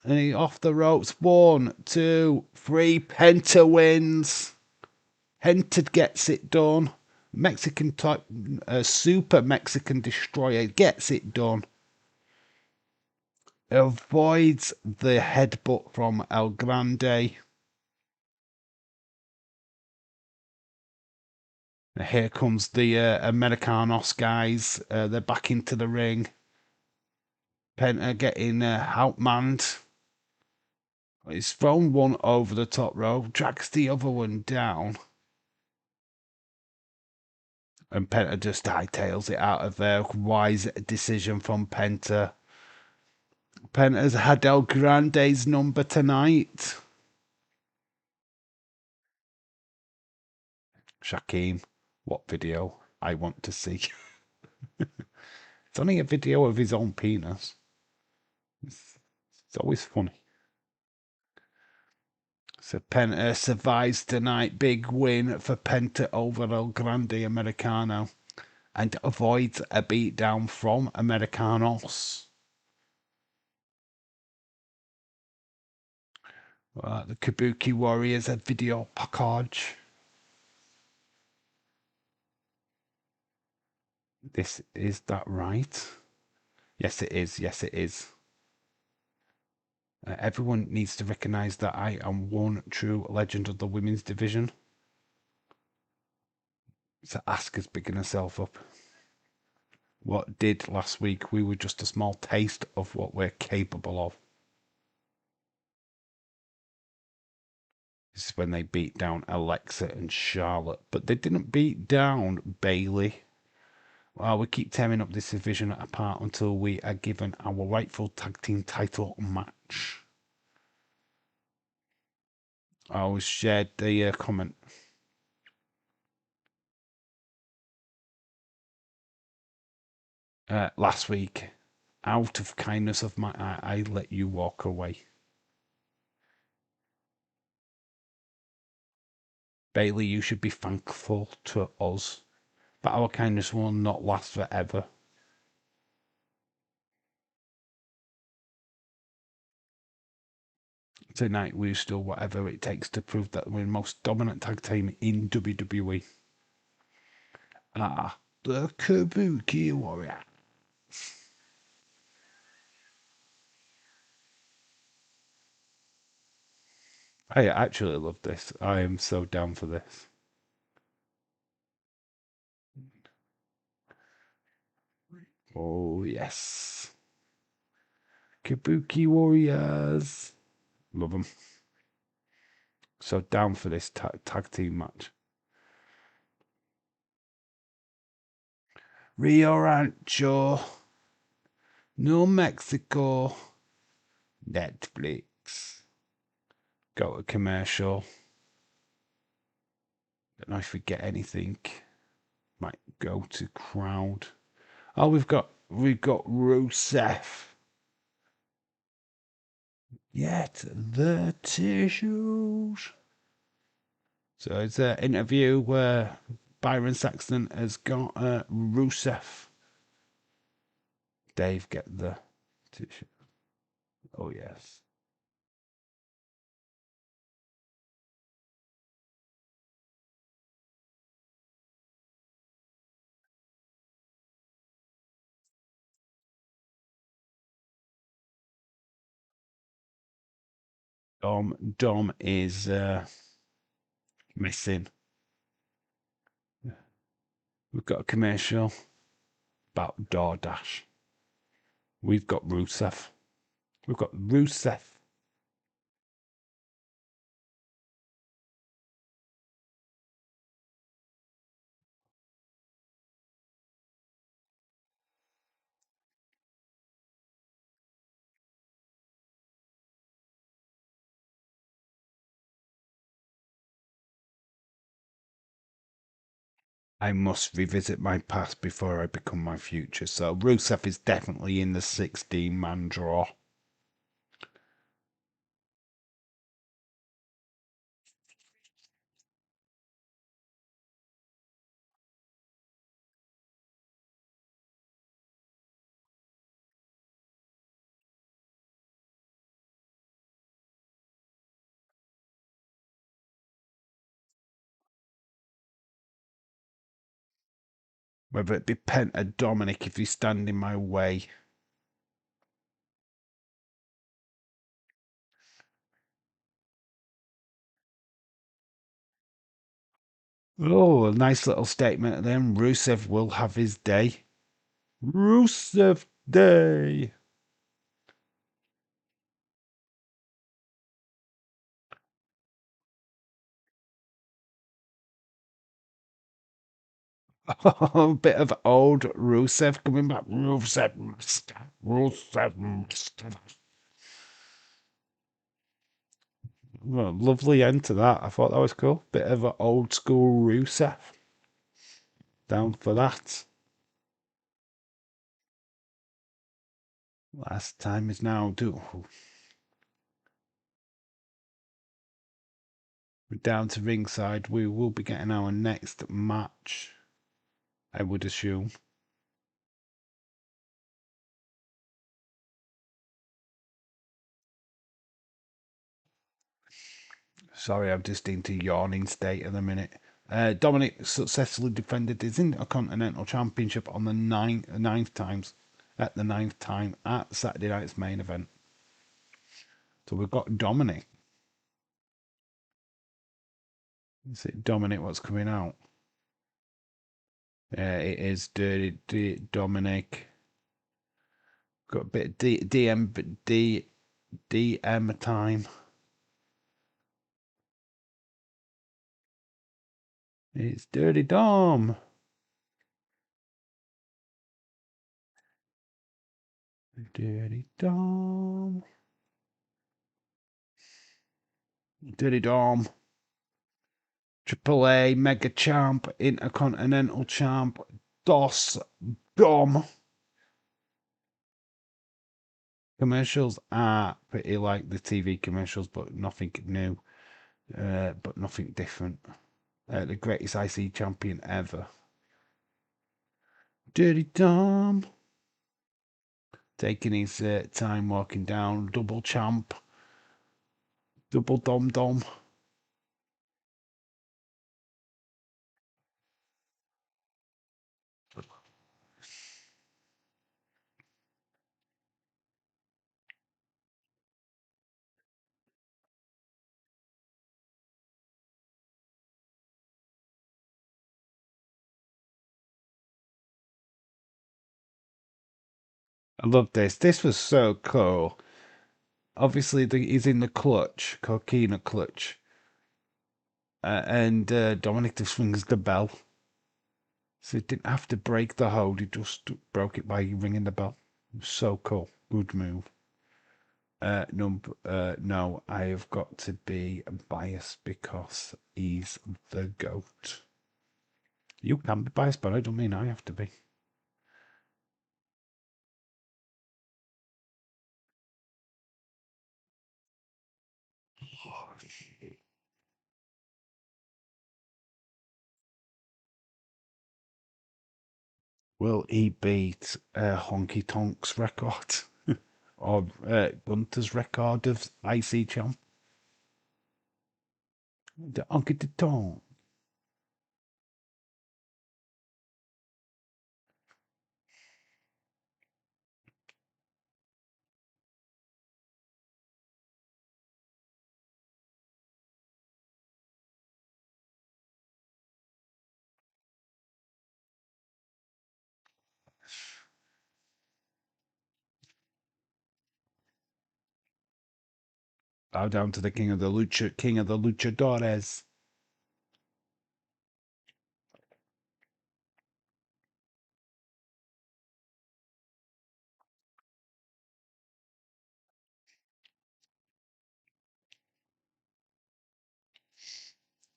Speaker 1: And he off the ropes. 1, 2, 3. Penta wins. Penta gets it done. Mexican type, super Mexican destroyer gets it done. Avoids the headbutt from El Grande. Here comes the Americanos guys. They're back into the ring. Penta getting outmanned. He's thrown one over the top rope, drags the other one down. And Penta just hightails it out of there. Wise decision from Penta. Penta's had El Grande's number tonight. Shaquem, what video? I want to see. It's only a video of his own penis. It's always funny. So Penta survives tonight. Big win for Penta over El Grande Americano. And avoids a beatdown from Americanos. The Kabuki Warriors a video package. Is that right? Yes, it is. Yes, it is. Everyone needs to recognize that I am one true legend of the women's division. So Asuka's bigging herself up. What did last week, we were just a small taste of what we're capable of. This is when they beat down Alexa and Charlotte, but they didn't beat down Bailey. Well, we keep tearing up this division apart until we are given our rightful tag team title match. I always shared the comment. Last week, out of kindness of my eye, I let you walk away. Bailey, you should be thankful to us, but our kindness will not last forever. Tonight, we still whatever it takes to prove that we're the most dominant tag team in WWE. The Kabuki Warrior. I actually love this. I am so down for this. Oh, yes. Kabuki Warriors. Love them. So down for this tag team match. Rio Rancho. New Mexico. Netflix. Go to commercial. Don't know if we get anything. Might go to crowd. Oh, we've got Rusev. Yet the tissues. So it's an interview where Byron Saxton has got Rusev. Dave, get the tissue. Oh, yes. Dom is missing. We've got a commercial about DoorDash. We've got Rusev. We've got Rusev. I must revisit my past before I become my future. So Rusev is definitely in the 16-man draw. Whether it be Penta Dominic if you stand in my way. Oh, a nice little statement then. Rusev will have his day. Rusev Day. A bit of old Rusev coming back. Rusev. Well, lovely end to that. I thought that was cool. Bit of an old school Rusev. Down for that. Last time is now due. We're down to ringside. We will be getting our next match, I would assume. Sorry, I'm just into yawning state at the minute. Dominic successfully defended his Intercontinental Championship on the ninth time at Saturday night's main event. So we've got Dominic. Is it Dominic what's coming out? It is Dirty Dominic. Got a bit of DM time. It's Dirty Dom. Dirty Dom. Dirty Dom. Triple A, Mega Champ, Intercontinental Champ, DOS, Dom. Commercials are pretty like the TV commercials, but nothing new, but nothing different. The greatest IC champion ever. Dirty Dom. Taking his time walking down. Double champ. Double Dom Dom. I love this. This was so cool. Obviously, he's in the clutch, Coquina clutch. And Dominic just swings the bell. So he didn't have to break the hold, he just broke it by ringing the bell. It was so cool. Good move. No, I have got to be biased because he's the GOAT. You can be biased, but I don't mean I have to be. Will he beat Honky Tonk's record? Or Gunter's record of IC champ? The Honky Tonk. Bow down to the king of the luchadores.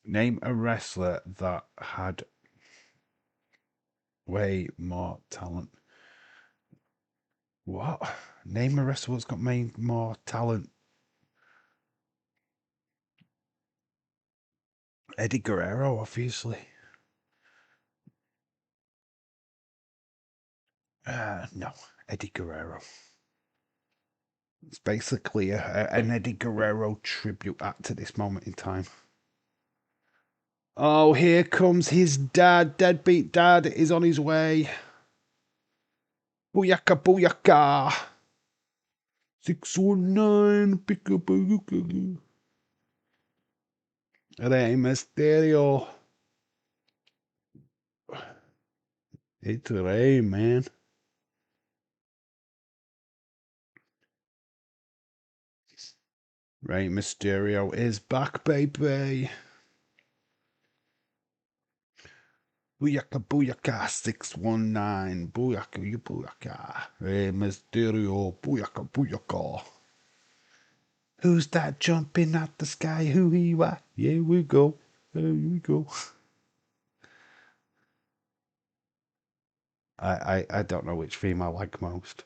Speaker 1: Name a wrestler that had way more talent. What? Name a wrestler that's got more talent. Eddie Guerrero, obviously. No, Eddie Guerrero. It's basically an Eddie Guerrero tribute act at this moment in time. Oh, here comes his dad. Deadbeat dad is on his way. Booyaka, booyaka. 619, peekaboo. Rey Mysterio. It's Rey, man. Rey Mysterio is back, baby. Booyaka, booyaka, 619. Booyaka, you booyaka. Rey Mysterio, booyaka, booyaka. Who's that jumping at the sky? Who he what? Here we go. Here we go. I don't know which theme I like most.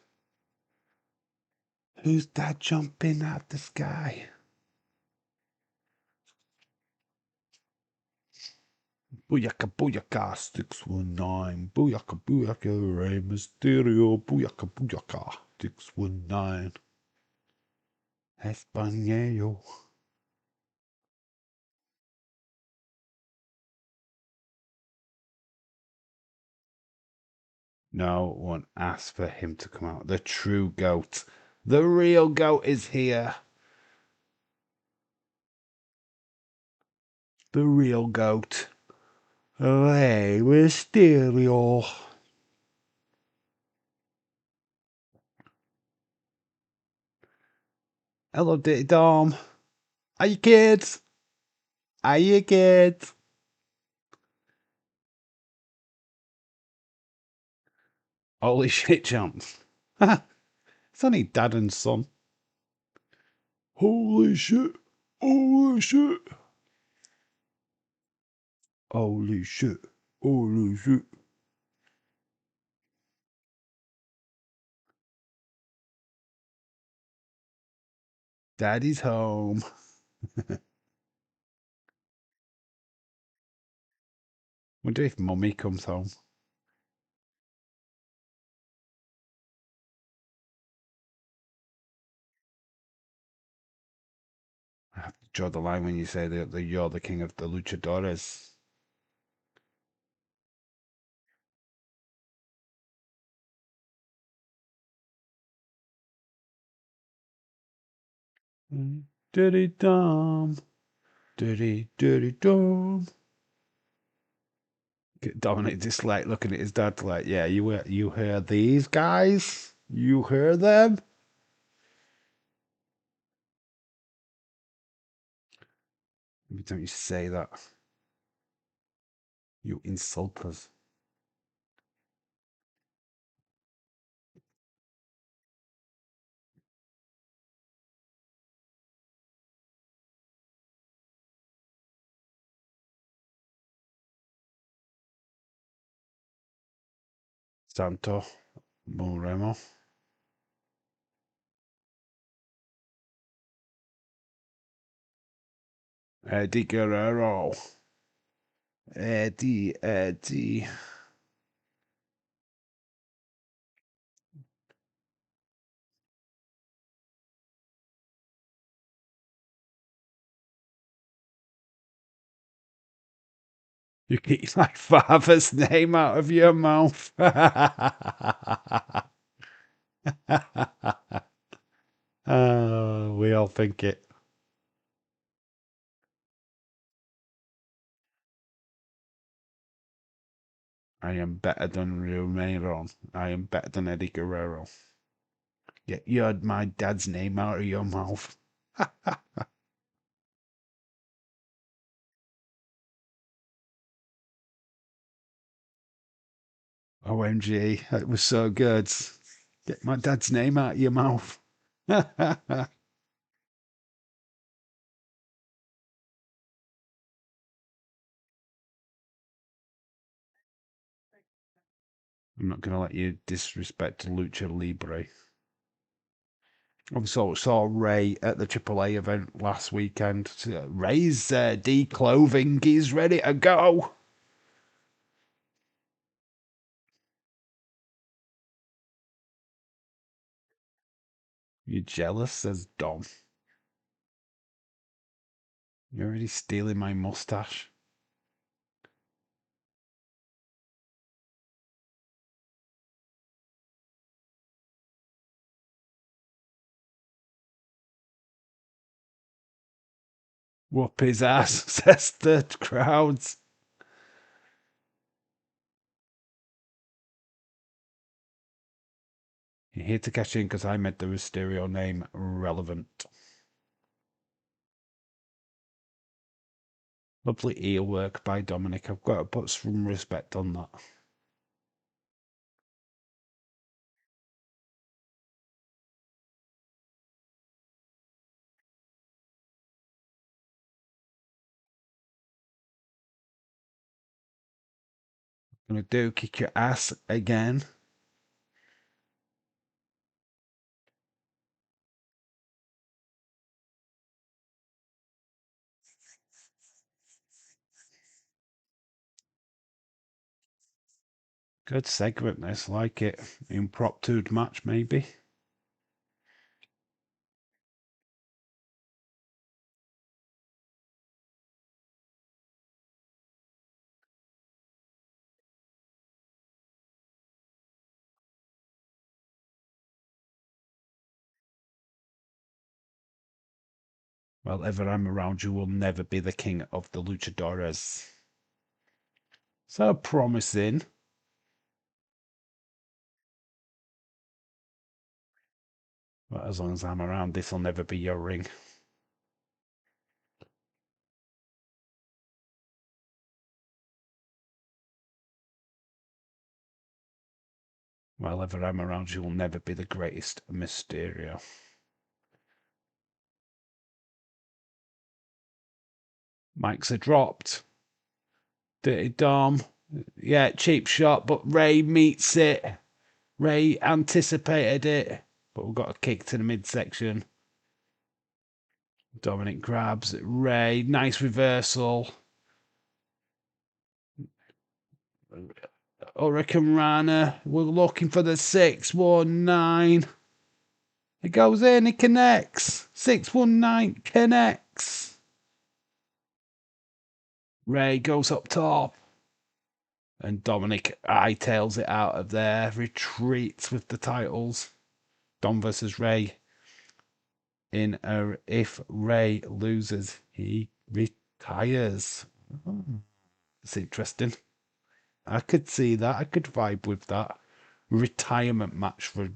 Speaker 1: Who's that jumping at the sky? Booyaka, booyaka, 619. Booyaka, booyaka, Rey Mysterio. Booyaka, booyaka, 619. Espanol. No one asked for him to come out. The true goat. The real goat is here. The real goat. Rey Mysterio. Hello, Ditty Dom. Are you kids? Are you kids? Holy shit, champs. It's only dad and son. Holy shit. Holy shit. Holy shit. Holy shit. Daddy's home. Wonder if mummy comes home. I have to draw the line when you say that you're the king of the luchadores. Dirty Dom. Dirty, dirty Dom. Dominic just like looking at his dad like, yeah, you hear these guys? You hear them? Maybe don't you say that. You insult us. Santo Moremo. Eddie Guerrero. Eddie. You keep my father's name out of your mouth. Oh, we all think it. I am better than Romero. I am better than Eddie Guerrero. Get my dad's name out of your mouth. OMG, that was so good. Get my dad's name out of your mouth. I'm not going to let you disrespect Lucha Libre. I saw Ray at the AAA event last weekend. Ray's declothing. He's ready to go. You jealous, says Dom. You're already stealing my mustache. Whoop his ass, says the crowds. You're here to cash in because I made the Mysterio name relevant. Lovely eel work by Dominic. I've got to put some respect on that. Gonna do kick your ass again. Good segment, this. Like it. Impromptu match, maybe. Well, ever I'm around, you will never be the king of the luchadores. So promising. But as long as I'm around, this will never be your ring. While ever I'm around, you will never be the greatest Mysterio. Mics are dropped. Dirty Dom. Yeah, cheap shot, but Ray meets it. Ray anticipated it, but we've got a kick to the midsection. Dominic grabs Ray. Nice reversal. Hurricane Rana. We're looking for the 619. It goes in. It connects. 619 connects. Ray goes up top. And Dominic hightails it out of there. Retreats with the titles. Dom versus Ray. If Ray loses, he retires. It's interesting. I could see that. I could vibe with that. Retirement match for.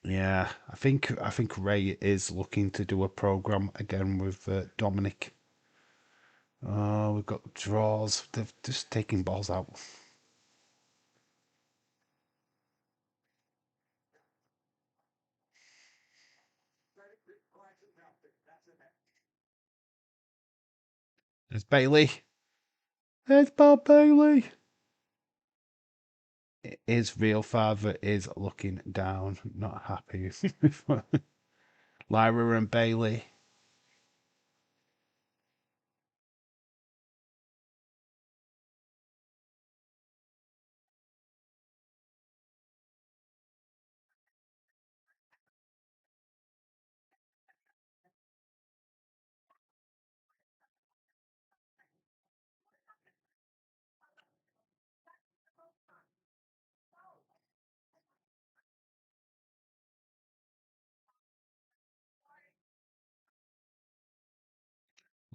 Speaker 1: Yeah, I think Ray is looking to do a program again with Dominic. Oh, we've got draws. They're just taking balls out. There's Bailey. There's Bob Bailey. His real father is looking down, not happy. Lyra and Bailey.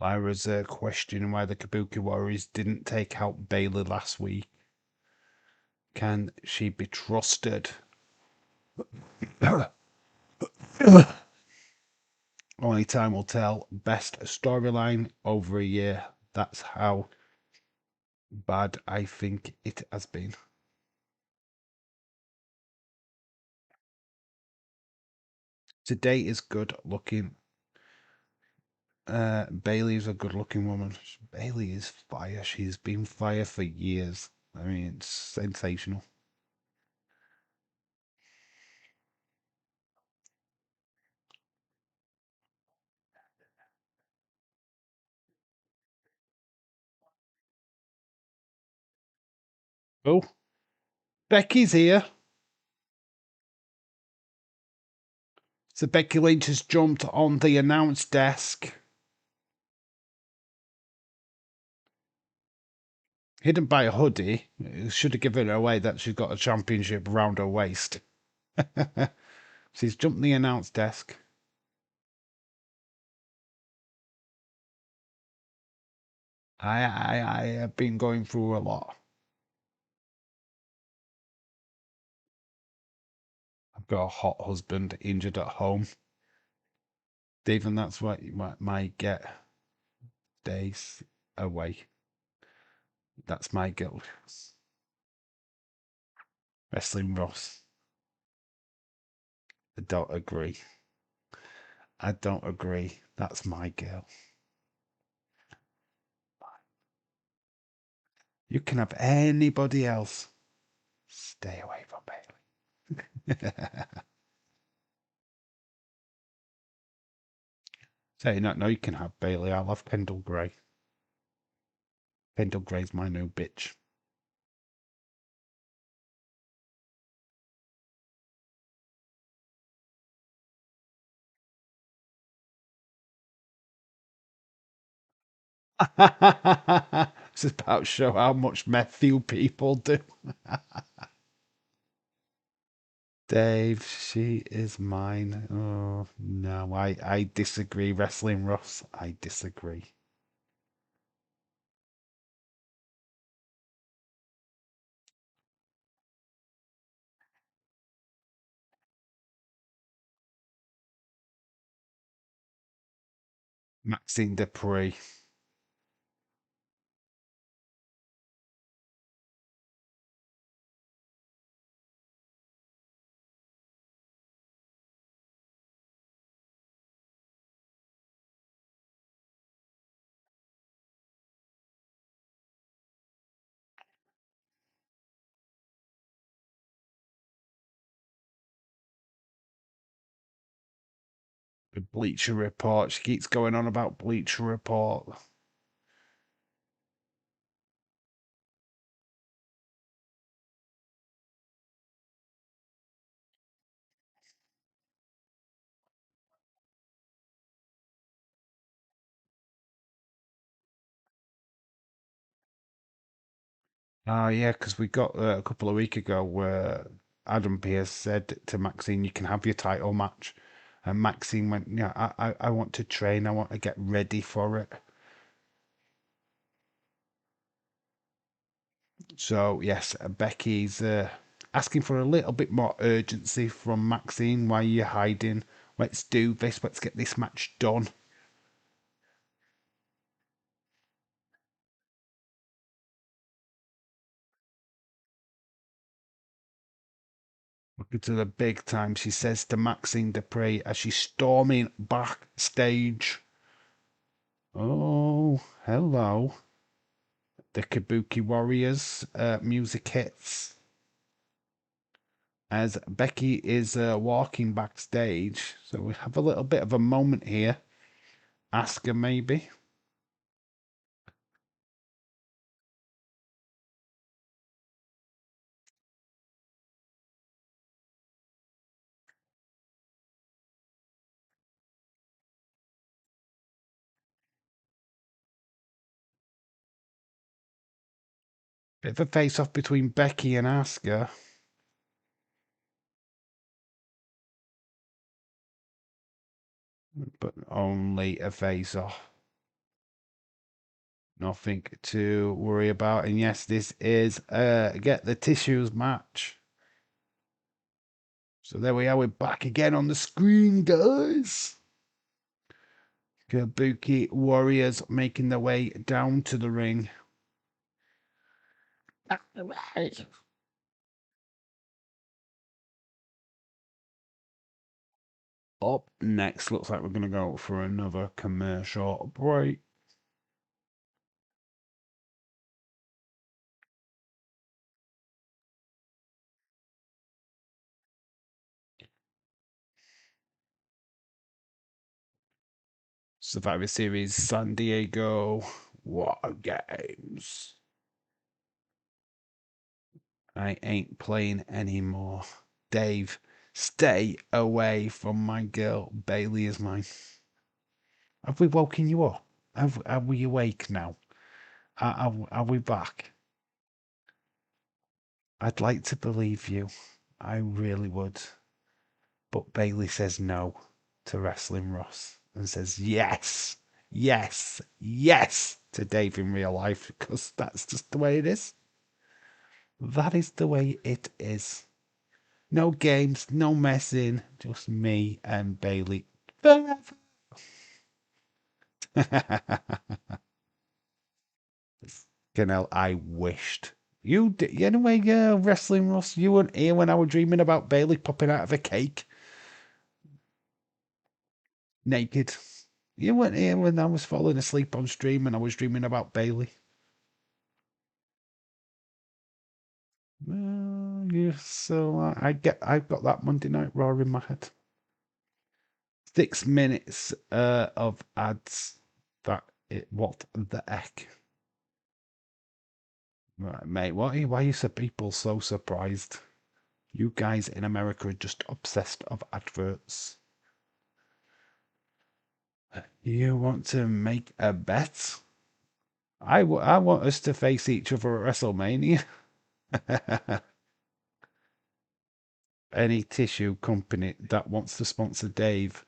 Speaker 1: Lyra's questioning why the Kabuki Warriors didn't take out Bailey last week. Can she be trusted? Only time will tell. Best storyline over a year. That's how bad I think it has been. Today is good looking. Bailey's a good looking woman. Bailey is fire. She's been fire for years. I mean, it's sensational. Oh, Becky's here. So Becky Lynch has jumped on the announce desk. Hidden by a hoodie. Should have given it away that she's got a championship around her waist. She's jumped the announce desk. I have been going through a lot. I've got a hot husband injured at home. Even that's what you might get days away. That's my guilt. Wrestling Ross. I don't agree. I don't agree. That's my girl. You can have anybody else. Stay away from Bailey. Saying that, no, you can have Bailey. I'll have Kendall Gray. Kendall Gray's my new bitch. This is about to show how much meth you people do. Dave, she is mine. Oh, no, I disagree. Wrestling Ross, I disagree. Maxine Dupree. The Bleacher Report. She keeps going on about Bleacher Report. Oh, yeah, because we got a couple of weeks ago where Adam Pearce said to Maxine, you can have your title match. And Maxine went, yeah, I want to train. I want to get ready for it. So, yes, Becky's asking for a little bit more urgency from Maxine. Why are you hiding? Let's do this. Let's get this match done. Looking to the big time, she says to Maxine Dupree as she's storming backstage. Oh, hello. The Kabuki Warriors music hits as Becky is walking backstage. So we have a little bit of a moment here. Ask her maybe. Bit of a face off between Becky and Asuka. But only a face off. Nothing to worry about. And yes, this is a get the tissues match. So there we are. We're back again on the screen, guys. Kabuki Warriors making their way down to the ring. Up next, looks like we're going to go for another commercial break. Survivor Series San Diego War Games. I ain't playing anymore. Dave, stay away from my girl. Bailey is mine. Have we woken you up? Are we awake now? Are we back? I'd like to believe you. I really would. But Bailey says no to Wrestling Ross and says yes, yes, yes. to Dave in real life because that's just the way it is. That is the way it is. No games, no messing, just me and Bailey forever. Canel, I wished. You did, anyway, Wrestling Russ, you weren't here when I was dreaming about Bailey popping out of a cake naked. You weren't here when I was falling asleep on stream and I was dreaming about Bailey. So I've got that Monday Night Raw in my head. 6 minutes of ads. What the heck? Right, mate, why are you people so surprised? You guys in America are just obsessed of adverts. You want to make a bet? I want us to face each other at WrestleMania. Any tissue company that wants to sponsor Dave,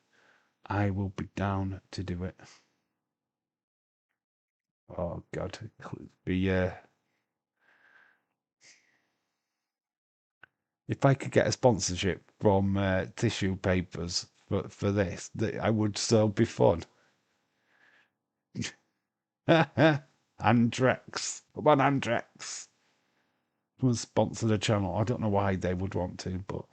Speaker 1: I will be down to do it. Oh God, if I could get a sponsorship from tissue papers for this, I would so be fun. Andrex, come on, Andrex. Will sponsor the channel. I don't know why they would want to, but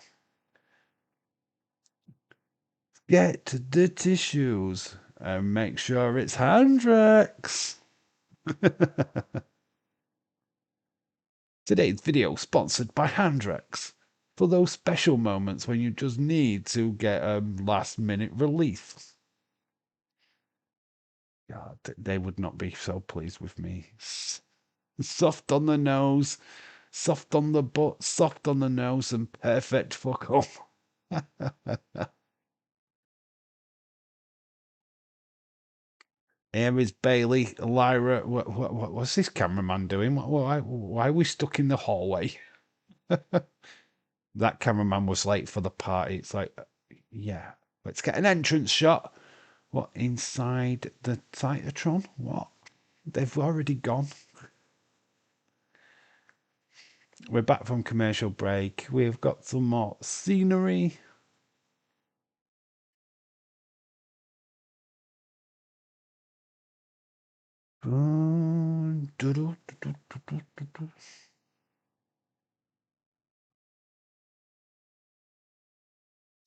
Speaker 1: get the tissues and make sure it's Andrex. Today's video sponsored by Handrex. For those special moments when you just need to get a last minute relief. God, they would not be so pleased with me. Soft on the nose, soft on the butt, soft on the nose, and perfect fuck up. Here is Bailey, Lyra. What's this cameraman doing? Why are we stuck in the hallway? That cameraman was late for the party. It's like, yeah, let's get an entrance shot. What, inside the Titatron? What? They've already gone. We're back from commercial break. We've got some more scenery.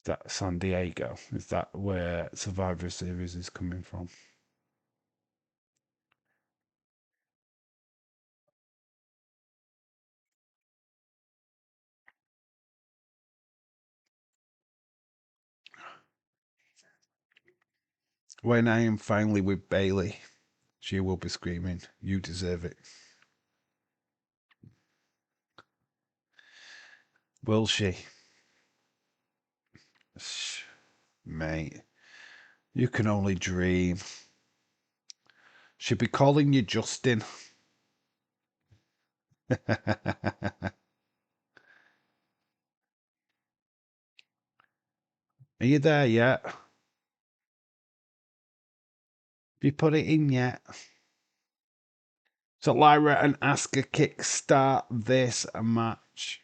Speaker 1: Is that San Diego? Is that where Survivor Series is coming from? When I am finally with Bailey, she will be screaming, "You deserve it." Will she? Mate, you can only dream. She'll be calling you Justin. Are you there yet? Have you put it in yet? So Lyra and Asuka kickstart this match.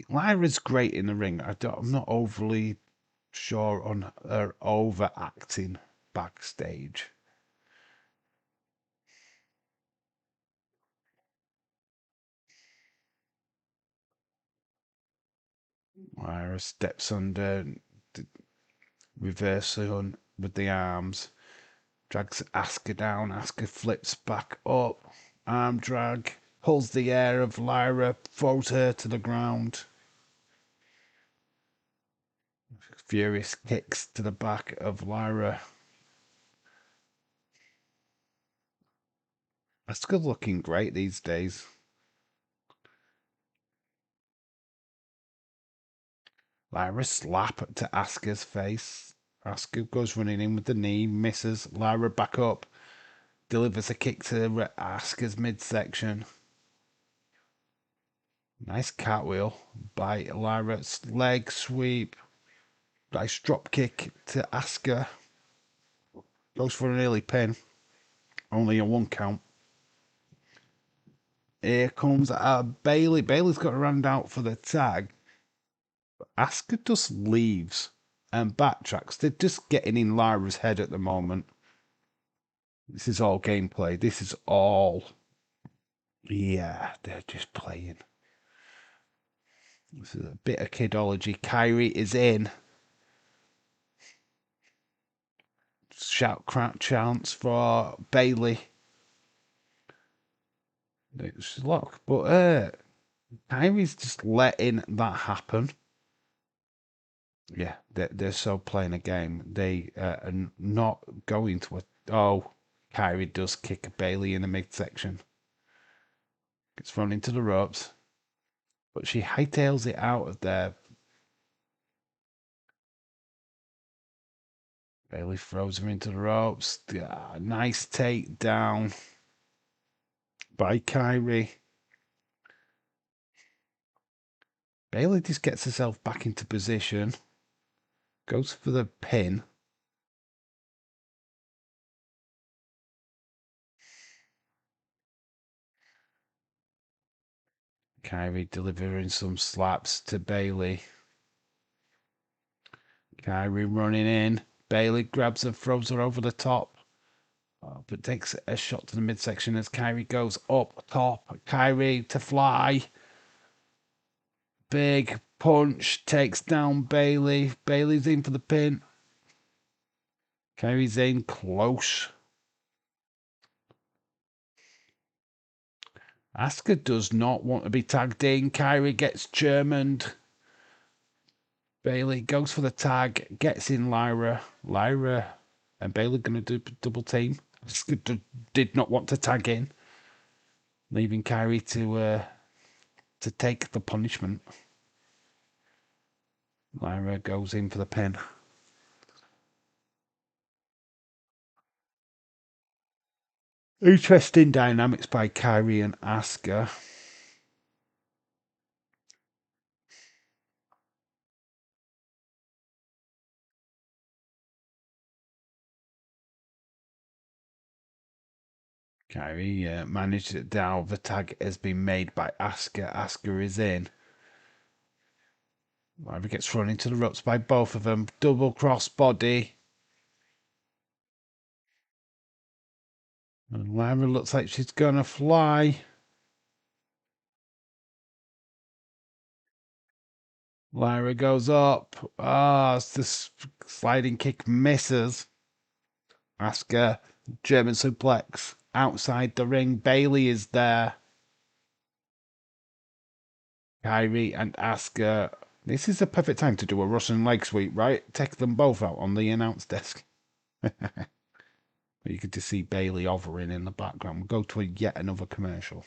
Speaker 1: Lyra's great in the ring. I'm not overly sure on her overacting backstage. Lyra steps under, reversing with the arms, drags Asuka down. Asuka flips back up, arm drag, pulls the air of Lyra, throws her to the ground. Furious kicks to the back of Lyra. Asuka looking great these days. Lyra slap to Asuka's face. Asuka goes running in with the knee, misses. Lyra back up, delivers a kick to Asuka's midsection. Nice cartwheel by Lyra's leg sweep. Nice drop kick to Asuka. Goes for an early pin. Only a 1 count. Here comes Bailey. Bailey's got to run out for the tag. Asuka just leaves and backtracks. They're just getting in Lyra's head at the moment. This is all gameplay. This is all. Yeah, they're just playing. This is a bit of kidology. Kyrie is in. Shout crowd chants for Bailey. It's locked, but Kyrie's just letting that happen. Yeah, they're so playing a game. They are not going to. Oh, Kyrie does kick Bailey in the midsection. Gets thrown into the ropes, but she hightails it out of there. Bailey throws her into the ropes. Nice takedown by Kyrie. Bailey just gets herself back into position. Goes for the pin. Kyrie delivering some slaps to Bailey. Kyrie running in. Bailey grabs her, throws her over the top. But takes a shot to the midsection as Kyrie goes up top. Kyrie to fly. Big punch takes down Bailey. Bailey's in for the pin. Kyrie's in close. Asuka does not want to be tagged in. Kyrie gets Germaned. Bailey goes for the tag, gets in Lyra. Lyra and Bailey going to do double team. Asuka did not want to tag in, leaving Kyrie to take the punishment. Lyra goes in for the pin. Interesting dynamics by Kyrie and Asuka. Kyrie managed it down. The tag has been made by Asuka. Asuka is in. Lyra gets thrown into the ropes by both of them. Double cross body. And Lyra looks like she's going to fly. Lyra goes up. The sliding kick misses. Asuka, German suplex. Outside the ring, Bailey is there. Kyrie and Asuka. This is the perfect time to do a Russian leg sweep, right? Take them both out on the announce desk. You get to see Bailey hovering in the background. We'll go to yet another commercial.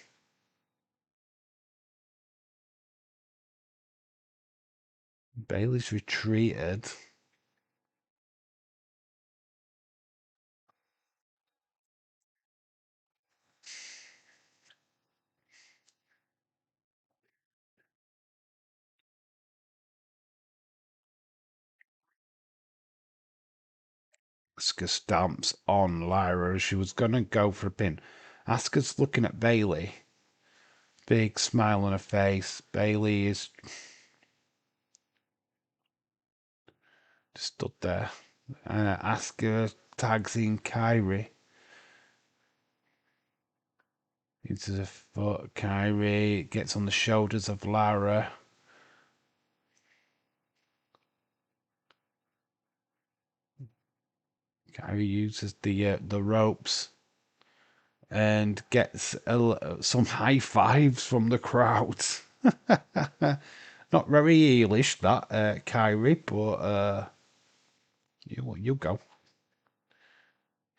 Speaker 1: Bailey's retreated. Asuka stamps on Lyra as she was going to go for a pin. Asuka's looking at Bailey. Big smile on her face. Bailey is stood there. Asuka tags in Kyrie. Into the foot. Kyrie gets on the shoulders of Lara. Kyrie uses the ropes and gets some high fives from the crowd. Not very heelish, that, Kyrie, but you go.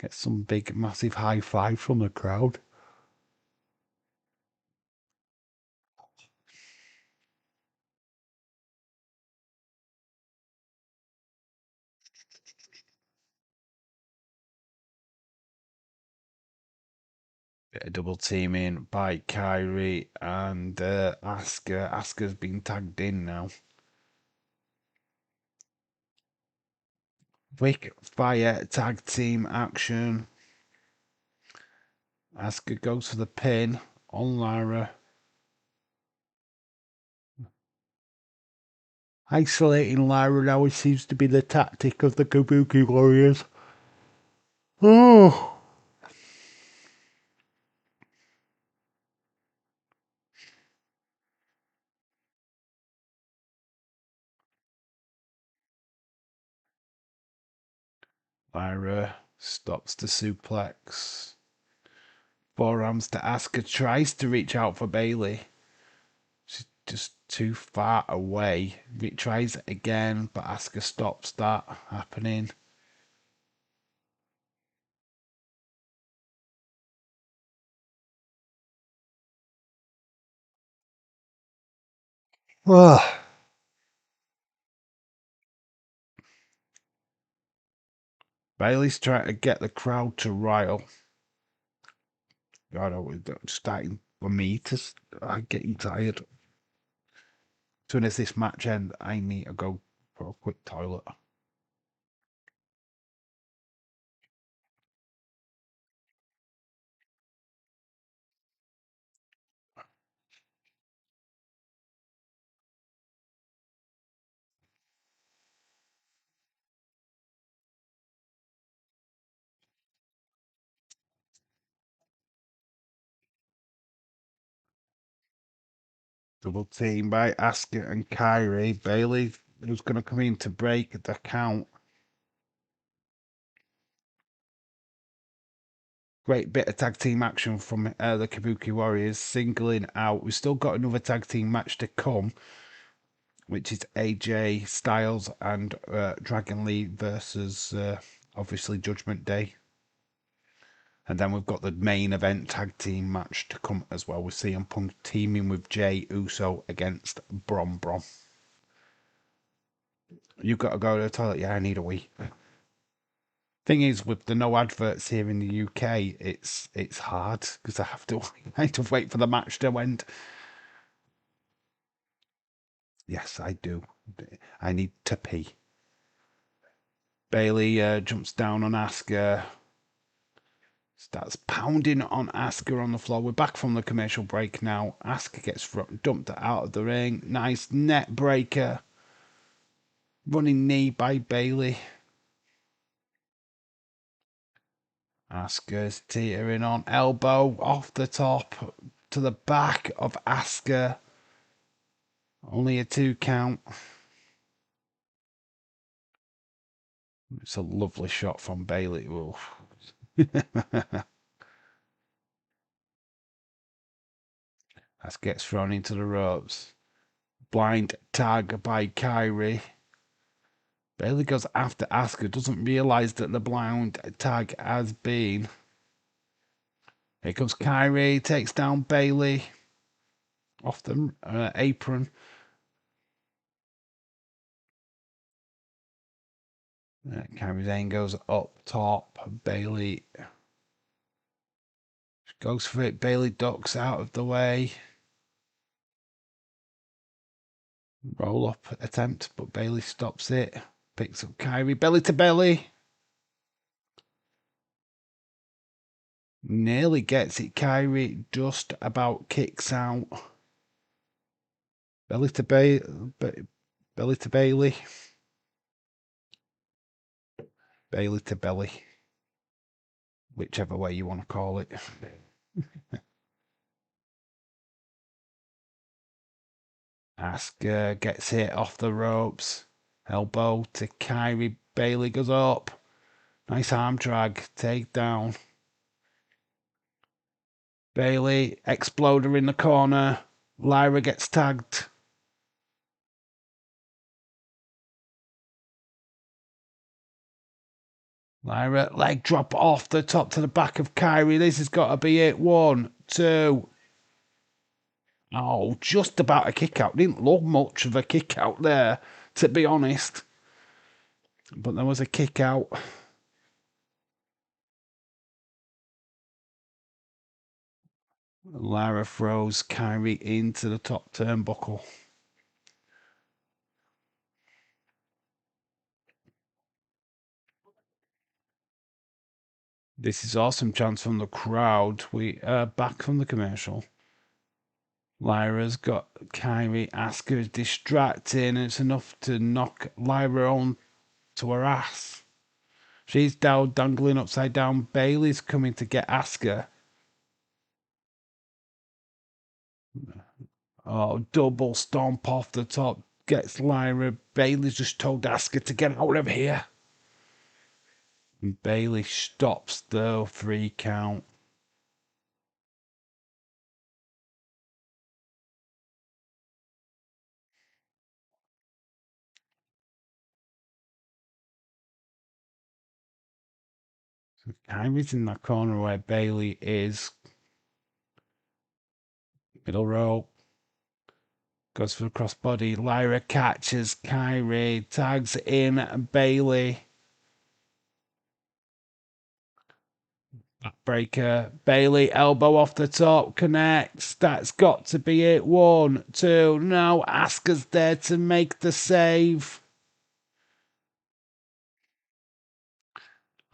Speaker 1: Get some big, massive high five from the crowd. Bit of double teaming by Kyrie and Asuka. Asuka's been tagged in now. Quick fire tag team action. Asuka goes for the pin on Lyra. Isolating Lyra now seems to be the tactic of the Kabuki Warriors. Oh. Lyra stops the suplex. Forearms to Asuka, tries to reach out for Bailey. She's just too far away. Tries it again, but Asuka stops that happening. Ugh. Bailey's trying to get the crowd to rile. God, it's starting for me to. I'm getting tired. As soon as this match ends, I need to go for a quick toilet. Double team by Asuka and Kyrie. Bailey, who's going to come in to break the count. Great bit of tag team action from the Kabuki Warriors, singling out. We've still got another tag team match to come, which is AJ Styles and Dragon Lee versus obviously Judgment Day. And then we've got the main event tag team match to come as well, with CM Punk teaming with Jey Uso against Brom Brom. You've got to go to the toilet. Yeah, I need a wee. Thing is, with the no adverts here in the UK, it's hard because I have to wait for the match to end. Yes, I do. I need to pee. Bailey jumps down on Asuka. Starts pounding on Asuka on the floor. We're back from the commercial break now. Asuka gets dumped out of the ring. Nice net breaker. Running knee by Bailey. Asuka's teetering on. Elbow off the top to the back of Asuka. Only a 2 count. It's a lovely shot from Bailey. Asuka gets thrown into the ropes. Blind tag by Kyrie. Bailey goes after Asuka, doesn't realise that the blind tag has been. Here comes Kyrie, takes down Bailey off the apron. Kyrie then goes up top. Bailey goes for it. Bailey ducks out of the way. Roll up attempt, but Bailey stops it. Picks up Kyrie, belly to belly. Nearly gets it. Kyrie just about kicks out. Belly to belly to Bailey. Bailey to belly. Whichever way you want to call it. Asuka gets hit off the ropes. Elbow to Kyrie. Bailey goes up. Nice arm drag. Take down. Bailey. Exploder in the corner. Lyra gets tagged. Lyra, leg drop off the top to the back of Kyrie. This has got to be it. 1, 2. Oh, just about a kick out. Didn't look much of a kick out there, to be honest. But there was a kick out. Lyra throws Kyrie into the top turnbuckle. This is awesome chance from the crowd. We are back from the commercial. Lyra's got Kyrie. Asuka is distracting. It's enough to knock Lyra on to her ass. She's down, dangling upside down. Bailey's coming to get Asuka. Oh, double stomp off the top. Gets Lyra. Bailey's just told Asuka to get out of here. And Bailey stops the 3 count. Kyrie's in that corner where Bailey is. Middle row. Goes for the crossbody. Lyra catches Kyrie. Tags in Bailey. Backbreaker. Bailey elbow off the top. Connects. That's got to be it. 1, 2. No. Asuka's there to make the save.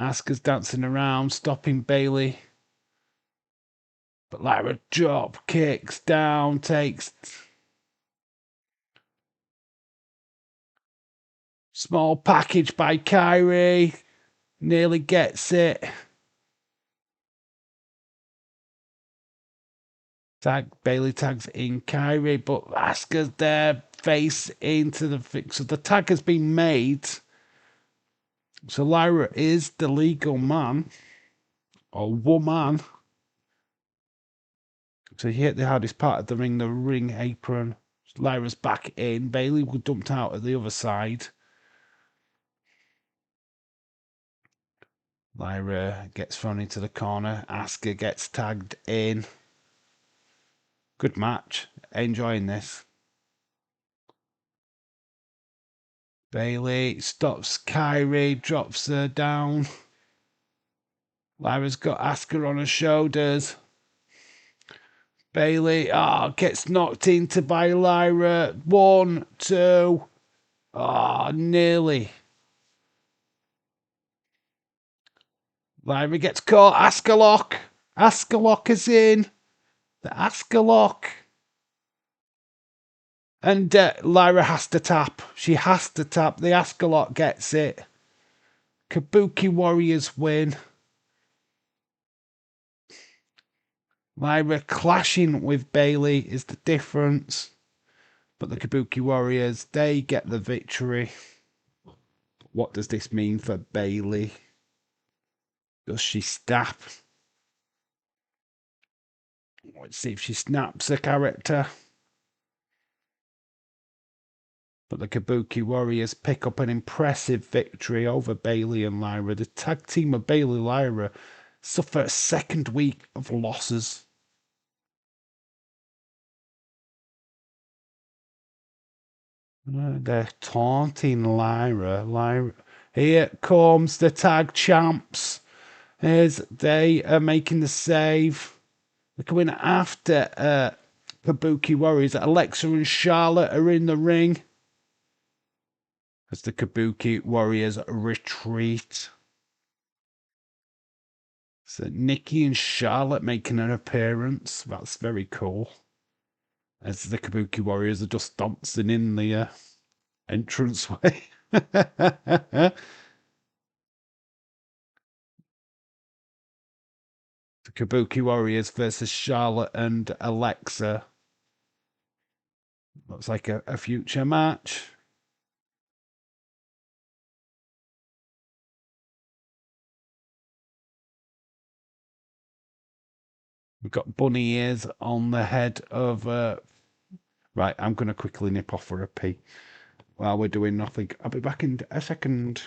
Speaker 1: Asuka's dancing around, stopping Bailey. But Lyra drop kicks down, takes small package by Kyrie. Nearly gets it. Bailey tags in Kyrie, but Asuka's there, face into the fix. So the tag has been made. So Lyra is the legal man or woman. So he hit the hardest part of the ring apron. Lyra's back in. Bailey was dumped out at the other side. Lyra gets thrown into the corner. Asuka gets tagged in. Good match. Enjoying this. Bailey stops Kyrie, drops her down. Lyra's got Asuka on her shoulders. Bailey gets knocked into by Lyra. 1, 2. Nearly. Lyra gets caught. Asuka lock. Asuka lock is in. The Asuka lock. And Lyra has to tap. She has to tap. The Asuka lock gets it. Kabuki Warriors win. Lyra clashing with Bailey is the difference. But the Kabuki Warriors, they get the victory. What does this mean for Bailey? Does she snap? Let's see if she snaps a character. But the Kabuki Warriors pick up an impressive victory over Bailey and Lyra. The tag team of Bailey and Lyra suffer a second week of losses. They're taunting Lyra. Here comes the tag champs. As they are making the save. They're coming after Kabuki Warriors. Alexa and Charlotte are in the ring. As the Kabuki Warriors retreat. So Nikki and Charlotte making an appearance. That's very cool. As the Kabuki Warriors are just dancing in the entranceway. The Kabuki Warriors versus Charlotte and Alexa. Looks like a future match. We've got bunny ears on the head of... Right, I'm going to quickly nip off for a pee while we're doing nothing. I'll be back in a second.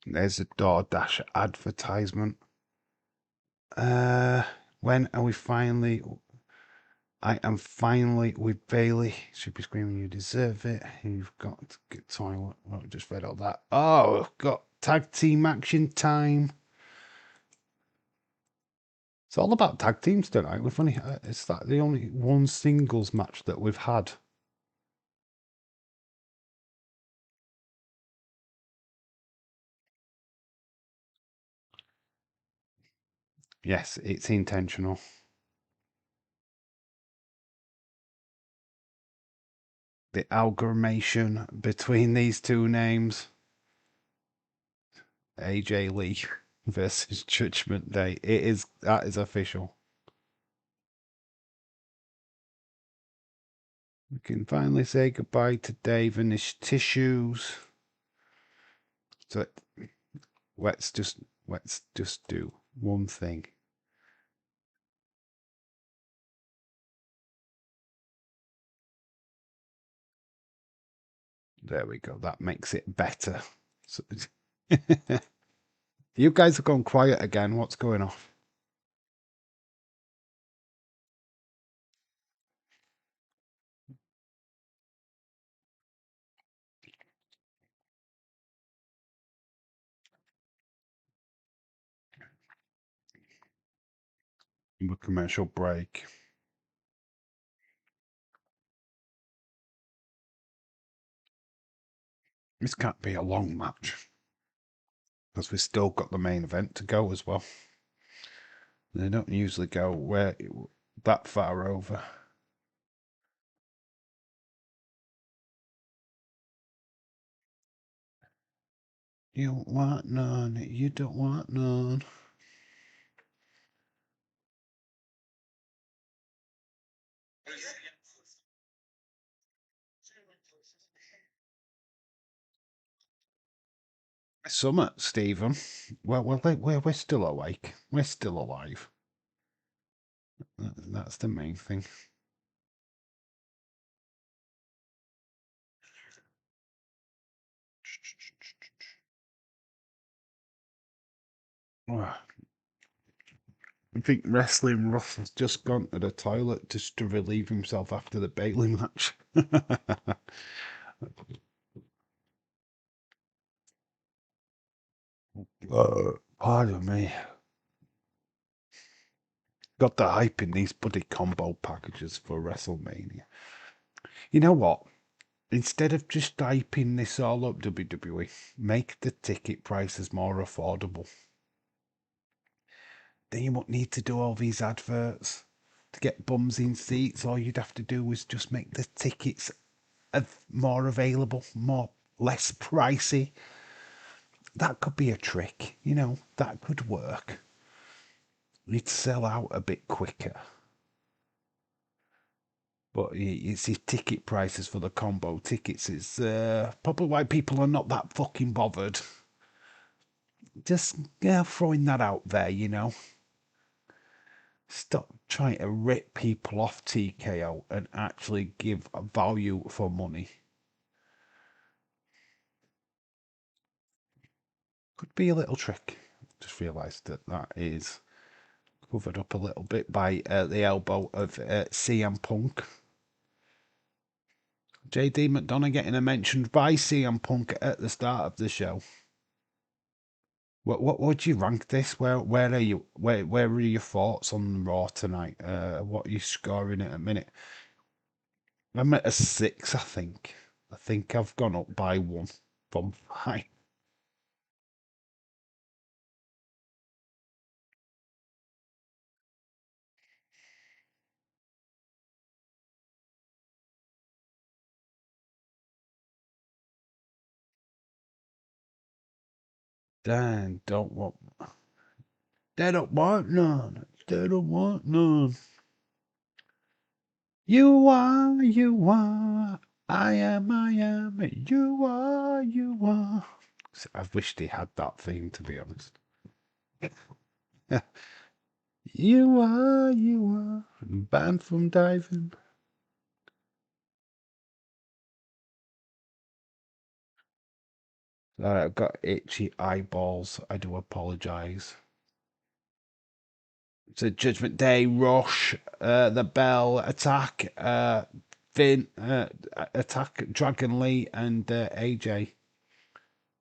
Speaker 1: There's a DoorDash advertisement. Uh, when are we finally? I am finally with Bailey. Should be screaming, you deserve it. You've got to get toilet. Well, I just read all that. Oh, I've got tag team action time. It's all about tag teams tonight. We're funny. It's that the only one singles match that we've had. Yes, it's intentional. The amalgamation between these two names, AJ Lee versus Judgment Day. That is official. We can finally say goodbye to Dave and his tissues. So let's just do one thing. There we go. That makes it better. So, you guys have gone quiet again. What's going off? A commercial break. This can't be a long match because we've still got the main event to go as well. They don't usually go that far over. You don't want none. You don't want none. Summer, Stephen. Well, we're still awake. We're still alive. That's the main thing. I think Wrestling Ross has just gone to the toilet just to relieve himself after the Bailey match. Pardon me. Got the hype in these bloody combo packages for WrestleMania. You know what? Instead of just hyping this all up, WWE, make the ticket prices more affordable. Then you won't need to do all these adverts to get bums in seats. All you'd have to do is just make the tickets more available, less pricey. That could be a trick, that could work. You'd sell out a bit quicker. But it's his ticket prices for the combo tickets. It's probably why people are not that fucking bothered. Just throwing that out there, you know. Stop trying to rip people off TKO and actually give value for money. Could be a little trick. Just realised that is covered up a little bit by the elbow of CM Punk. JD McDonough getting mentioned by CM Punk at the start of the show. What would you rank this? Where are you? Where are your thoughts on Raw tonight? What are you scoring at a minute? I'm at a 6, I think. I think I've gone up by 1 from 5. Dan don't want. They don't want none. They don't want none. You are, you are. I am, I am. You are, you are. I wished he had that theme, to be honest. You are, you are. Banned from diving. I've got itchy eyeballs. I do apologise. It's a Judgment Day rush. The Bell attack. Finn attack Dragon Lee and AJ.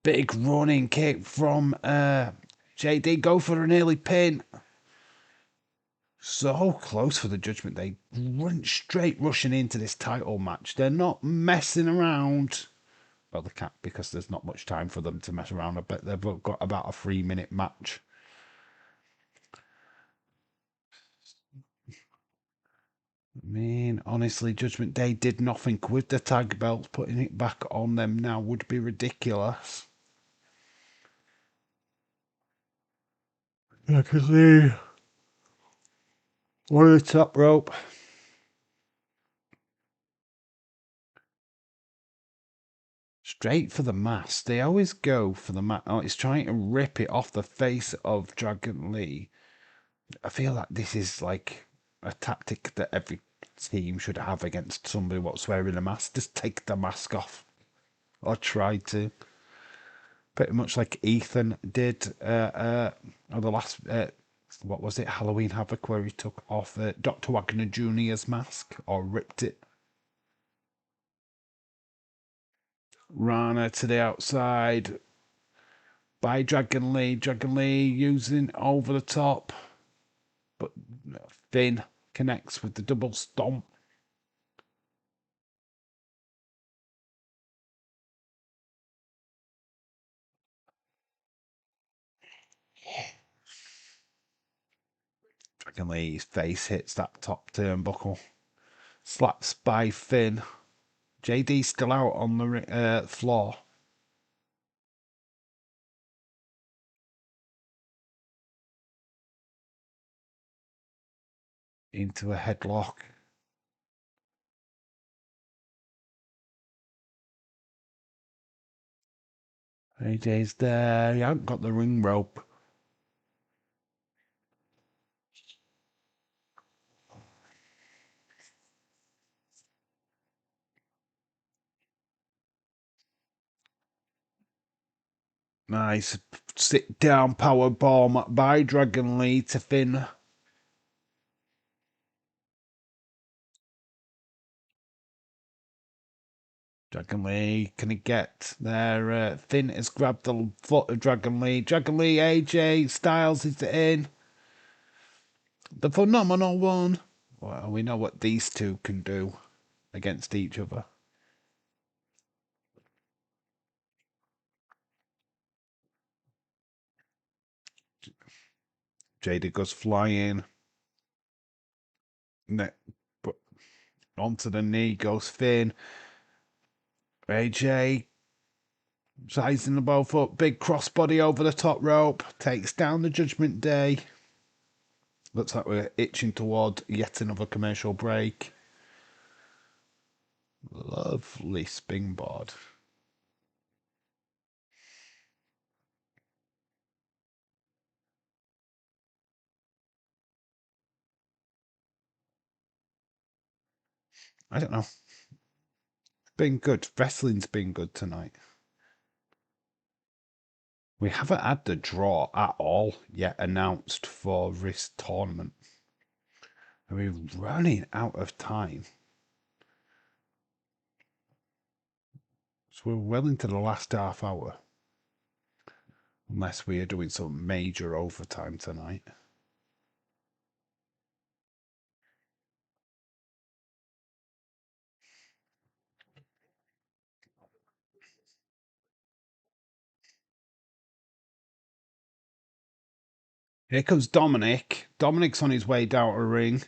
Speaker 1: Big running kick from JD. Go for an early pin. So close for the Judgment Day. Straight rushing into this title match. They're not messing around. Well, they can't because there's not much time for them to mess around. I bet they've got about a 3-minute match. I mean, honestly, Judgment Day did nothing with the tag belts. Putting it back on them now would be ridiculous. I can see one of the top rope. Straight for the mask. They always go for the mask. Oh, it's trying to rip it off the face of Dragon Lee. I feel like this is like a tactic that every team should have against somebody what's wearing a mask. Just take the mask off. Or try to. Pretty much like Ethan did on the last, what was it, Halloween Havoc, where he took off Dr. Wagner Jr.'s mask, or ripped it. Rana to the outside by Dragon Lee. Dragon Lee using over the top, but Finn connects with the double stomp. Dragon Lee's face hits that top turnbuckle. Slaps by Finn. JD still out on the floor. Into a headlock. AJ's there. He hasn't got the ring rope. Nice sit down power bomb by Dragon Lee to Finn. Dragon Lee, can he get there? Finn has grabbed the foot of Dragon Lee. Dragon Lee, AJ Styles is in. The phenomenal one. Well, we know what these two can do against each other. JD goes flying. But onto the knee goes Finn. AJ sizing them both up. Big crossbody over the top rope. Takes down the Judgment Day. Looks like we're itching toward yet another commercial break. Lovely springboard. I don't know. Been good. Wrestling's been good tonight. We haven't had the draw at all yet announced for this tournament. And we're running out of time. So we're well into the last half hour. Unless we are doing some major overtime tonight. Here comes Dominic. Dominic's on his way down a ring.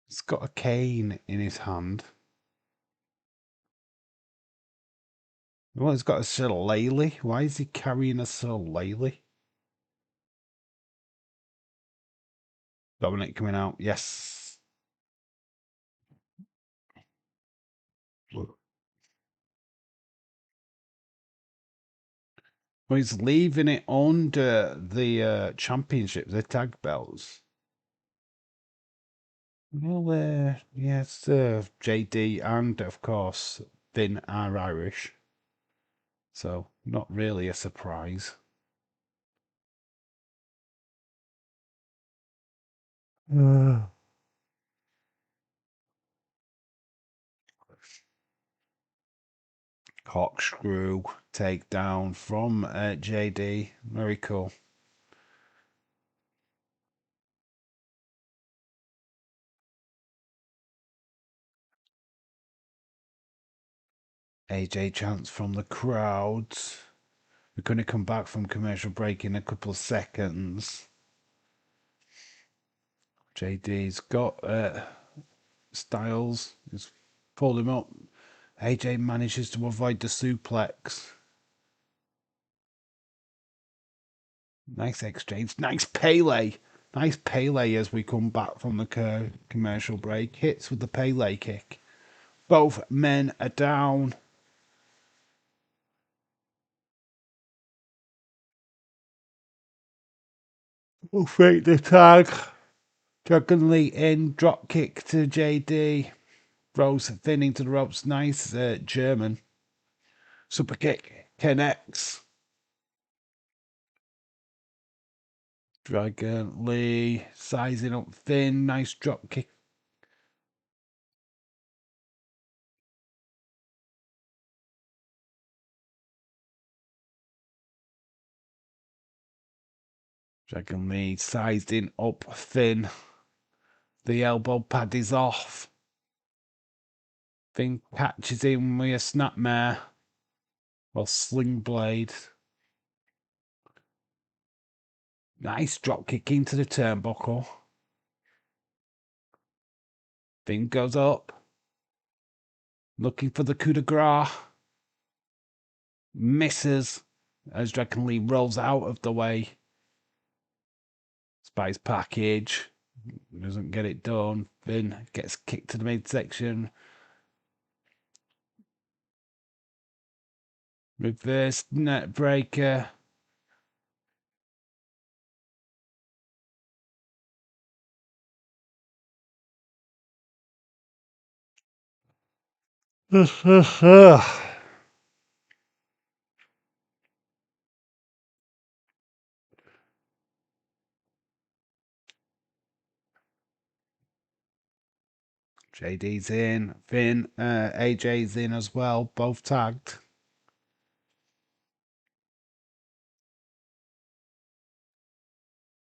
Speaker 1: He's got a cane in his hand. Well, he's got a shillelagh. Why is he carrying a shillelagh? Dominic coming out. Yes. Well, he's leaving it under the championship, the tag belts. Well, yes, JD and, of course, Finn are Irish. So, not really a surprise. Corkscrew takedown from JD. Very cool. AJ chants from the crowds. We're going to come back from commercial break in a couple of seconds. JD's got Styles. He's pulled him up. AJ manages to avoid the suplex. Nice exchange. Nice Pele. Nice Pele as we come back from the commercial break. Hits with the Pele kick. Both men are down. We'll fake the tag. Dragon Lee in. Drop kick to JD. Throws Finn into the ropes. Nice German. Super kick. Connects. Dragon Lee sizing up Finn. Nice drop kick. Dragon Lee sizing up Finn. The elbow pad is off. Finn catches him with a snapmare. Or sling blade. Nice drop kick into the turnbuckle. Finn goes up. Looking for the coup de grace. Misses as Dragon Lee rolls out of the way. Spice package. Doesn't get it done. Finn gets kicked to the midsection. Reverse net breaker. JD's in. Finn, AJ's in as well. Both tagged.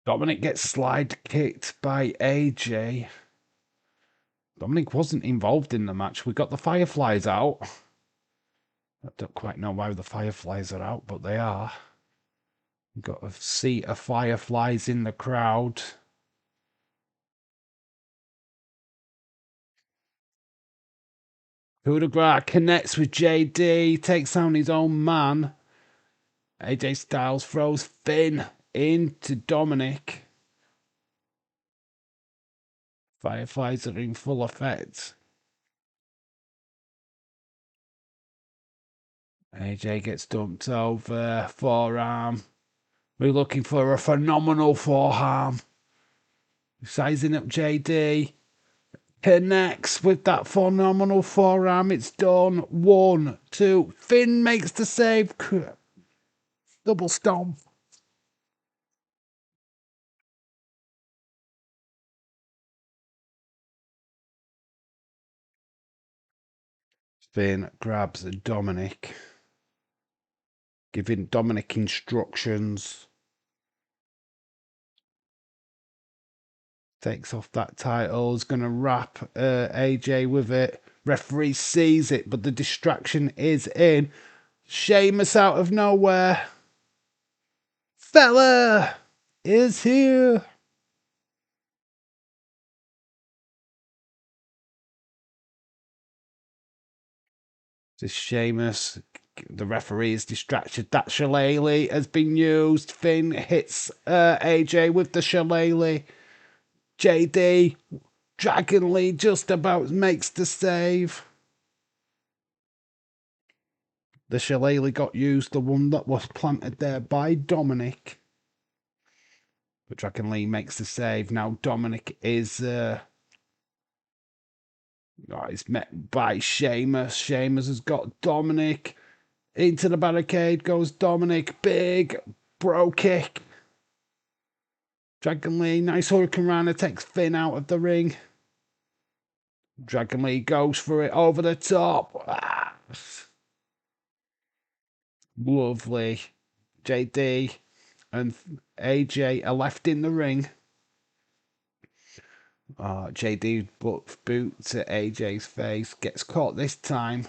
Speaker 1: Dominic gets slide kicked by AJ. Dominic wasn't involved in the match. We got the Fireflies out. I don't quite know why the Fireflies are out, but they are. We've got a sea of Fireflies in the crowd. Coup de grace connects with JD, takes down his own man. AJ Styles throws Finn into Dominic. Fireflies are in full effect. AJ gets dumped over. Forearm. We're looking for a phenomenal forearm. Sizing up JD. Connects with that phenomenal forearm. It's done. 1, 2. Finn makes the save. Double stomp. Finn grabs Dominic, giving Dominic instructions. Takes off that title. Is going to wrap AJ with it. Referee sees it, but the distraction is in. Sheamus out of nowhere. Fella is here. This Sheamus. The referee is distracted. That shillelagh has been used. Finn hits AJ with the shillelagh. JD. Dragon Lee just about makes the save. The shillelagh got used, the one that was planted there by Dominic. But Dragon Lee makes the save. Now Dominic is he's met by Sheamus. Sheamus has got Dominic. Into the barricade goes Dominic. Big bro kick. Dragon Lee, nice Hurricane Rana, takes Finn out of the ring. Dragon Lee goes for it over the top. Ah. Lovely. JD and AJ are left in the ring. JD boots to AJ's face. Gets caught this time.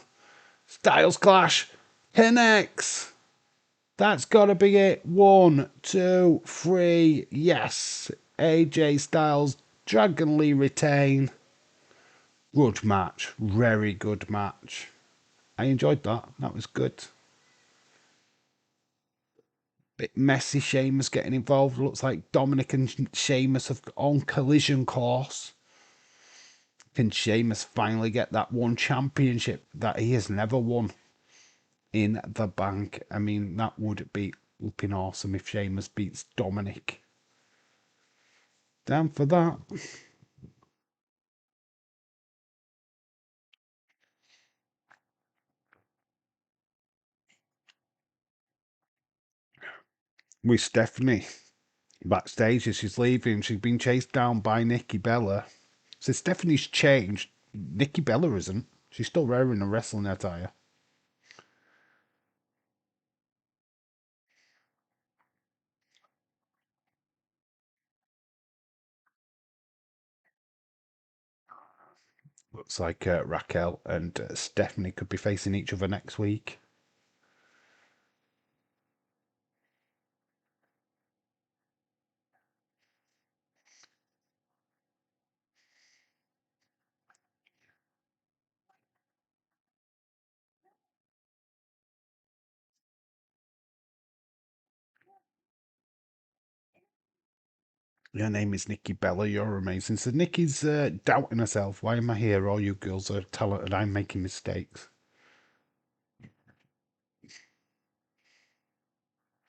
Speaker 1: Styles Clash. Connects. That's got to be it. 1, 2, 3. Yes. AJ Styles. Dragon Lee retain. Good match. Very good match. I enjoyed that. That was good. Bit messy. Sheamus getting involved. Looks like Dominic and Sheamus have on collision course. Can Sheamus finally get that one championship that he has never won in the bank? I mean, that would be looking awesome if Sheamus beats Dominic. Down for that. With Stephanie backstage as she's leaving, she's been chased down by Nikki Bella. So Stephanie's changed. Nikki Bella isn't. She's still wearing a wrestling attire. Looks like Raquel and Stephanie could be facing each other next week. Your name is Nikki Bella. You're amazing. So Nikki's doubting herself. Why am I here? All you girls are talented. I'm making mistakes.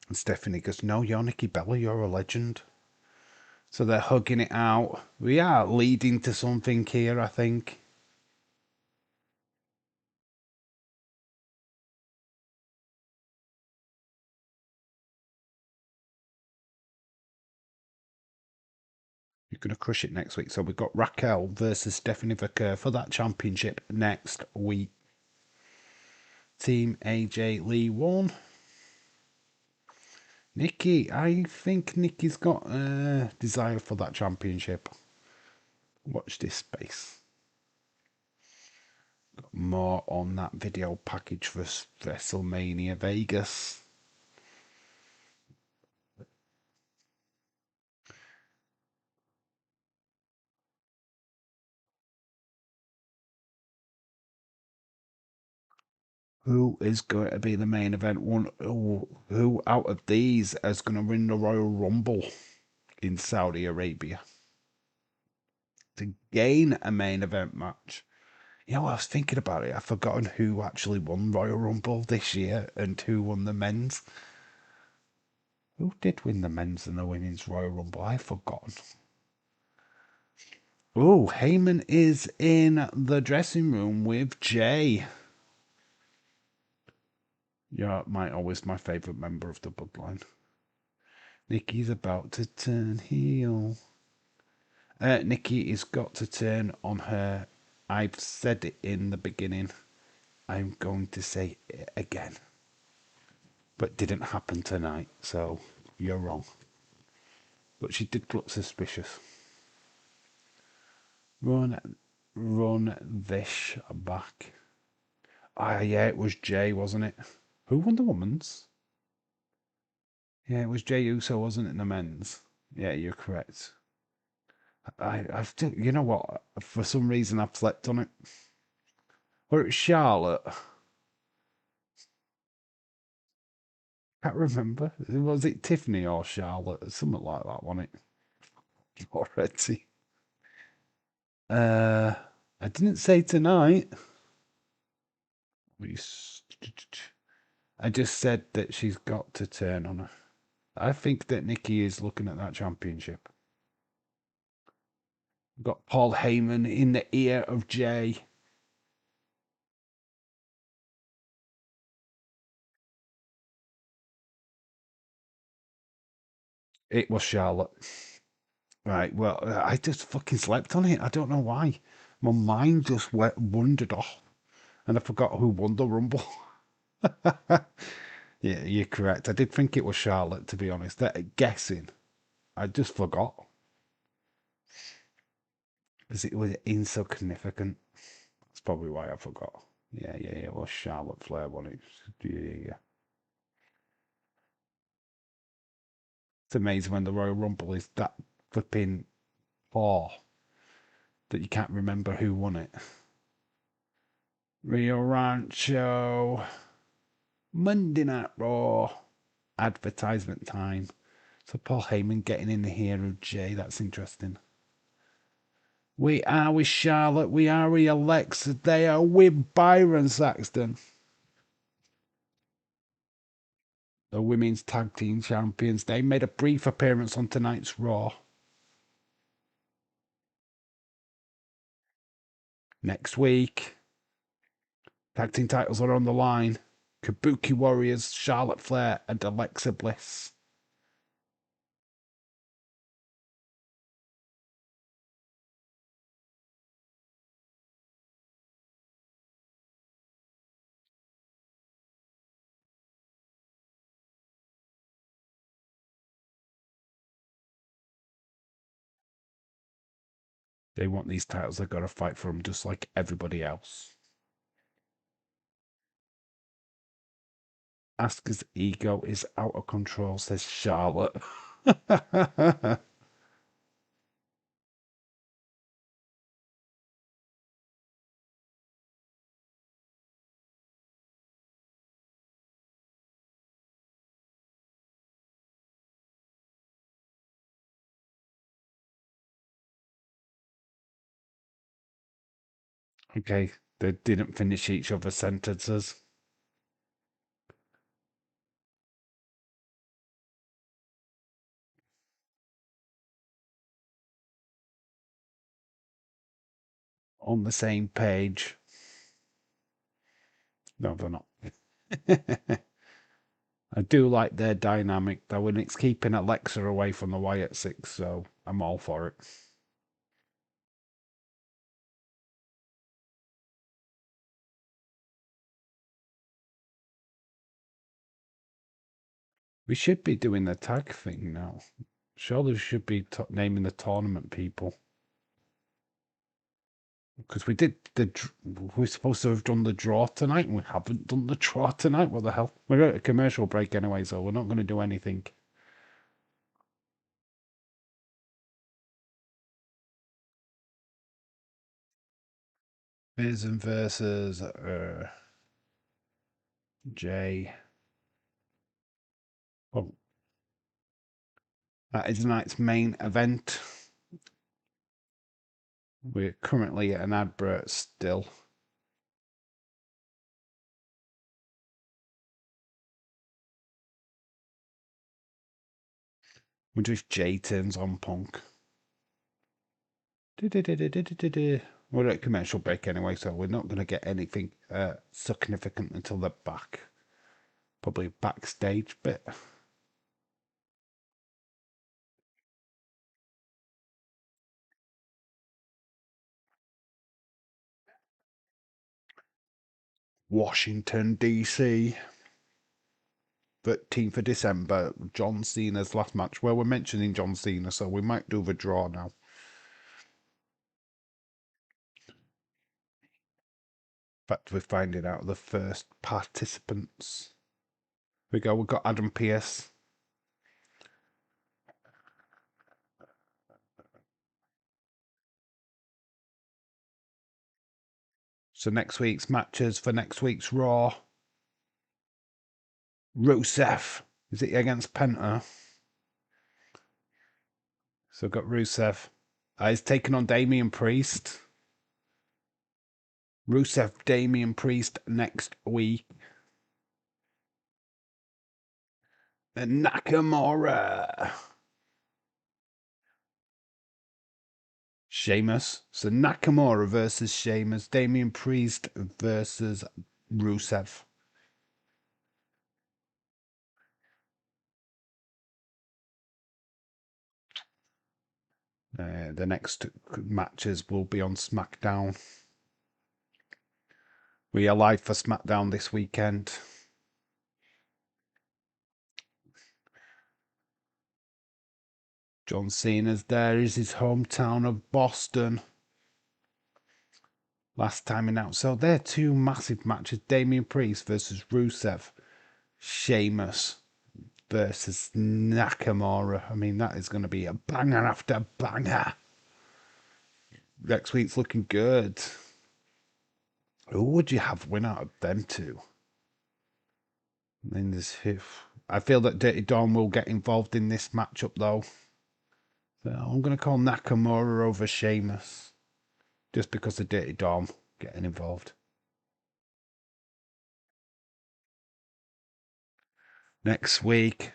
Speaker 1: And Stephanie goes, no, you're Nikki Bella. You're a legend. So they're hugging it out. We are leading to something here, I think. You're going to crush it next week. So we've got Raquel versus Stephanie Vaquer for that championship next week. Team AJ Lee won. Nikki, I think Nikki's got a desire for that championship. Watch this space. Got more on that video package for WrestleMania Vegas. Who is going to be the main event one? Who out of these is going to win the Royal Rumble in Saudi Arabia? to gain a main event match. You know, I was thinking about it. I've forgotten who actually won Royal Rumble this year and who won the men's. Who did win the men's and the women's Royal Rumble? I've forgotten. Oh, Heyman is in the dressing room with Jay. You're always my favourite member of the bloodline. Nikki's about to turn heel. Nikki has got to turn on her. I've said it in the beginning. I'm going to say it again. But didn't happen tonight, so you're wrong. But she did look suspicious. Run this back. Ah, yeah, it was Jay, wasn't it? Who won the women's? Yeah, it was Jay Uso, wasn't it, in the men's? Yeah, you're correct. I've still, you know what? For some reason, I've slept on it. Or it's Charlotte. Can't remember. Was it Tiffany or Charlotte? Something like that, wasn't it? Already. I didn't say tonight. I just said that she's got to turn on her. I think that Nikki is looking at that championship. We've got Paul Heyman in the ear of Jay. It was Charlotte. Right, well, I just fucking slept on it. I don't know why. My mind just wandered off and I forgot who won the Rumble. Yeah, you're correct. I did think it was Charlotte, to be honest. Guessing. I just forgot. Because it was insignificant. That's probably why I forgot. Yeah, it was Charlotte Flair, wasn't it? Yeah. It's amazing when the Royal Rumble is that flipping poor that you can't remember who won it. Rio Rancho. Monday Night Raw. Advertisement time. So Paul Heyman getting in the hair of Jay. That's interesting. We are with Charlotte. We are with Alexa. They are with Byron Saxton. The women's tag team champions. They made a brief appearance on tonight's Raw. Next week, tag team titles are on the line. Kabuki Warriors, Charlotte Flair, and Alexa Bliss. They want these titles. They've got to fight for them just like everybody else. Asuka's ego is out of control, says Charlotte. Okay, they didn't finish each other's sentences. On the same page. No, they're not. I do like their dynamic, though, and it's keeping Alexa away from the Wyatt Six, so I'm all for it. We should be doing the tag thing now. Surely we should be naming the tournament people. Because we're supposed to have done the draw tonight, and we haven't done the draw tonight. What the hell? We're at a commercial break anyway, so we're not going to do anything. Miz versus Jay. Well, that is tonight's main event. We're currently at an advert still. Wonder if Jay turns on Punk. We're at commercial break anyway, so we're not going to get anything significant until they're back. Probably backstage bit. Washington, D.C. 13th of December, John Cena's last match. Well, we're mentioning John Cena, so we might do the draw now. In fact, we're finding out the first participants. Here we go, we've got Adam Pearce. So next week's matches for next week's Raw. Rusev. Is it against Penta? So we've got Rusev. He's taken on Damian Priest. Rusev, Damian Priest next week. And Nakamura. Sheamus. So Nakamura versus Sheamus. Damian Priest versus Rusev. The next matches will be on SmackDown. We are live for SmackDown this weekend. John Cena's there. Is his hometown of Boston. Last time in out. So they're two massive matches. Damian Priest versus Rusev. Sheamus versus Nakamura. I mean, that is going to be a banger after banger. Next week's looking good. Who would you have win out of them two? And there's I feel that Dirty Dom will get involved in this matchup though. So I'm going to call Nakamura over Sheamus. Just because of Dirty Dom getting involved. Next week,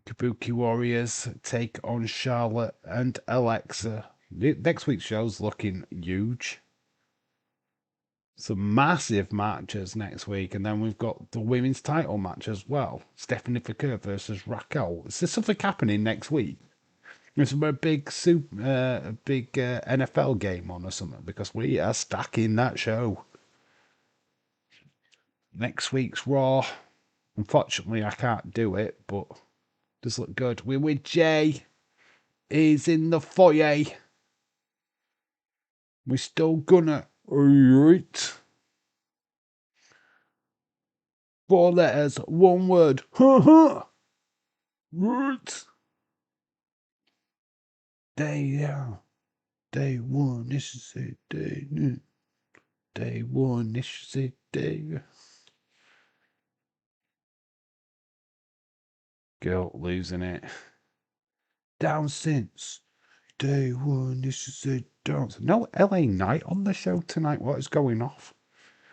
Speaker 1: Kabuki Warriors take on Charlotte and Alexa. Next week's show's looking huge. Some massive matches next week, and then we've got the women's title match as well. Stephanie Foucault versus Raquel. Is there something happening next week? Is there a big NFL game on or something? Because we are stacking that show. Next week's Raw. Unfortunately, I can't do it, but does look good. We're with Jay. He's in the foyer. We're still gonna. Alright. 4 letters, 1 word. Ha ha. Right. Day 1. This is it. Day 1. This is it. Day. Girl losing it. Down since day 1. This is it. Down. No LA Knight on the show tonight. What is going off?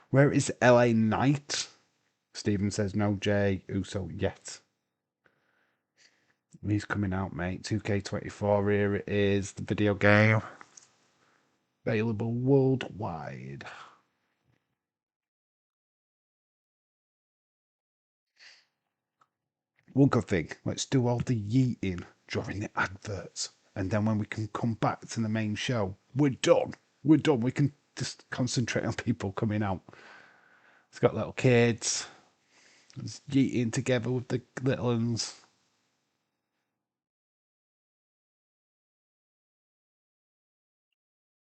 Speaker 1: Where is LA Knight? Stephen says no Jay Uso yet. He's coming out, mate. 2K24, here it is, the video game. Available worldwide. One good thing, let's do all the yeeting during the adverts. And then when we can come back to the main show, we're done. We're done. We can just concentrate on people coming out. It's got little kids. It's yeeting together with the little ones.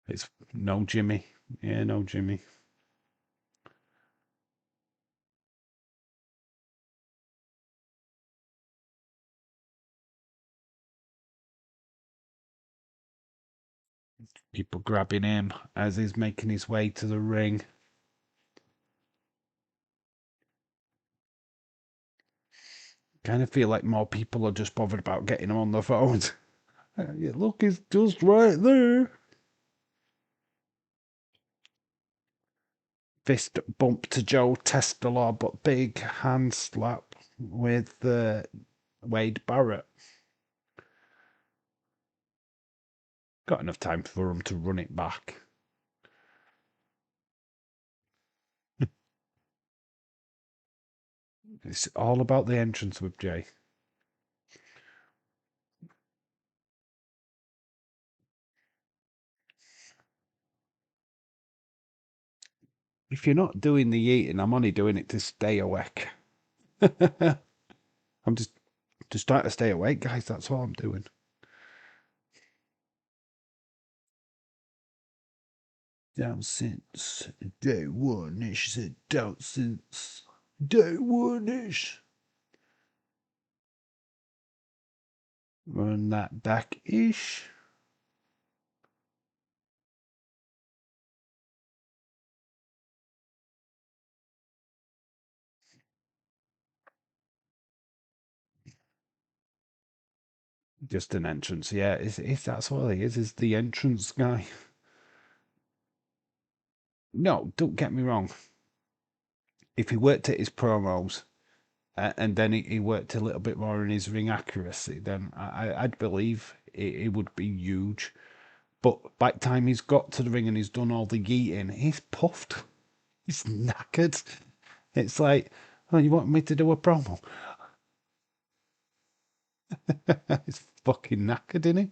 Speaker 1: It's no Jimmy. Yeah, no Jimmy. People grabbing him as he's making his way to the ring. Kind of feel like more people are just bothered about getting him on the phone. Yeah, look, it's just right there. Fist bump to Joe Testler, but big hand slap with Wade Barrett. Got enough time for him to run it back. It's all about the entrance with Jay. If you're not doing the eating, I'm only doing it to stay awake. I'm just trying to stay awake, guys. That's all I'm doing. Down since day one, she said. Down since day one ish. Run that back ish. Just an entrance, yeah. Is that's what he is the entrance guy. No, don't get me wrong. If he worked at his promos and then he worked a little bit more in his ring accuracy, then I'd believe it would be huge. But by the time he's got to the ring and he's done all the yeeting, he's puffed. He's knackered. It's like, oh, you want me to do a promo? He's fucking knackered, isn't he?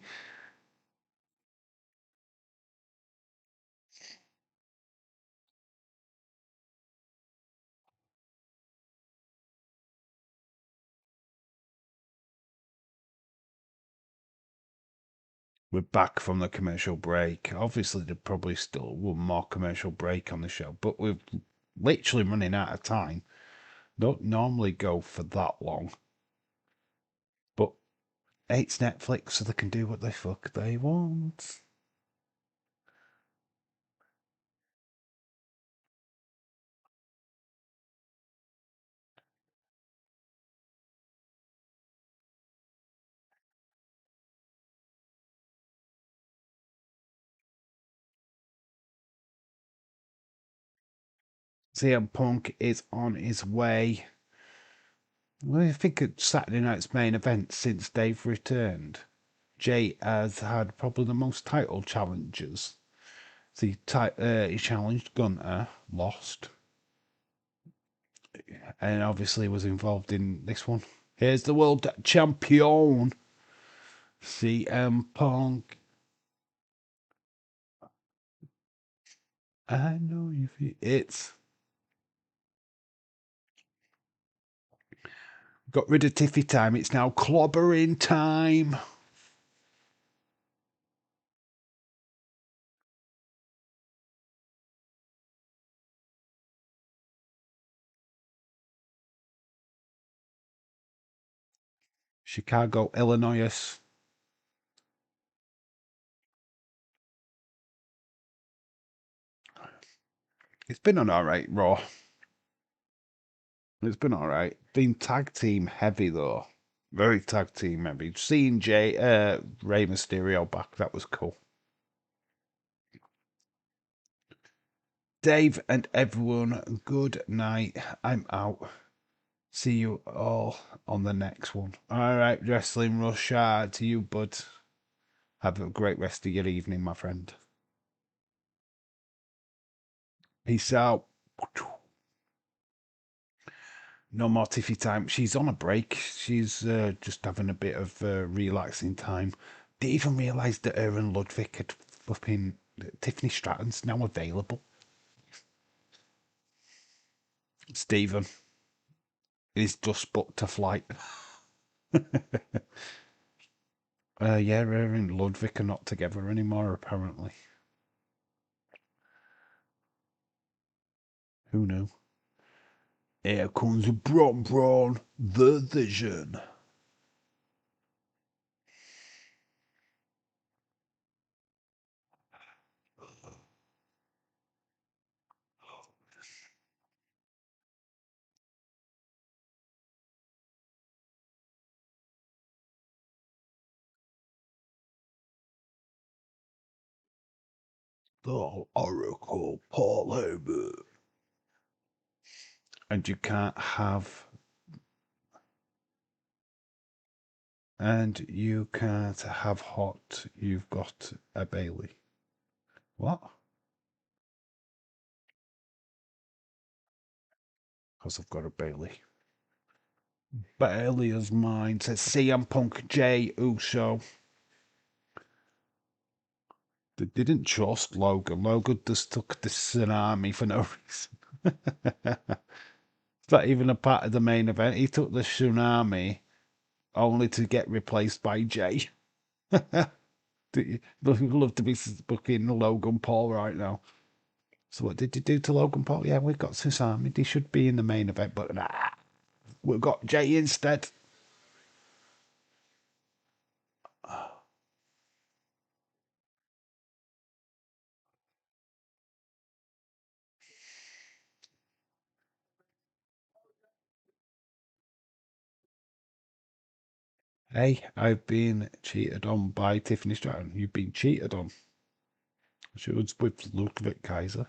Speaker 1: We're back from the commercial break. Obviously, there's probably still one more commercial break on the show, but we're literally running out of time. Don't normally go for that long. But it's Netflix, so they can do what the fuck they want. CM Punk is on his way. What do you think of Saturday night's main event since they've returned? Jay has had probably the most title challenges. So he challenged Gunter, lost, and obviously was involved in this one. Here's the world champion, CM Punk. I know you feel it's got rid of Tiffy time. It's now clobbering time. Chicago, Illinois. It's been an alright Raw. It's been alright. Been tag team heavy though. Very tag team heavy. Seeing Rey Mysterio back, that was cool. Dave and everyone, good night. I'm out. See you all on the next one. All right, Wrestling Rush hour to you, bud. Have a great rest of your evening, my friend. Peace out. No more Tiffy time. She's on a break. She's just having a bit of relaxing time. Didn't even realise that her and Ludwig had flipping Tiffany Stratton's now available. Stephen is just booked a flight. Yeah, her and Ludwig are not together anymore, apparently. Who knew? Here comes Braun, the Vision. The Oracle Paul Heyman. And you can't have hot, you've got a Bailey. What? Because I've got a Bailey. Bailey is mine, says CM Punk J Uso. They didn't trust Logan. Logan just took the tsunami for no reason. It's not even a part of the main event. He took the tsunami only to get replaced by Jay. You'd love to be booking Logan Paul right now. So what did you do to Logan Paul? Yeah, we've got Tsunami. He should be in the main event, but nah, we've got Jay instead. Hey, I've been cheated on by Tiffany Stratton. You've been cheated on. She was with Ludwig Kaiser.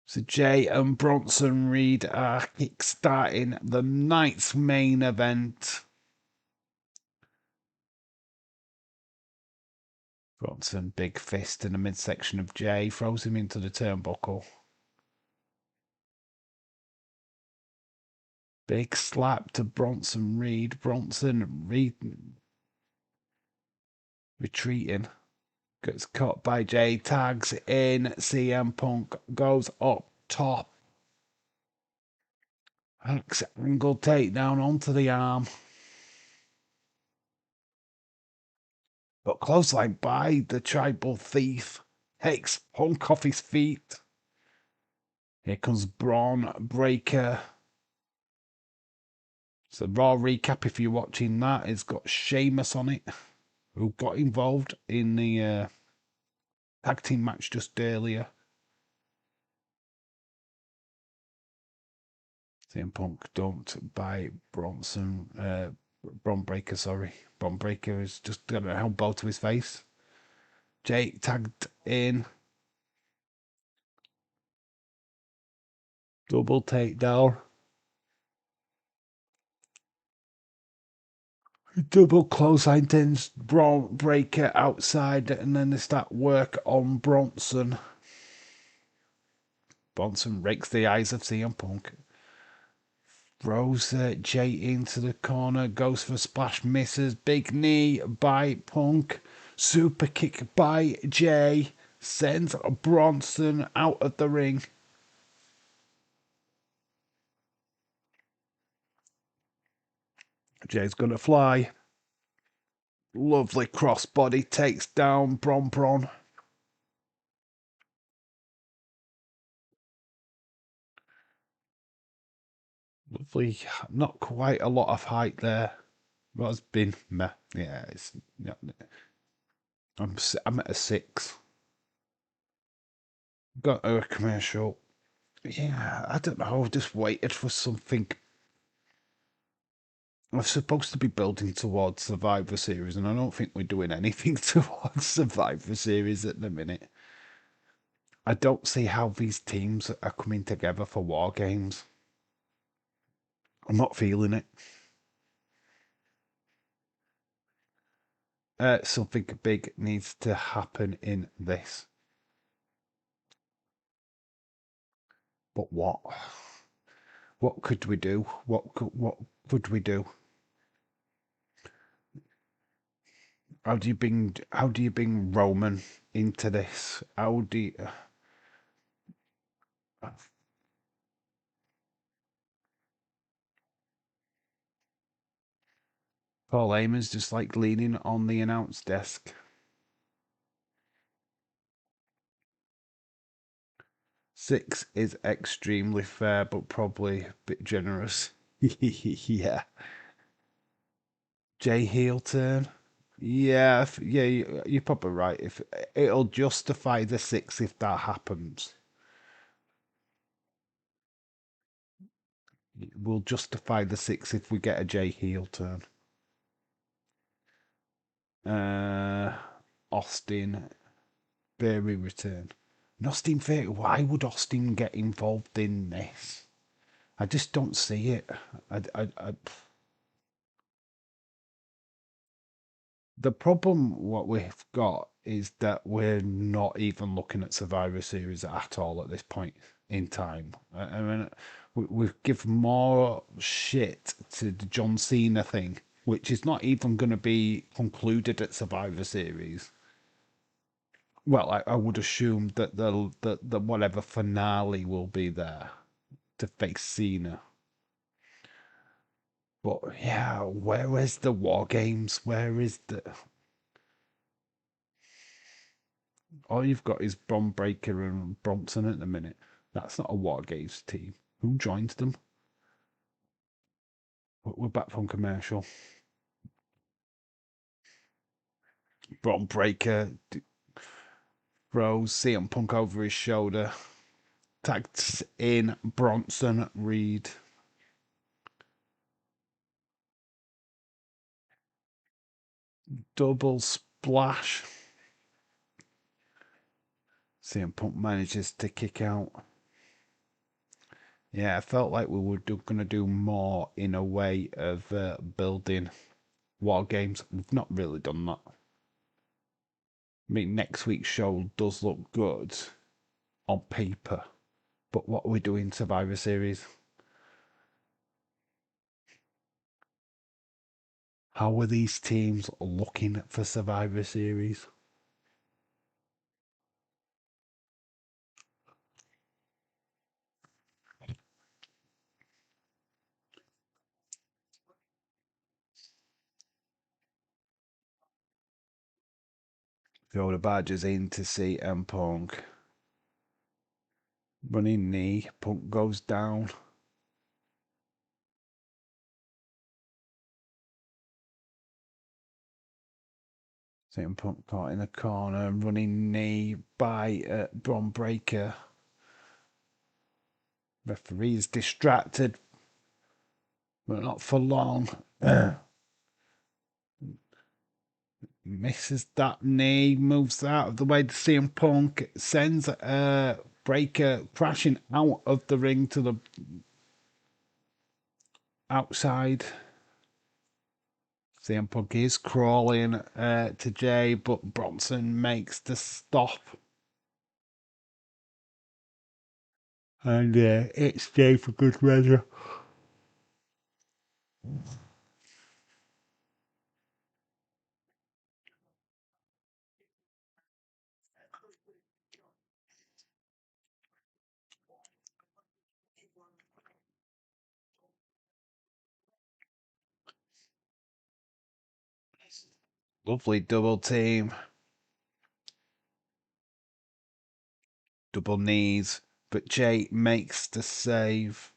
Speaker 1: So Jay and Bronson Reed are kickstarting the night's main event. Bronson, big fist in the midsection of Jay, throws him into the turnbuckle. Big slap to Bronson Reed. Bronson Reed retreating. Gets caught by Jay. Tags in. CM Punk goes up top. Axe angle takedown onto the arm. But clothesline by the tribal thief. Takes Punk off his feet. Here comes Braun Breaker. So Raw recap if you're watching that. It's got Sheamus on it, who got involved in the tag team match just earlier. CM Punk dumped by Braun Breaker, sorry. Braun Breaker is just got a elbow to his face. Jake tagged in. Double takedown. Double clothesline tends Braun Breaker outside, and then they start work on Bronson. Bronson rakes the eyes of CM Punk. Throws Jay into the corner, goes for a splash, misses. Big knee by Punk. Super kick by Jay. Sends Bronson out of the ring. Jay's gonna fly. Lovely crossbody takes down Bron. Lovely, not quite a lot of height there. What's been meh? Yeah, it's. Yeah, I'm at a 6. Got a commercial. Yeah, I don't know. I've just waited for something. We're supposed to be building towards Survivor Series, and I don't think we're doing anything towards Survivor Series at the minute. I don't see how these teams are coming together for War Games. I'm not feeling it. Something big needs to happen in this. But what? What could we do? What could we do? How do you bring Roman into this? How do you, Paul Heyman's just like leaning on the announce desk. 6 is extremely fair, but probably a bit generous. Yeah. Jay heel turn. Yeah, yeah, you're probably right. If it'll justify the 6 if that happens, we'll justify the 6 if we get a Jay heel turn. Austin Theory return. And Austin Theory, why would Austin get involved in this? I just don't see it. I the problem what we've got is that we're not even looking at Survivor Series at all at this point in time. I mean, we've given more shit to the John Cena thing, which is not even going to be concluded at Survivor Series. Well, I would assume that the whatever finale will be there to face Cena. But yeah, where is the War Games? Where is the all you've got is Bron Breakker and Bronson at the minute. That's not a War Games team. Who joins them? We're back from commercial. Bron Breakker throws CM Punk over his shoulder. Tags in Bronson Reed. Double splash. CM Punk manages to kick out. Yeah, I felt like we were going to do more in a way of building War Games. We've not really done that. I mean, next week's show does look good on paper, but what are we doing Survivor Series? How are these teams looking for Survivor Series? Throw the Badgers in to see M Punk. Running knee, Punk goes down. CM Punk caught in the corner, running knee by Bron Breakker. Referee's distracted, but not for long. Misses that knee, moves out of the way to CM Punk, sends Breakker crashing out of the ring to the outside. CM Punk is crawling to Jay, but Bronson makes the stop. And it's Jay for good measure. Lovely double team. Double knees, but Jay makes the save.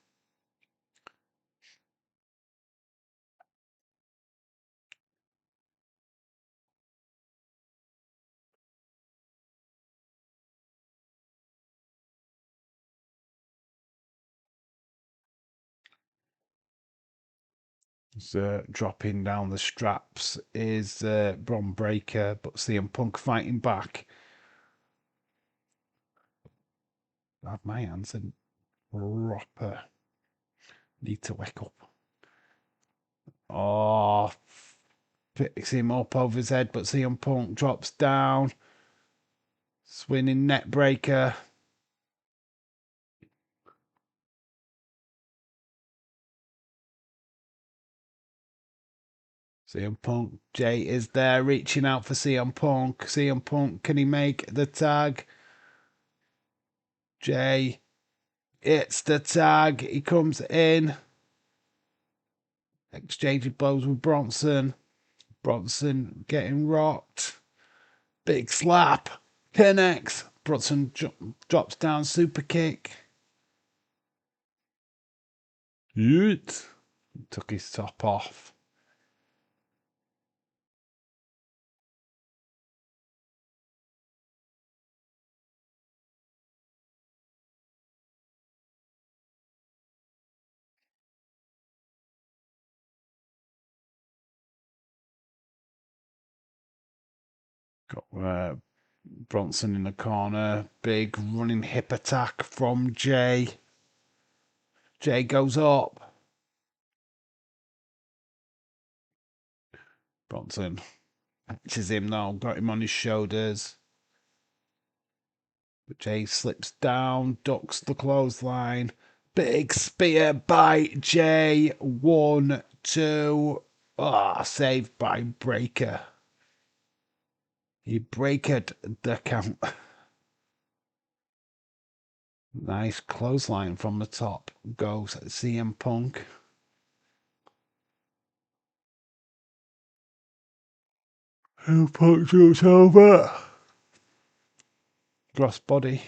Speaker 1: Dropping down the straps is Bron Breakker, but CM Punk fighting back. I have my hands and proper. Need to wake up. Oh, picks him up over his head, but CM Punk drops down. Swinging net breaker. CM Punk, Jay is there reaching out for CM Punk. CM Punk, can he make the tag? Jay, it's the tag. He comes in. Exchanging blows with Bronson. Bronson getting rocked. Big slap. Connects. Bronson drops down. Super kick. Yeet. Took his top off. Got Bronson in the corner. Big running hip attack from Jay. Jay goes up. Bronson catches him though. Got him on his shoulders. But Jay slips down, ducks the clothesline. Big spear by Jay. 1, 2. Ah, saved by Breaker. He breaked the count. Nice clothesline from the top. Goes CM Punk. Who Punk jumps over? Crossbody.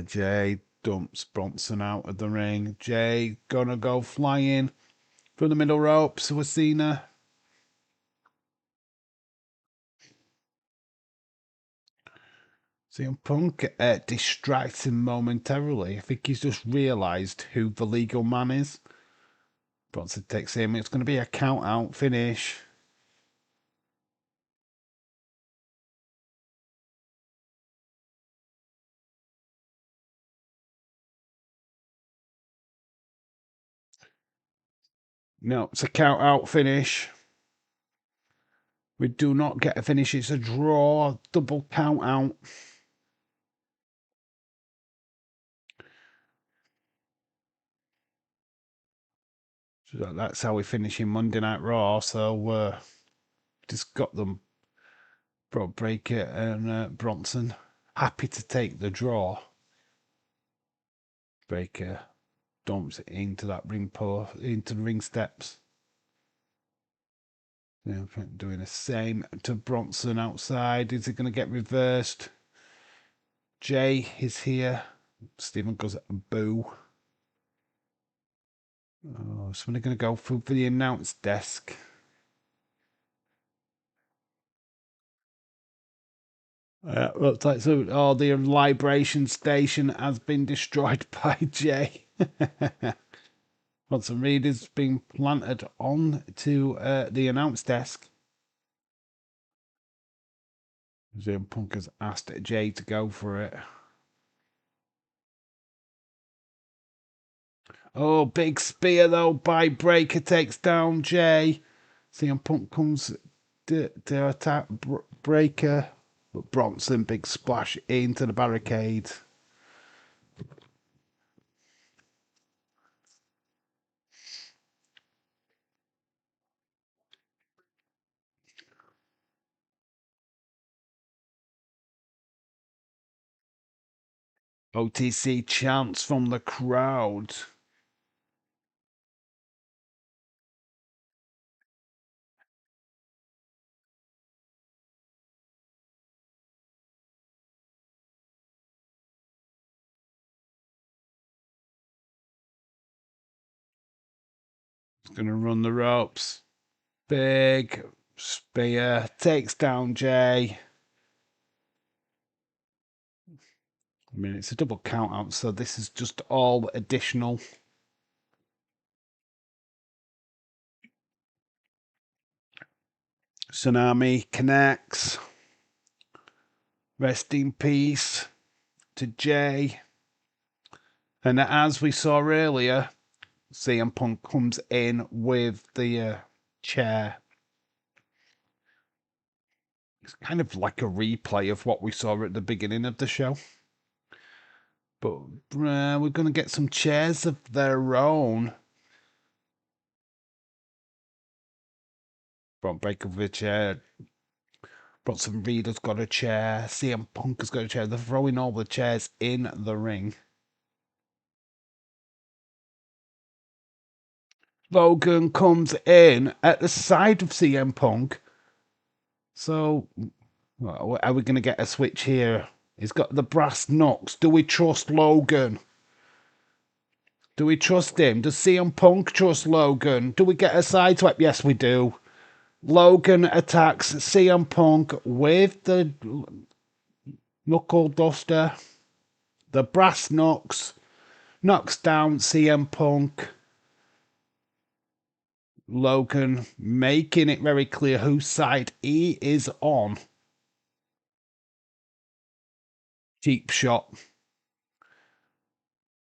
Speaker 1: Jay dumps Bronson out of the ring. Jay gonna go flying from the middle ropes with Cena. CM Punk distracts him momentarily. I think he's just realised who the legal man is. Bronson takes him. It's going to be a count out finish. No, it's a count out finish. We do not get a finish. It's a draw. Double count out. So that's how we finish in Monday Night Raw. So just got them. Brought Breaker and Bronson. Happy to take the draw. Breaker dumps it into that into the ring steps. Doing the same to Bronson outside. Is it going to get reversed? Jay is here. Stephen goes boo. Oh, somebody going to go through for the announce desk. Looks like so. Oh, the libration station has been destroyed by Jay. Bronson Reed is being planted on to the announce desk. CM Punk has asked Jay to go for it. Oh, big spear though by Breaker takes down Jay. CM Punk comes to attack Breaker, but Bronson big splash into the barricade. OTC chants from the crowd. He's going to run the ropes. Big spear takes down Jay. I mean, it's a double count out, so this is just all additional. Tsunami connects. Rest in peace to Jay. And as we saw earlier, CM Punk comes in with the chair. It's kind of like a replay of what we saw at the beginning of the show. But we're going to get some chairs of their own. Brought Breaker with a chair. Bronson Reed has got a chair. CM Punk has got a chair. They're throwing all the chairs in the ring. Logan comes in at the side of CM Punk. So, are we going to get a switch here? He's got the brass knucks. Do we trust Logan? Do we trust him? Does CM Punk trust Logan? Do we get a side swipe? Yes, we do. Logan attacks CM Punk with the knuckle duster. The brass knucks knocks down CM Punk. Logan making it very clear whose side he is on. Cheap shot.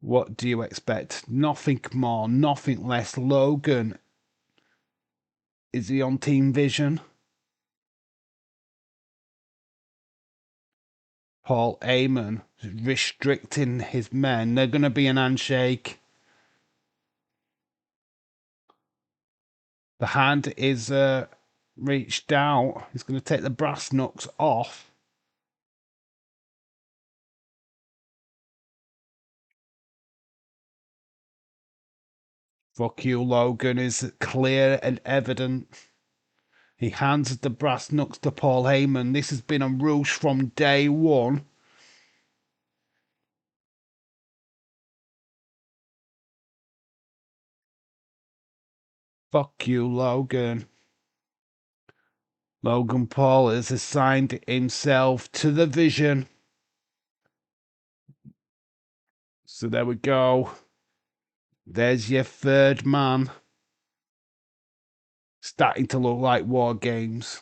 Speaker 1: What do you expect? Nothing more, nothing less. Logan, is he on Team Vision? Paul Heyman restricting his men. They're going to be an handshake. The hand is reached out. He's going to take the brass knucks off. Fuck you, Logan is clear and evident. He hands the brass knucks to Paul Heyman. This has been a ruse from day one. Fuck you, Logan. Logan Paul has assigned himself to the Vision. So there we go. There's your third man. Starting to look like War Games.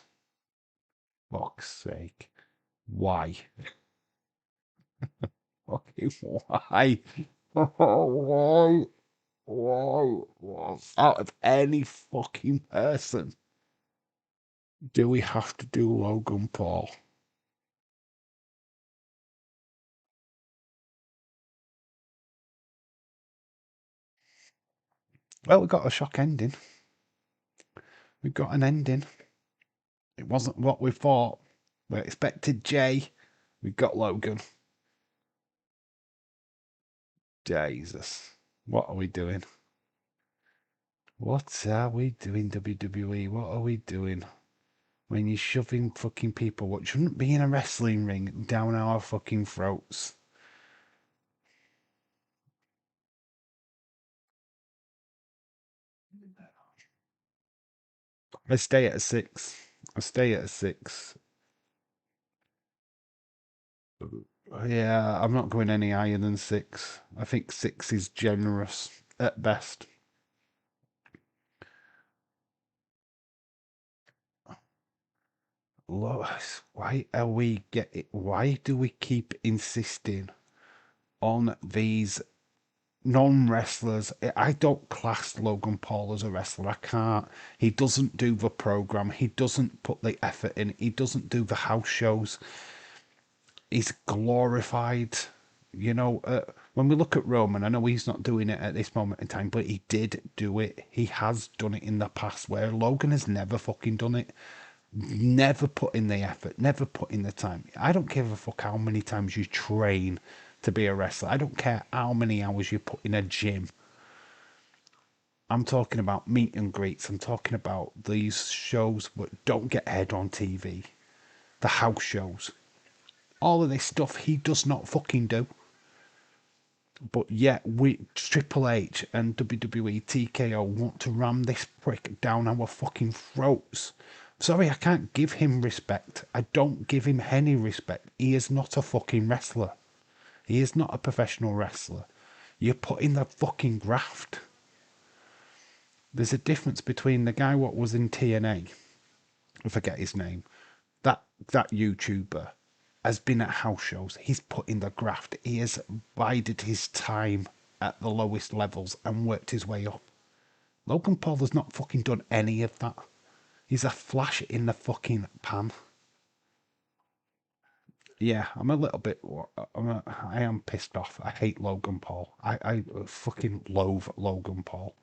Speaker 1: Fuck's sake. Why? Fucking why? Why? Why? Out of any fucking person, do we have to do Logan Paul? Well, we got a shock ending. We got an ending. It wasn't what we thought. We expected Jay. We got Logan. Jesus. What are we doing? What are we doing, WWE? What are we doing? When you're shoving fucking people what shouldn't be in a wrestling ring down our fucking throats. I stay at a 6. I stay at a 6. Yeah, I'm not going any higher than 6. I think 6 is generous at best. Lois, why are we getting? Why do we keep insisting on these non-wrestlers? I don't class Logan Paul as a wrestler. I can't. He doesn't do the program. He doesn't put the effort in. He doesn't do the house shows. He's glorified. You know, when we look at Roman, I know he's not doing it at this moment in time, but he did do it. He has done it in the past, where Logan has never fucking done it. Never put in the effort, never put in the time. I don't give a fuck how many times you train to be a wrestler. I don't care how many hours you put in a gym. I'm talking about meet and greets. I'm talking about these shows that don't get aired on TV. The house shows. All of this stuff he does not fucking do. But yet we Triple H and WWE TKO want to ram this prick down our fucking throats. Sorry, I can't give him respect. I don't give him any respect. He is not a fucking wrestler. He is not a professional wrestler. You're putting the fucking graft. There's a difference between the guy what was in TNA, I forget his name, that YouTuber has been at house shows. He's put in the graft. He has bided his time at the lowest levels and worked his way up. Logan Paul has not fucking done any of that. He's a flash in the fucking pan. Yeah, I'm a little bit. I am pissed off. I hate Logan Paul. I fucking loathe Logan Paul.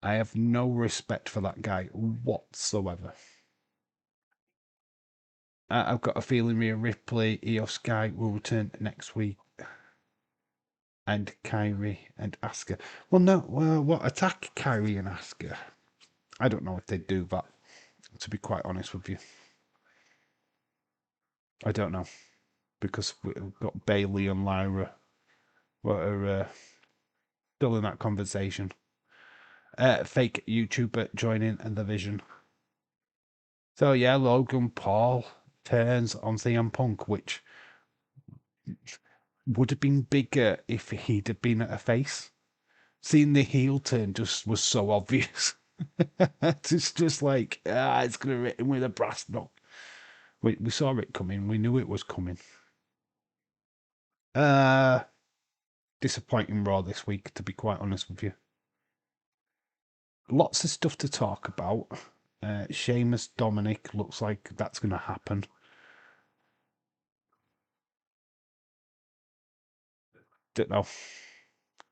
Speaker 1: I have no respect for that guy whatsoever. I've got a feeling Rhea Ripley, Io Sky will return next week, and Kyrie and Asuka. Well, no, what attack Kyrie and Asuka? I don't know if they'd do that. To be quite honest with you, I don't know, because we've got Bailey and Lyra, what are still in that conversation. Fake YouTuber joining the Vision. So yeah, Logan Paul turns on CM Punk, which would have been bigger if he'd have been a face. Seeing the heel turn just was so obvious. It's just like, it's going to hit him with a brass knock. We saw it coming. We knew it was coming. Disappointing Raw this week, to be quite honest with you. Lots of stuff to talk about. Sheamus Dominic looks like that's going to happen. Don't know.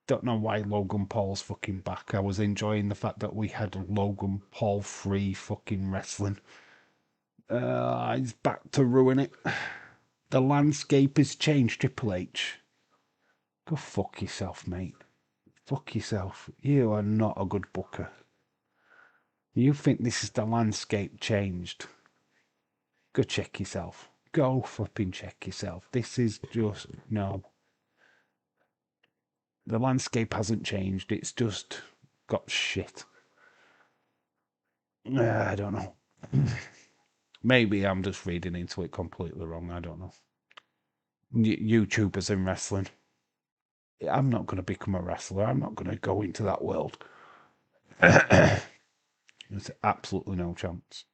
Speaker 1: Don't know why Logan Paul's fucking back. I was enjoying the fact that we had Logan Paul free fucking wrestling. He's back to ruin it. The landscape has changed, Triple H. Go fuck yourself, mate. Fuck yourself. You are not a good booker. You think this is the landscape changed? Go check yourself. Go flipping check yourself. This is just, no. The landscape hasn't changed. It's just got shit. I don't know. Maybe I'm just reading into it completely wrong. I don't know. YouTubers in wrestling. I'm not going to become a wrestler. I'm not going to go into that world. There's absolutely no chance.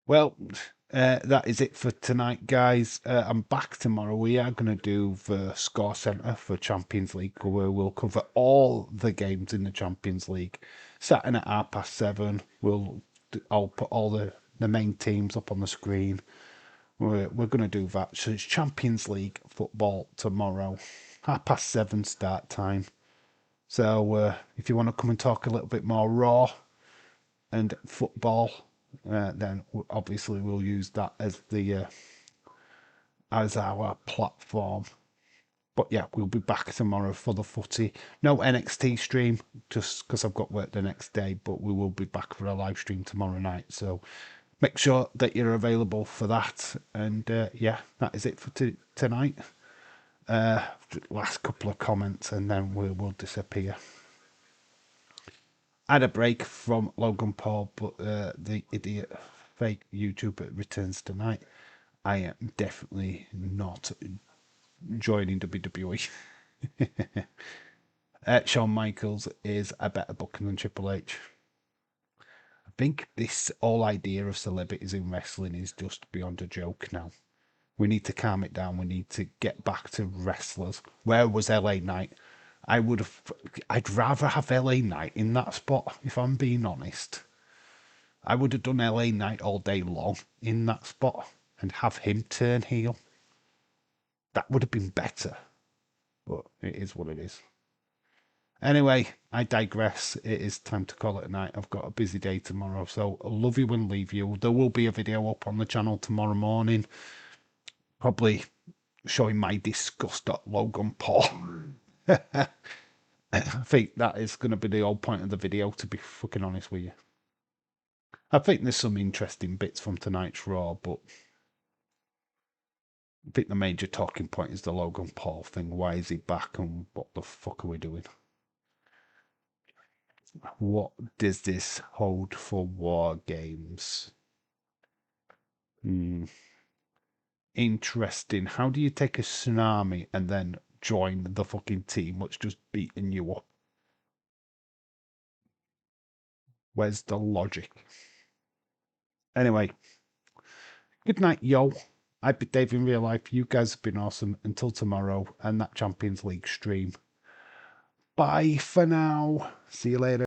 Speaker 1: Well, that is it for tonight, guys. I'm back tomorrow. We are going to do the Score Centre for Champions League, where we'll cover all the games in the Champions League. Starting at 7:30, I'll put all the main teams up on the screen. We're going to do that. So it's Champions League football tomorrow, 7:30 start time. So if you want to come and talk a little bit more Raw and football, then obviously we'll use that as the as our platform. But yeah, we'll be back tomorrow for the footy. No NXT stream, just because I've got work the next day, but we will be back for a live stream tomorrow night. So make sure that you're available for that. And yeah, that is it for tonight. Last couple of comments and then we will disappear. I had a break from Logan Paul, but the idiot fake YouTuber returns tonight. I am definitely not joining WWE. Shawn Michaels is a better booker than Triple H. I think this whole idea of celebrities in wrestling is just beyond a joke now. We need to calm it down. We need to get back to wrestlers. Where was LA Knight? I'd rather have LA Knight in that spot, if I'm being honest. I would have done LA Knight all day long in that spot and have him turn heel. That would have been better. But it is what it is. Anyway, I digress. It is time to call it a night. I've got a busy day tomorrow, so I love you and leave you. There will be a video up on the channel tomorrow morning, probably showing my disgust at Logan Paul. I think that is going to be the whole point of the video, to be fucking honest with you. I think there's some interesting bits from tonight's Raw, but I think the major talking point is the Logan Paul thing. Why is he back and what the fuck are we doing? What does this hold for War Games? Interesting. How do you take a tsunami and then join the fucking team that's just beating you up? Where's the logic? Anyway, good night, yo. I've been Dave in real life. You guys have been awesome. Until tomorrow and that Champions League stream. Bye for now. See you later.